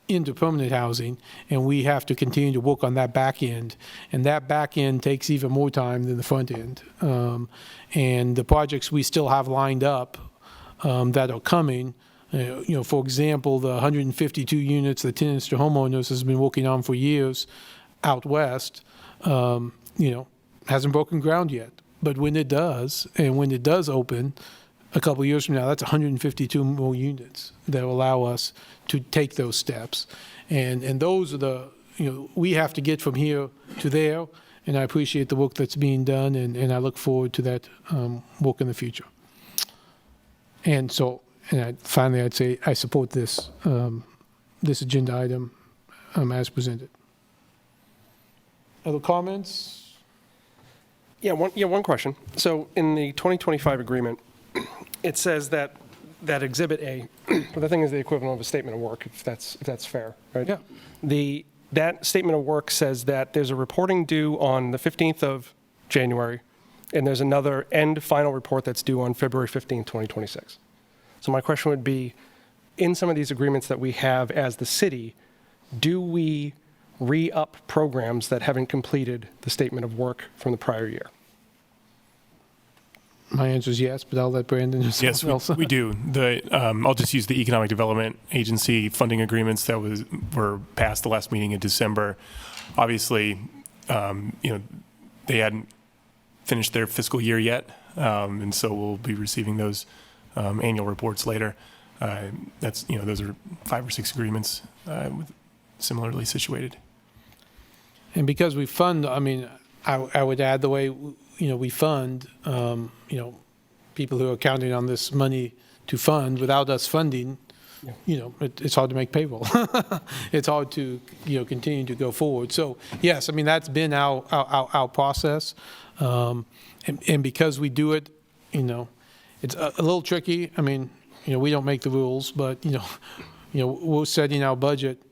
into permanent housing, and we have to continue to work on that back end. And that back end takes even more time than the front end. And the projects we still have lined up that are coming, for example, the 152 units that tenants to homeowners has been working on for years, out west, hasn't broken ground yet. But when it does, and when it does open a couple of years from now, that's 152 more units that will allow us to take those steps. And those are the, we have to get from here to there, and I appreciate the work that's being done, and I look forward to that work in the future. And so, finally, I'd say I support this, this agenda item as presented. Other comments? One question. So in the 2025 agreement, it says that Exhibit A, the thing is the equivalent of a statement of work, if that's fair, right? Yeah. That statement of work says that there's a reporting due on the 15th of January, and there's another end final report that's due on February 15th, 2026. So my question would be, in some of these agreements that we have as the city, do we re-up programs that haven't completed the statement of work from the prior year? My answer is yes, but I'll let Brandon. Yes, we do. I'll just use the Economic Development Agency funding agreements that were passed the last meeting in December. Obviously, they hadn't finished their fiscal year yet, and so we'll be receiving those annual reports later. Those are 5 or 6 agreements similarly situated. And because we fund, I would add the way, we fund, people who are counting on this money to fund. Without us funding, it's hard to make payroll. It's hard to, continue to go forward. So yes, that's been our process. And because we do it, it's a little tricky. We don't make the rules, but, we're setting our budget,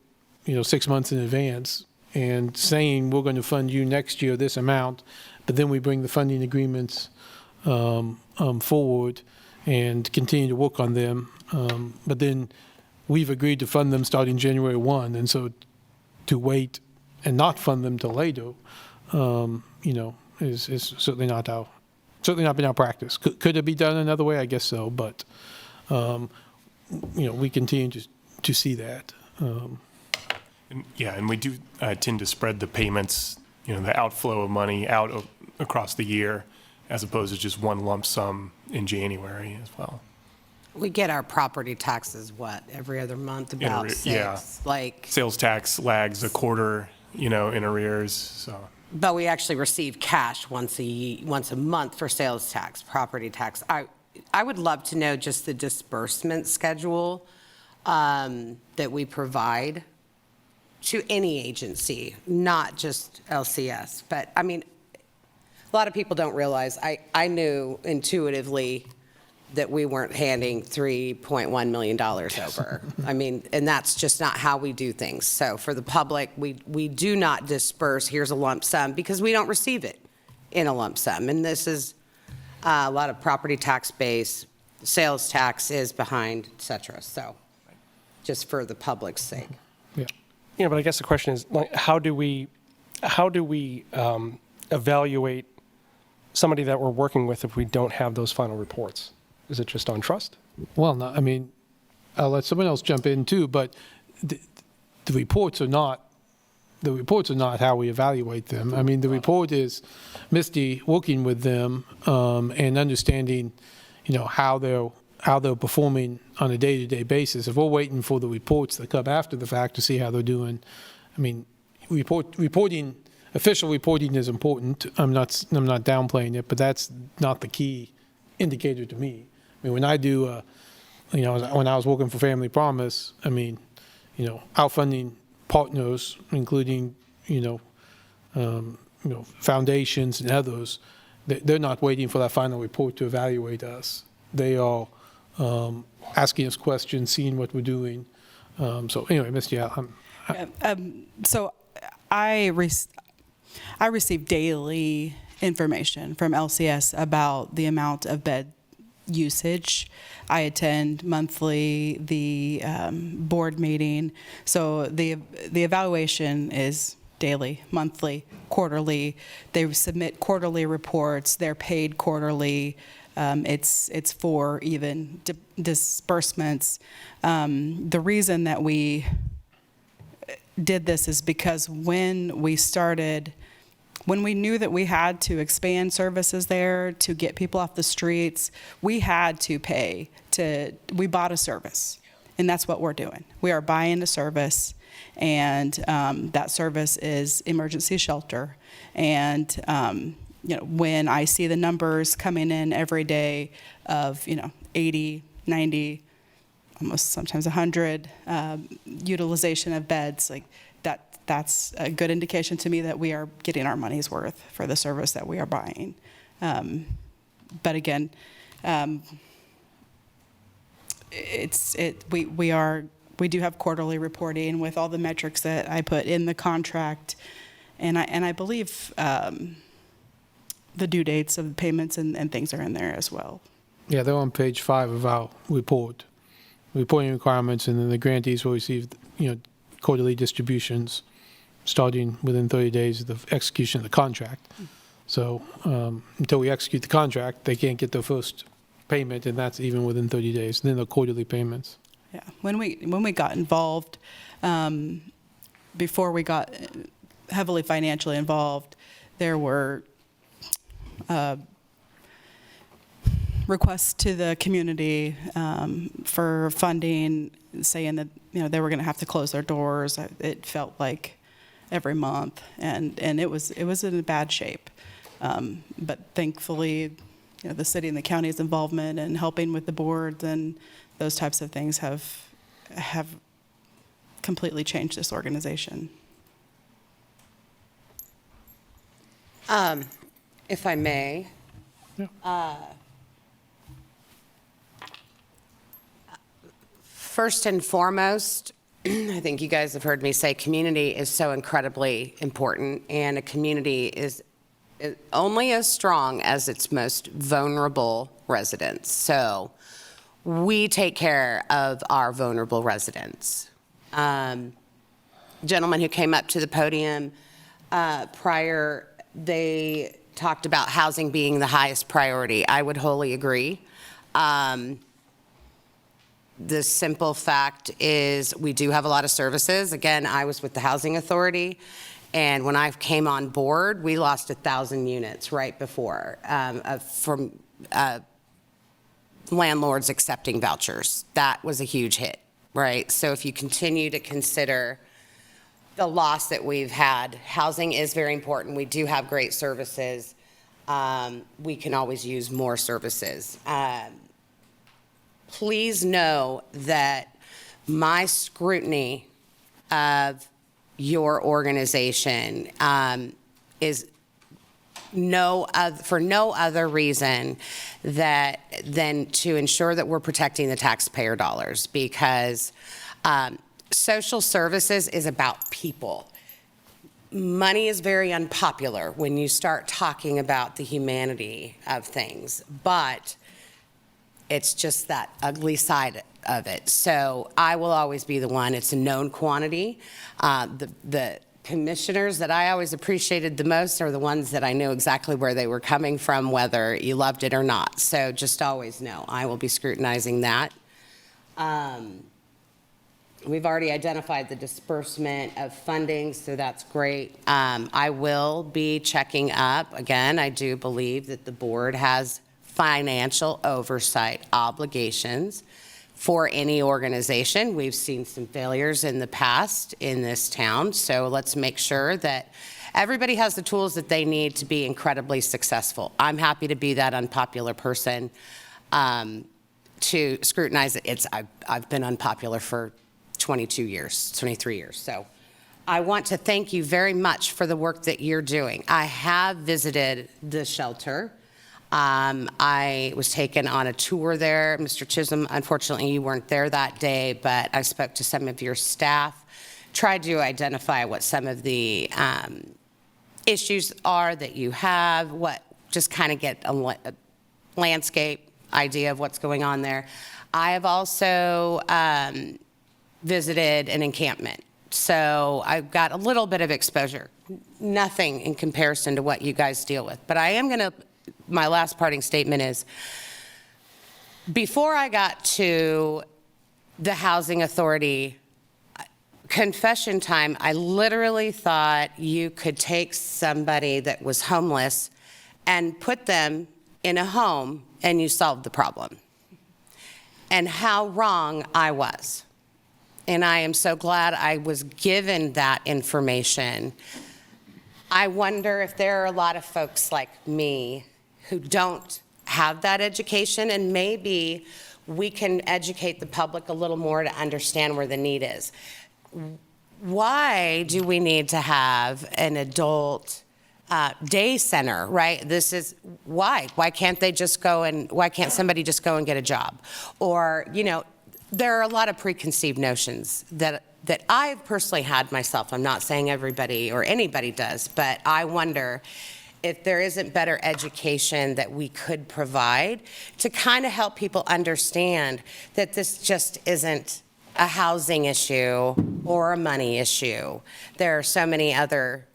6 months in advance and saying we're going to fund you next year this amount, but then we bring the funding agreements forward and continue to work on them. But then we've agreed to fund them starting January 1, and so to wait and not fund them till later, is certainly not been our practice. Could it be done another way? I guess so, but we continue to see that. And we do tend to spread the payments, the outflow of money out across the year, as opposed to just one lump sum in January as well. We get our property taxes, every other month, about 6? Yeah. Sales tax lags a quarter, in arrears, so. But we actually receive cash once a month for sales tax, property tax. I would love to know just the disbursement schedule that we provide to any agency, not just LCS. But a lot of people don't realize, I knew intuitively that we weren't handing $3.1 million over. And that's just not how we do things. So for the public, we do not disperse, here's a lump sum, because we don't receive it in a lump sum. And this is a lot of property tax base, sales tax is behind, et cetera. So just for the public's sake. Yeah, but I guess the question is, how do we evaluate somebody that we're working with if we don't have those final reports? Is it just on trust? Well, no, I'll let someone else jump in too, but the reports are not how we evaluate them. The report is Misty working with them and understanding, how they're performing on a day-to-day basis. If we're waiting for the reports that come after the fact to see how they're doing, official reporting is important. I'm not downplaying it, but that's not the key indicator to me. When I do, when I was working for Family Promise, our funding partners, including, foundations and others, they're not waiting for that final report to evaluate us. They are asking us questions, seeing what we're doing. So anyway, Misty, So I receive daily information from LCS about the amount of bed usage. I attend monthly the board meeting. So the evaluation is daily, monthly, quarterly. They submit quarterly reports. They're paid quarterly. It's for even disbursements. The reason that we did this is because when we knew that we had to expand services there to get people off the streets, we had to we bought a service. And that's what we're doing. We are buying a service, and that service is emergency shelter. And when I see the numbers coming in every day of 80, 90, almost sometimes 100 utilization of beds, like that's a good indication to me that we are getting our money's worth for the service that we are buying. But again, we do have quarterly reporting with all the metrics that I put in the contract, and I believe the due dates of the payments and things are in there as well. Yeah, they're on page 5 of our report. Reporting requirements, and then the grantees will receive, quarterly distributions starting within 30 days of the execution of the contract. So until we execute the contract, they can't get their first payment, and that's even within 30 days. Then the quarterly payments. Yeah, when we got involved, before we got heavily financially involved, there were requests to the community for funding, saying that they were going to have to close their doors. It felt like every month, and it was in bad shape. But thankfully, the city and the county's involvement and helping with the boards and those types of things have completely changed this organization. If I may, first and foremost, I think you guys have heard me say community is so incredibly important, and a community is only as strong as its most vulnerable residents. So we take care of our vulnerable residents. Gentleman who came up to the podium prior, they talked about housing being the highest priority. I would wholly agree. The simple fact is we do have a lot of services. Again, I was with the Housing Authority, and when I came on board, we lost 1,000 units right before from landlords accepting vouchers. That was a huge hit, right? So if you continue to consider the loss that we've had, housing is very important. We do have great services. We can always use more services. Please know that my scrutiny of your organization is for no other reason than to ensure that we're protecting the taxpayer dollars, because social services is about people. Money is very unpopular when you start talking about the humanity of things, but it's just that ugly side of it. So I will always be the one. It's a known quantity. The commissioners that I always appreciated the most are the ones that I knew exactly where they were coming from, whether you loved it or not. So just always know I will be scrutinizing that. We've already identified the disbursement of funding, so that's great. I will be checking up. Again, I do believe that the board has financial oversight obligations for any organization. We've seen some failures in the past in this town, so let's make sure that everybody has the tools that they need to be incredibly successful. I'm happy to be that unpopular person to scrutinize it. I've been unpopular for 22 years, 23 years, so I want to thank you very much for the work that you're doing. I have visited the shelter. I was taken on a tour there. Mr. Chisholm, unfortunately, you weren't there that day, but I spoke to some of your staff, tried to identify what some of the issues are that you have, just kind of get a landscape idea of what's going on there. I have also visited an encampment, so I've got a little bit of exposure. Nothing in comparison to what you guys deal with, but I am going to. My last parting statement is, before I got to the Housing Authority, confession time, I literally thought you could take somebody that was homeless and put them in a home and you solved the problem. And how wrong I was. And I am so glad I was given that information. I wonder if there are a lot of folks like me who don't have that education, and maybe we can educate the public a little more to understand where the need is. Why do we need to have an adult day center, right? This is why. Why can't they just go and, why can't somebody just go and get a job? Or, you know, there are a lot of preconceived notions that I've personally had myself. I'm not saying everybody or anybody does, but I wonder if there isn't better education that we could provide to kind of help people understand that this just isn't a housing issue or a money issue. There are so many other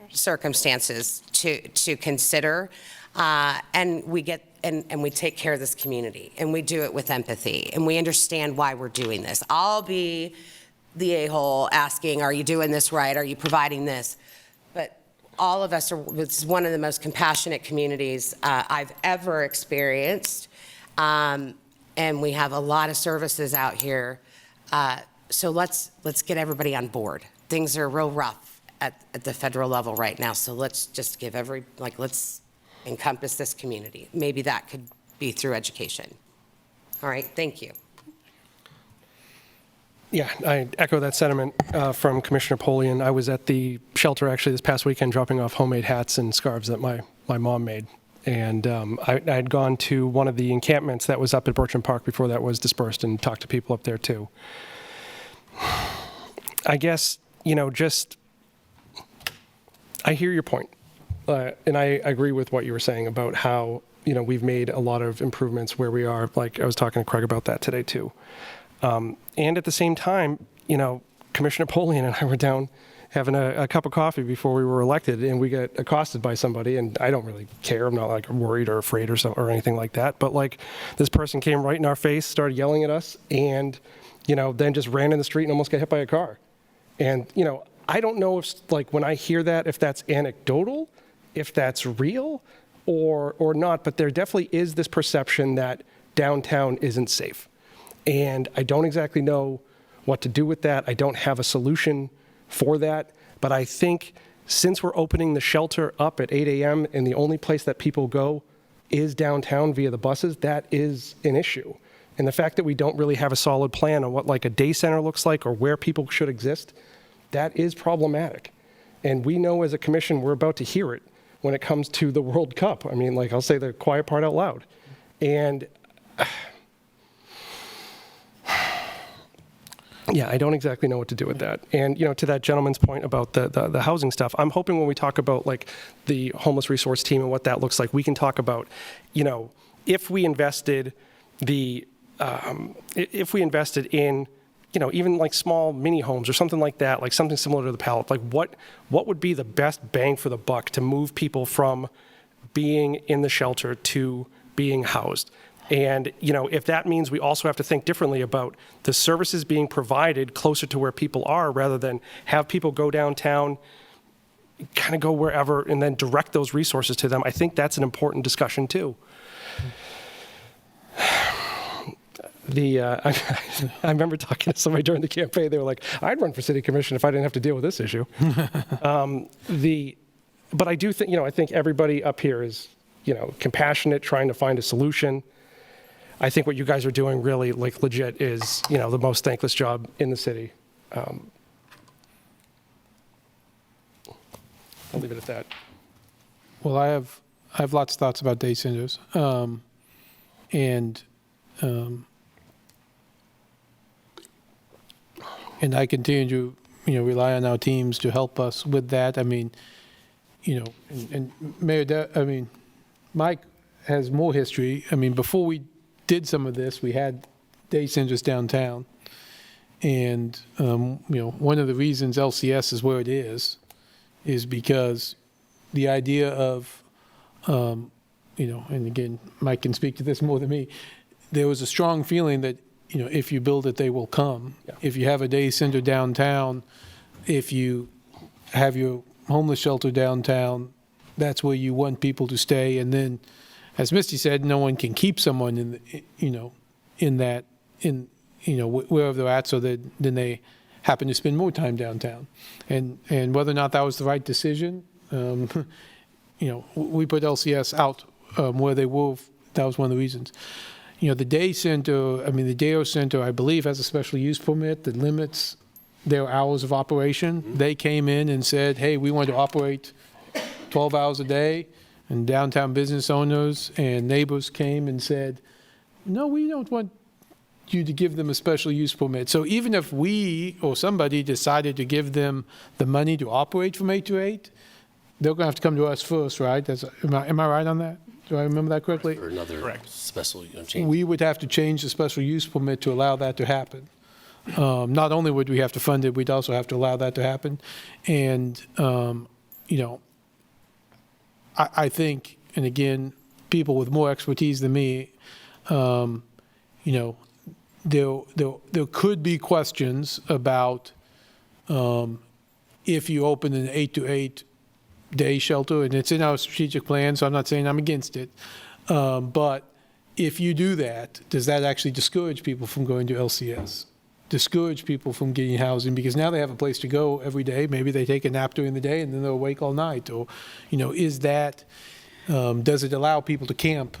circumstances to consider, and we get and we take care of this community, and we do it with empathy, and we understand why we're doing this. I'll be the a-hole asking, are you doing this right? Are you providing this? But all of us it's one of the most compassionate communities I've ever experienced, and we have a lot of services out here. So let's get everybody on board. Things are real rough at the federal level right now, so let's just give let's encompass this community. Maybe that could be through education. All right, thank you. Yeah, I echo that sentiment from Commissioner Polian. I was at the shelter actually this past weekend dropping off homemade hats and scarves that my mom made. And I had gone to one of the encampments that was up at Bertram Park before that was dispersed and talked to people up there too. I guess, you know, I hear your point. And I agree with what you were saying about how, you know, we've made a lot of improvements where we are. Like I was talking to Craig about that today too. And at the same time, you know, Commissioner Polian and I were down having a cup of coffee before we were elected, and we got accosted by somebody, and I don't really care. I'm not like worried or afraid or anything like that. But like this person came right in our face, started yelling at us, and, you know, then just ran in the street and almost got hit by a car. And, you know, I don't know if, like, when I hear that, if that's anecdotal, if that's real or not, but there definitely is this perception that downtown isn't safe. And I don't exactly know what to do with that. I don't have a solution for that. But I think since we're opening the shelter up at 8 a.m. and the only place that people go is downtown via the buses, that is an issue. And the fact that we don't really have a solid plan on what like a day center looks like or where people should exist, that is problematic. And we know as a commission, we're about to hear it when it comes to the World Cup. I mean, like, I'll say the quiet part out loud. And yeah, I don't exactly know what to do with that. And, you know, to that gentleman's point about the housing stuff, I'm hoping when we talk about like the homeless resource team and what that looks like, we can talk about, you know, if we invested in, you know, even like small mini homes or something like that, like something similar to the pallet, like what would be the best bang for the buck to move people from being in the shelter to being housed? And, you know, if that means we also have to think differently about the services being provided closer to where people are rather than have people go downtown, kind of go wherever and then direct those resources to them, I think that's an important discussion too. I remember talking to somebody during the campaign. They were like, "I'd run for city commission if I didn't have to deal with this issue." But I do think, you know, I think everybody up here is, you know, compassionate, trying to find a solution. I think what you guys are doing really, like, legit is, you know, the most thankless job in the city. I'll leave it at that. Well, I have lots of thoughts about day centers, and I continue to, you know, rely on our teams to help us with that. I mean, you know, and Mayor, Mike has more history. I mean, before we did some of this, we had day centers downtown, and you know, one of the reasons LCS is where it is because the idea of, you know, and again, Mike can speak to this more than me. There was a strong feeling that if you build it, they will come. If you have a day center downtown, if you have your homeless shelter downtown, that's where you want people to stay. And then, as Misty said, no one can keep someone wherever they're at, so that then they happen to spend more time downtown. And whether or not that was the right decision, we put LCS out where they were. That was one of the reasons. The day center, the Deo Center, I believe, has a special use permit that limits their hours of operation. Mm-hmm. They came in and said, hey, we want to operate 12 hours a day. And downtown business owners and neighbors came and said, no, we don't want you to give them a special use permit. So even if we or somebody decided to give them the money to operate from 8 to 8, they're going to have to come to us first, right? Am I right on that? Do I remember that correctly? Or another special change. We would have to change the special use permit to allow that to happen. Not only would we have to fund it, we'd also have to allow that to happen. And, I think, and again, people with more expertise than me, there could be questions about if you open an 8 to 8 day shelter, and it's in our strategic plan, so I'm not saying I'm against it. But if you do that, does that actually discourage people from going to LCS? Discourage people from getting housing, because now they have a place to go every day. Maybe they take a nap during the day and then they're awake all night. Or, is that, does it allow people to camp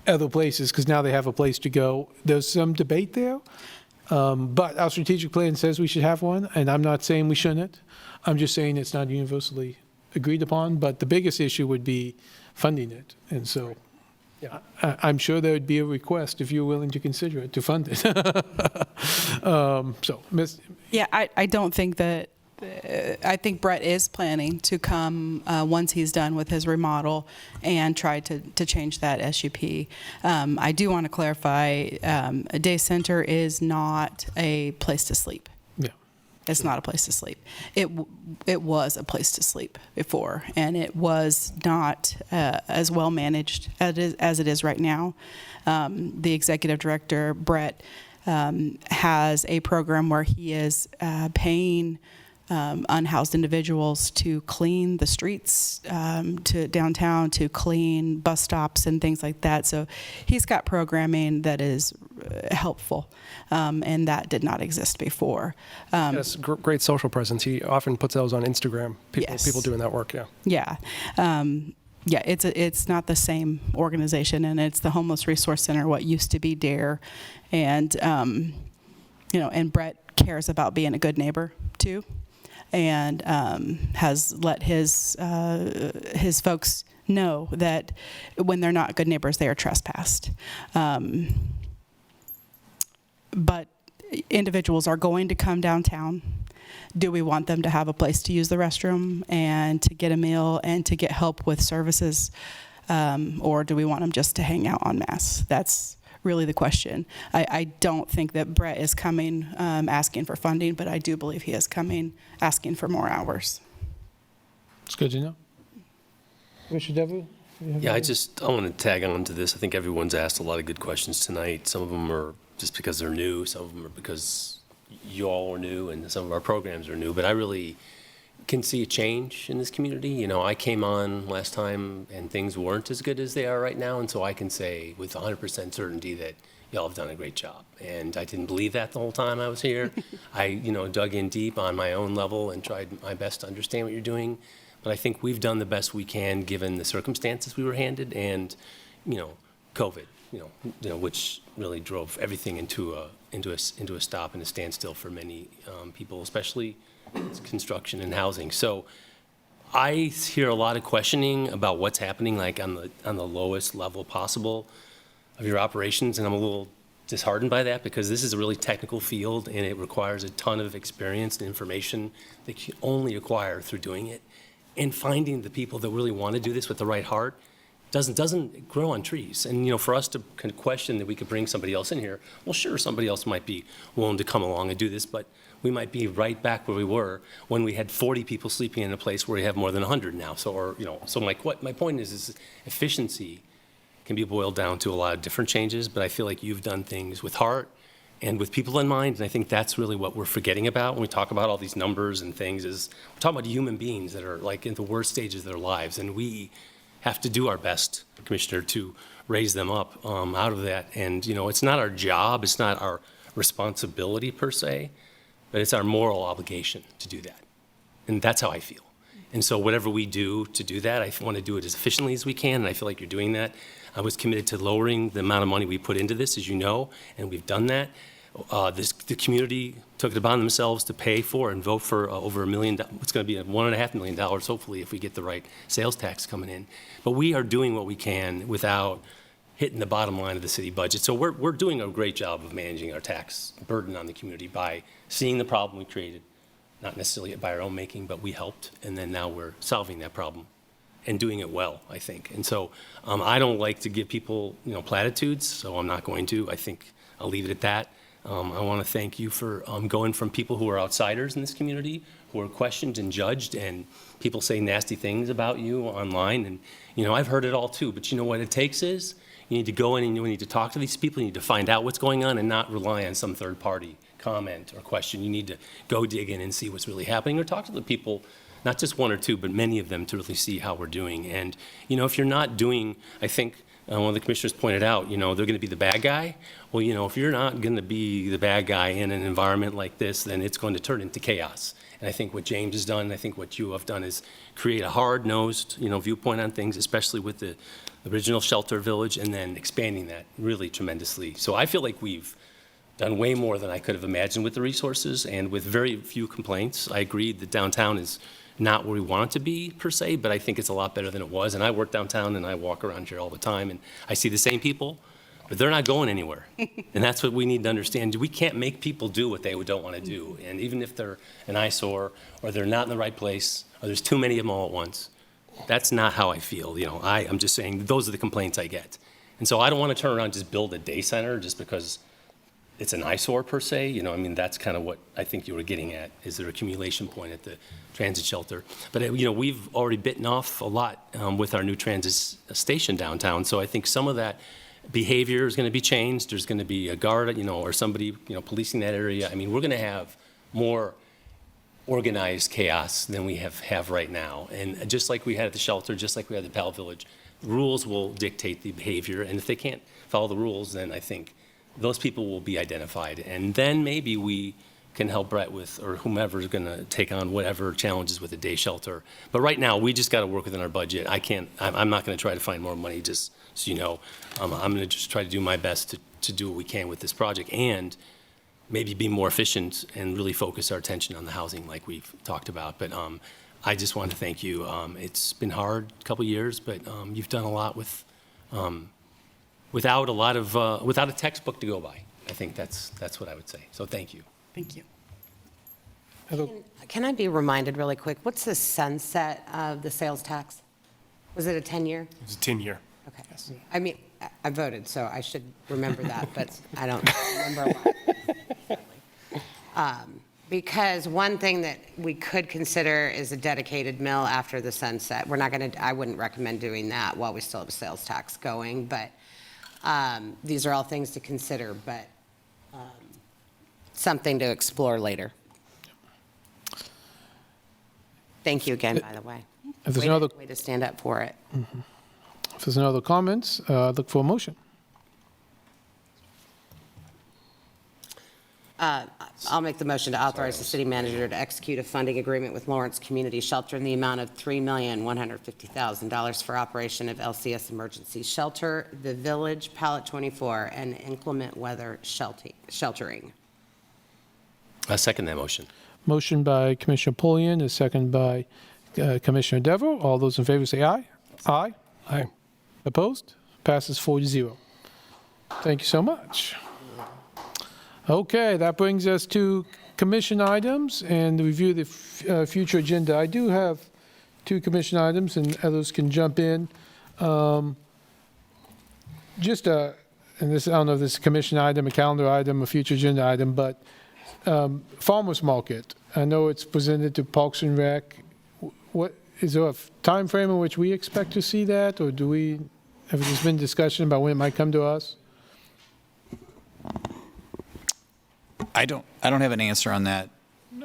other places because now they have a place to go? There's some debate there. But our strategic plan says we should have one, and I'm not saying we shouldn't. I'm just saying it's not universally agreed upon. But the biggest issue would be funding it. And so I'm sure there would be a request, if you're willing to consider it, to fund it. Yeah, I don't think that, I think Brett is planning to come once he's done with his remodel and try to change that SUP. I do want to clarify, a day center is not a place to sleep. Yeah. It's not a place to sleep. It was a place to sleep before, and it was not as well managed as it is right now. The executive director, Brett, has a program where he is paying unhoused individuals to clean the streets, to downtown, to clean bus stops and things like that. So he's got programming that is helpful, and that did not exist before. Yes, great social presence. He often puts those on Instagram. People doing that work. Yeah. Yeah, it's not the same organization, and it's the Homeless Resource Center, what used to be DARE, and and Brett cares about being a good neighbor too, and has let his folks know that when they're not good neighbors, they are trespassed. But individuals are going to come downtown. Do we want them to have a place to use the restroom and to get a meal and to get help with services? Or do we want them just to hang out en masse? That's really the question. I don't think that Brett is coming asking for funding, but I do believe he is coming asking for more hours. It's good to know. Commissioner Dever? Yeah, I want to tag on to this. I think everyone's asked a lot of good questions tonight. Some of them are just because they're new. Some of them are because you all are new and some of our programs are new. But I really can see a change in this community. I came on last time and things weren't as good as they are right now. And so I can say with 100% certainty that y'all have done a great job. And I didn't believe that the whole time I was here. I, dug in deep on my own level and tried my best to understand what you're doing. But I think we've done the best we can given the circumstances we were handed and, COVID, which really drove everything into a stop and a standstill for many people, especially construction and housing. So I hear a lot of questioning about what's happening like on the lowest level possible of your operations, and I'm a little disheartened by that because this is a really technical field and it requires a ton of experience and information that you only acquire through doing it. And finding the people that really want to do this with the right heart doesn't grow on trees. And for us to kind of question that we could bring somebody else in here, well, sure, somebody else might be willing to come along and do this, but we might be right back where we were when we had 40 people sleeping in a place where we have more than 100 now. So my point is efficiency can be boiled down to a lot of different changes, but I feel like you've done things with heart and with people in mind, and I think that's really what we're forgetting about when we talk about all these numbers and things, is we're talking about human beings that are like in the worst stages of their lives, and we have to do our best, Commissioner, to raise them up out of that. And, you know, it's not our job, it's not our responsibility per se, but it's our moral obligation to do that. And that's how I feel. And so whatever we do to do that, I want to do it as efficiently as we can, and I feel like you're doing that. I was committed to lowering the amount of money we put into this, as you know, and we've done that. The community took it upon themselves to pay for and vote for over $1 million. It's going to be $1.5 million, hopefully, if we get the right sales tax coming in. But we are doing what we can without hitting the bottom line of the city budget. So we're doing a great job of managing our tax burden on the community by seeing the problem we created, not necessarily by our own making, but we helped, and then now we're solving that problem and doing it well, I think. And so I don't like to give people, you know, platitudes, so I'm not going to. I think I'll leave it at that. I want to thank you for going from people who are outsiders in this community, who are questioned and judged, and people say nasty things about you online. And, you know, I've heard it all too, but you know what it takes is you need to go in and you need to talk to these people. You need to find out what's going on and not rely on some third party comment or question. You need to go dig in and see what's really happening, or talk to the people, not just one or two, but many of them, to really see how we're doing. And, you know, if you're not doing, I think one of the commissioners pointed out, you know, they're going to be the bad guy. Well, you know, if you're not going to be the bad guy in an environment like this, then it's going to turn into chaos. And I think what James has done, I think what you have done, is create a hard-nosed, you know, viewpoint on things, especially with the original shelter village, and then expanding that really tremendously. So I feel like we've done way more than I could have imagined with the resources and with very few complaints. I agree that downtown is not where we want it to be per se, but I think it's a lot better than it was. And I work downtown and I walk around here all the time, and I see the same people, but they're not going anywhere. And that's what we need to understand. We can't make people do what they don't want to do. And even if they're an eyesore, or they're not in the right place, or there's too many of them all at once, that's not how I feel. You know, I'm just saying those are the complaints I get. And so I don't want to turn around and just build a day center just because it's an eyesore per se. You know, I mean, that's kind of what I think you were getting at. Is there accumulation point at the transit shelter? But, you know, we've already bitten off a lot with our new transit station downtown. So I think some of that behavior is going to be changed. There's going to be a guard, you know, or somebody, you know, policing that area. I mean, we're going to have more organized chaos than we have right now. And just like we had at the shelter, just like we had at the Pal Village, rules will dictate the behavior. And if they can't follow the rules, then I think those people will be identified. And then maybe we can help Brett with, or whomever is going to take on whatever challenges with the day shelter. But right now, we just got to work within our budget. I'm not going to try to find more money, just so you know. I'm going to just try to do my best to do what we can with this project, and maybe be more efficient and really focus our attention on the housing like we've talked about. But I just want to thank you. It's been hard a couple years, but you've done a lot with without a textbook to go by. I think that's what I would say. So thank you. Thank you. Can I be reminded really quick, what's the sunset of the sales tax? Was it a 10-year? It's a 10-year. Okay. Yes. I mean, I voted, so I should remember that, but I don't remember a lot. Because one thing that we could consider is a dedicated mill after the sunset. We're not going to, I wouldn't recommend doing that while we still have a sales tax going, but these are all things to consider, but something to explore later. Thank you again, by the way. If there's no other way to stand up for it. Mm-hmm. If there's no other comments, look for a motion. I'll make the motion to authorize the city manager to execute a funding agreement with Lawrence Community Shelter in the amount of $3,150,000 for operation of LCS Emergency Shelter, the Village, Pallet 24, and inclement weather sheltering. I second that motion. Motion by Commissioner Pulliam, a second by Commissioner Devereaux. All those in favor say aye. Aye. Aye. Opposed? Passes 4-0. Thank you so much. Okay, that brings us to commission items and the review of the future agenda. I do have 2 commission items, and others can jump in. And this, I don't know if this is a commission item, a calendar item, a future agenda item, but farmers market. I know it's presented to Parks and Rec. What is there a time frame in which we expect to see that, or do we Have there been discussion about when it might come to us? I don't have an answer on that.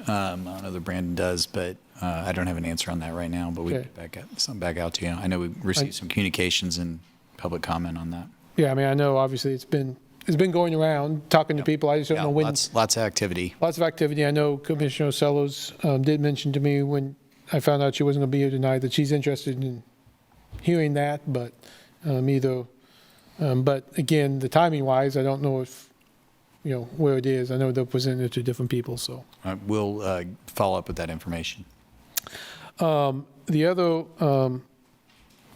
I don't know that Brandon does, but I don't have an answer on that right now, but we Okay. can get something back out to you. I know we received some communications and public comment on that. Yeah, I mean, I know obviously it's been going around, talking to people. I just don't know when. Lots of activity. Lots of activity. I know Commissioner Sellos did mention to me when I found out she wasn't going to be here tonight that she's interested in hearing that, but but again, the timing wise, I don't know if, where it is. I know they'll present it to different people, so. We'll follow up with that information. The other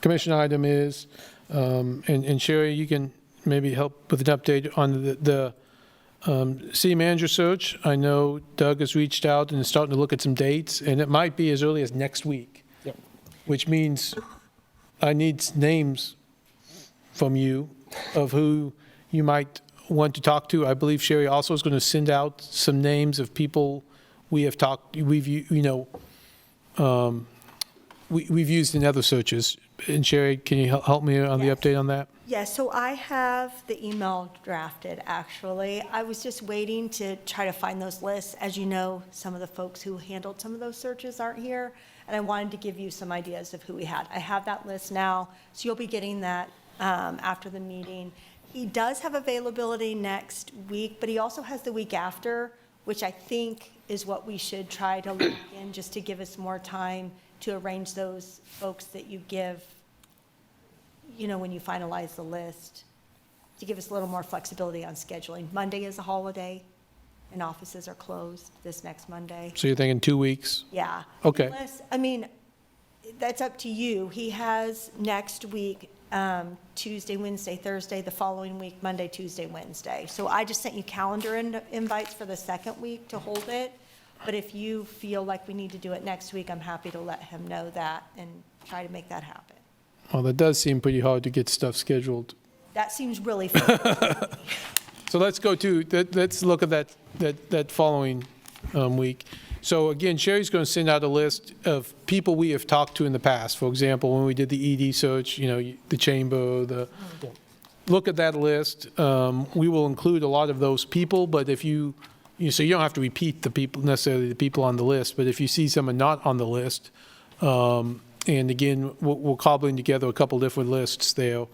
commission item is, and Sherry, you can maybe help with an update on the city manager search. I know Doug has reached out and is starting to look at some dates, and it might be as early as next week, which means I need names from you of who you might want to talk to. I believe Sherry also is going to send out some names of people we've used in other searches. And Sherry, can you help me on the update on that? Yes, so I have the email drafted, actually. I was just waiting to try to find those lists. As you know, some of the folks who handled some of those searches aren't here, and I wanted to give you some ideas of who we had. I have that list now, so you'll be getting that after the meeting. He does have availability next week, but he also has the week after, which I think is what we should try to lock in, just to give us more time to arrange those folks that you give, when you finalize the list, to give us a little more flexibility on scheduling. Monday is a holiday, and offices are closed this next Monday. So you're thinking 2 weeks? Yeah. Okay. Unless, that's up to you. He has next week, Tuesday, Wednesday, Thursday, the following week, Monday, Tuesday, Wednesday. So I just sent you calendar invites for the second week to hold it. But if you feel like we need to do it next week, I'm happy to let him know that and try to make that happen. Well, that does seem pretty hard to get stuff scheduled. That seems really fun. So let's look at that following week. So again, Sherry's going to send out a list of people we have talked to in the past. For example, when we did the ED search, the chamber, look at that list. We will include a lot of those people, but if so you don't have to repeat necessarily the people on the list, but if you see someone not on the list, and again, we're cobbling together a couple different lists there.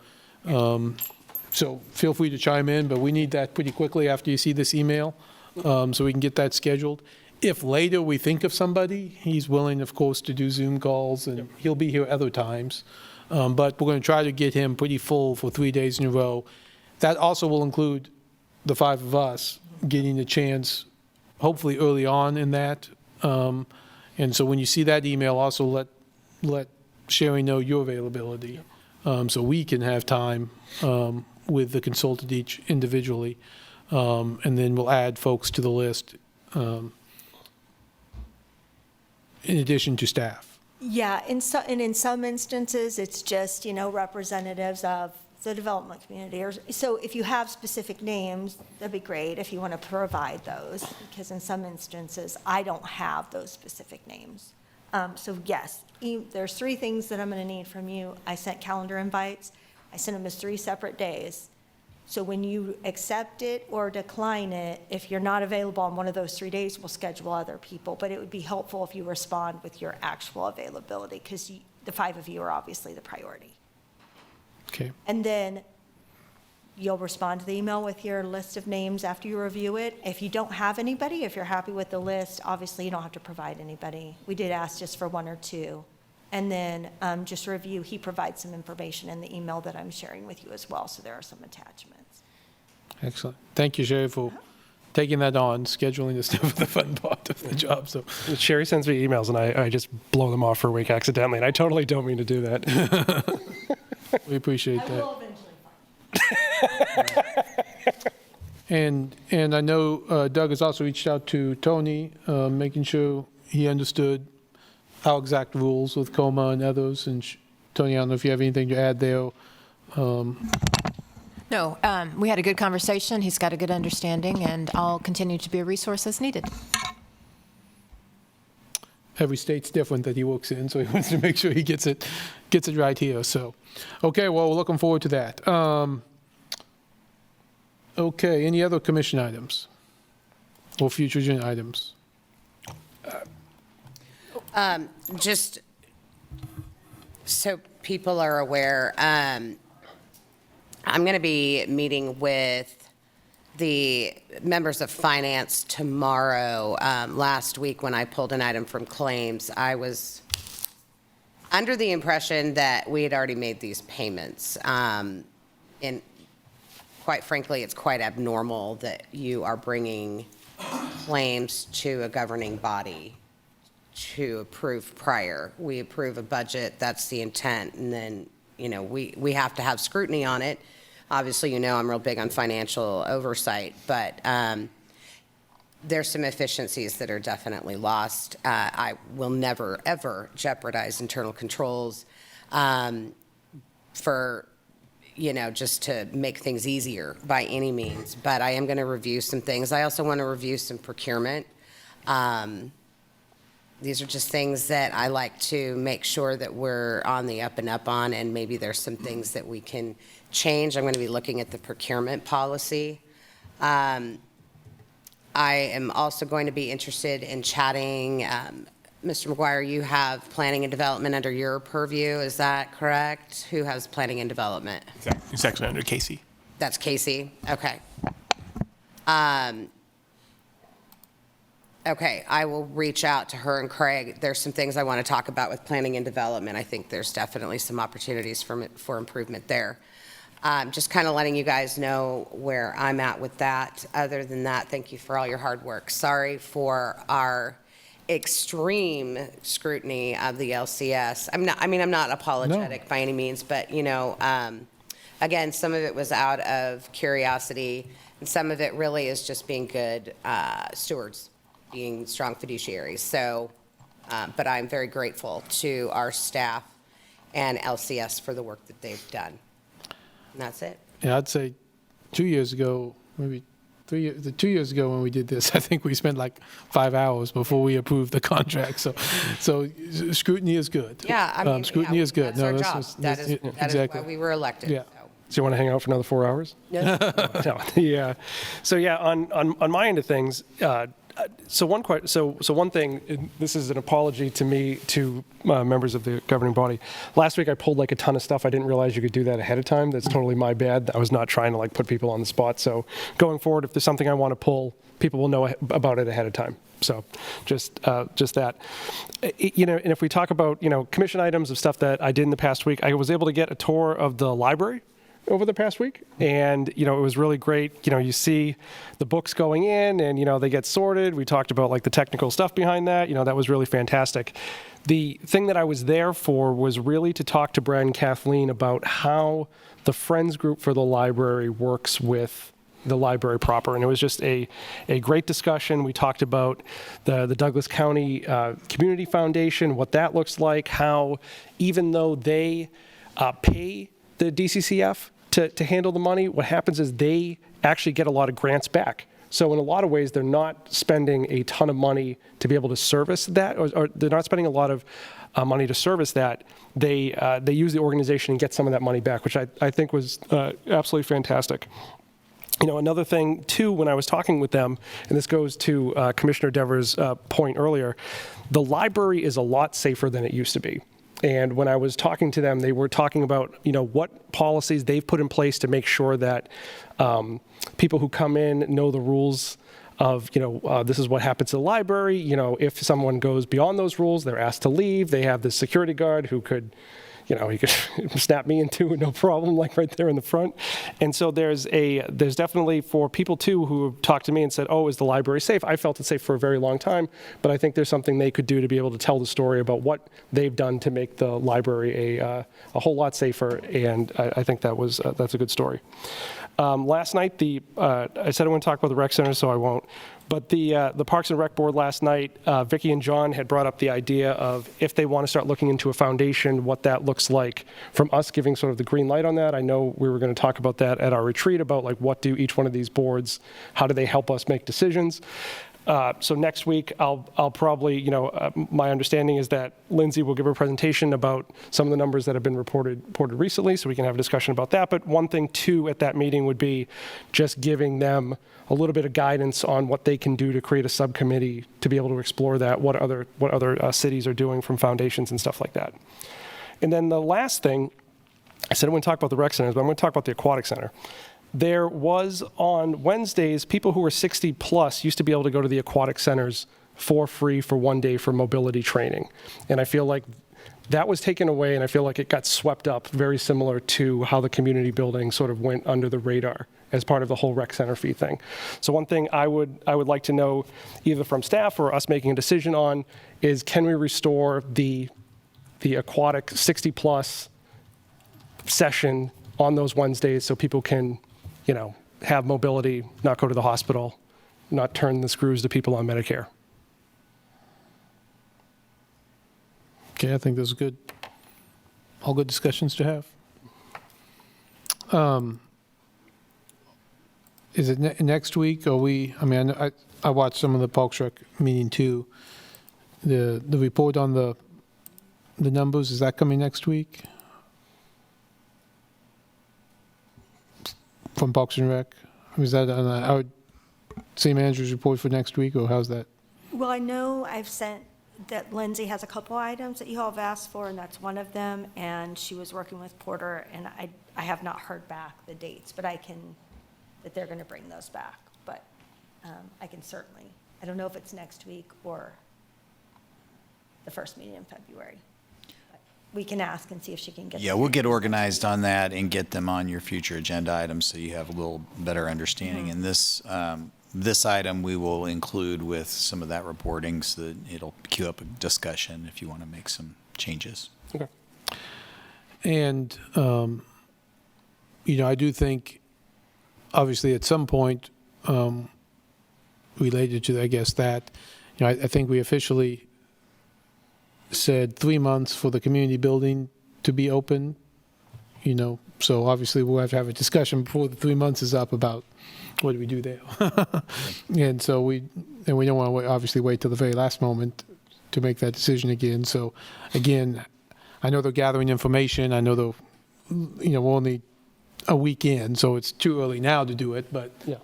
So feel free to chime in, but we need that pretty quickly after you see this email, so we can get that scheduled. If later we think of somebody, he's willing, of course, to do Zoom calls, and he'll be here other times. But we're going to try to get him pretty full for 3 days in a row. That also will include the 5 of us getting a chance, hopefully early on in that. And so when you see that email, also let Sherry know your availability, so we can have time with the consultant each individually, and then we'll add folks to the list in addition to staff. Yeah, in some instances, it's just, representatives of the development community. So if you have specific names, that'd be great if you want to provide those, because in some instances, I don't have those specific names. So yes, there's 3 things that I'm going to need from you. I sent calendar invites. I sent them as 3 separate days. So when you accept it or decline it, if you're not available on one of those 3 days, we'll schedule other people. But it would be helpful if you respond with your actual availability, because the 5 of you are obviously the priority. Okay. And then you'll respond to the email with your list of names after you review it. If you don't have anybody, if you're happy with the list, obviously you don't have to provide anybody. We did ask just for 1 or 2. And then just review, he provides some information in the email that I'm sharing with you as well, so there are some attachments. Excellent. Thank you, Sherry, for taking that on, scheduling the stuff, the fun part of the job. So Sherry sends me emails, and I just blow them off for a week accidentally, and I totally don't mean to do that. We appreciate that. I will eventually find And I know Doug has also reached out to Tony, making sure he understood our exact rules with COMA and others. And Tony, I don't know if you have anything to add there. No, we had a good conversation. He's got a good understanding, and I'll continue to be a resource as needed. every state's different that he works in, so he wants to make sure he gets it right here. So, okay, well, we're looking forward to that. Okay, any other commission items or future agenda items? Just so people are aware, I'm going to be meeting with the members of finance tomorrow. Last week, when I pulled an item from claims, I was under the impression that we had already made these payments. And quite frankly, it's quite abnormal that you are bringing claims to a governing body to approve prior. We approve a budget, that's the intent, and then, we have to have scrutiny on it. Obviously, I'm real big on financial oversight, but there's some efficiencies that are definitely lost. I will never, ever jeopardize internal controls for, just to make things easier by any means, but I am going to review some things. I also want to review some procurement. These are just things that I like to make sure that we're on the up and up on, and maybe there's some things that we can change. I'm going to be looking at the procurement policy. I am also going to be interested in chatting. Mr. McGuire, you have planning and development under your purview, is that correct? Who has planning and development? It's actually under Casey. That's Casey, okay. Okay, I will reach out to her and Craig. There's some things I want to talk about with planning and development. I think there's definitely some opportunities for improvement there. Just kind of letting you guys know where I'm at with that. Other than that, thank you for all your hard work. Sorry for our extreme scrutiny of the LCS. I'm not apologetic by any means, but again, some of it was out of curiosity, and some of it really is just being good stewards, being strong fiduciaries. So, but I'm very grateful to our staff and LCS for the work that they've done. And that's it. Yeah, I'd say 2 years ago, maybe 2 years ago when we did this, I think we spent like 5 hours before we approved the contract. So scrutiny is good. Yeah, scrutiny is good. That's our job. That is exactly why we were elected. Yeah. So you want to hang out for another 4 hours? No. No. Yeah. So yeah, on my end of things, so one thing, and this is an apology to me, to members of the governing body. Last week I pulled like a ton of stuff. I didn't realize you could do that ahead of time. That's totally my bad. I was not trying to like put people on the spot. So going forward, if there's something I want to pull, people will know about it ahead of time. So just that. And if we talk about, commission items of stuff that I did in the past week, I was able to get a tour of the library over the past week, and it was really great. You see the books going in, and they get sorted. We talked about like the technical stuff behind that. That was really fantastic. The thing that I was there for was really to talk to Brad and Kathleen about how the Friends group for the library works with the library proper, and it was just a great discussion. We talked about the Douglas County Community Foundation, what that looks like, how even though they pay the DCCF to handle the money, what happens is they actually get a lot of grants back. So in a lot of ways, they're not spending a ton of money to be able to service that, or they're not spending a lot of money to service that. They use the organization and get some of that money back, which I think was absolutely fantastic. Another thing, too, when I was talking with them, and this goes to Commissioner Devers' point earlier, the library is a lot safer than it used to be. And when I was talking to them, they were talking about, what policies they've put in place to make sure that people who come in know the rules of, this is what happens to the library. If someone goes beyond those rules, they're asked to leave. They have this security guard who could, he could snap me in two, no problem, like right there in the front. And so there's definitely, for people too who have talked to me and said, oh, is the library safe? I felt it safe for a very long time, but I think there's something they could do to be able to tell the story about what they've done to make the library a whole lot safer. And I think that's a good story. Last night, I said I wouldn't talk about the rec center, so I won't. But the Parks and Rec Board last night, Vicki and John had brought up the idea of if they want to start looking into a foundation, what that looks like, from us giving sort of the green light on that. I know we were going to talk about that at our retreat, about like what do each one of these boards, how do they help us make decisions. So next week, I'll probably, my understanding is that Lindsay will give a presentation about some of the numbers that have been reported recently, so we can have a discussion about that. But one thing, too, at that meeting would be just giving them a little bit of guidance on what they can do to create a subcommittee to be able to explore that, what other cities are doing from foundations and stuff like that. And then the last thing, I said I wouldn't talk about the rec centers, but I'm going to talk about the aquatic center. There was on Wednesdays, people who were 60 plus used to be able to go to the aquatic centers for free for one day for mobility training. And I feel like that was taken away, and I feel like it got swept up, very similar to how the community building sort of went under the radar as part of the whole rec center fee thing. So one thing I would like to know, either from staff or us making a decision on, is can we restore the aquatic 60 plus session on those Wednesdays so people can, have mobility, not go to the hospital, not turn the screws to people on Medicare. Okay, I think those are all good discussions to have. Is it next week? I watched some of the Parks Rec meeting too. The report on the numbers, is that coming next week? From Parks and Rec? Was that on our city manager's report for next week, or how's that? Well, I know I've sent that Lindsay has a couple items that you all have asked for, and that's one of them, and she was working with Porter, and I have not heard back the dates, but that they're going to bring those back. But I can certainly, I don't know if it's next week or the first meeting in February. We can ask and see if she can get. Yeah, we'll get organized on that and get them on your future agenda items so you have a little better understanding. And this item we will include with some of that reporting so that it'll queue up a discussion if you want to make some changes. Okay. And, I do think, obviously, at some point, related to, I guess, that, I think we officially said 3 months for the community building to be open, so obviously we'll have to have a discussion before the 3 months is up about what do we do there. And so we don't want to obviously wait till the very last moment to make that decision again. So again, I know they're gathering information. I know we're only a week in, so it's too early now to do it, but yeah,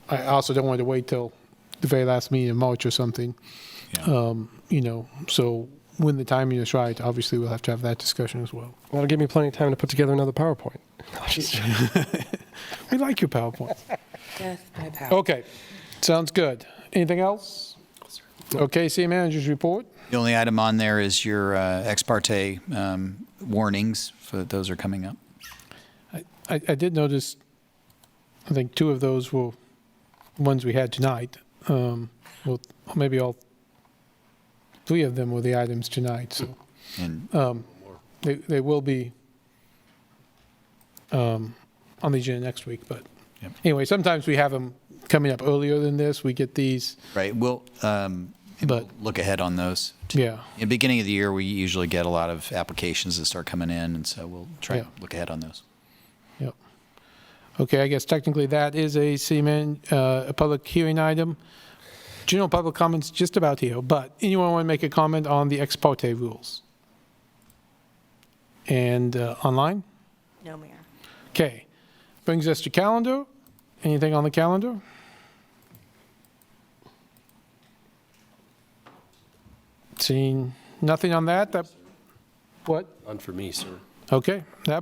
I also don't want to wait till the very last meeting in March or something. Yeah. So when the timing is right, obviously we'll have to have that discussion as well. That'll give me plenty of time to put together another PowerPoint. We like your PowerPoints. Death by power. Okay, sounds good. Anything else? Okay, city manager's report. The only item on there is your ex parte warnings. Those are coming up. I did notice, I think 2 of those were ones we had tonight. Well, maybe all 3 of them were the items tonight. So And they will be on the agenda next week. But anyway, sometimes we have them coming up earlier than this. We get these. right, we'll look ahead on those. Yeah. In the beginning of the year, we usually get a lot of applications that start coming in, and so we'll try to look ahead on those. Yep. Okay, I guess technically that is a public hearing item. General public comments just about here, but anyone want to make a comment on the ex parte rules? And online? No, Mayor. Okay. Brings us to calendar. Anything on the calendar? Seeing nothing on that? What? None for me, sir. Okay. That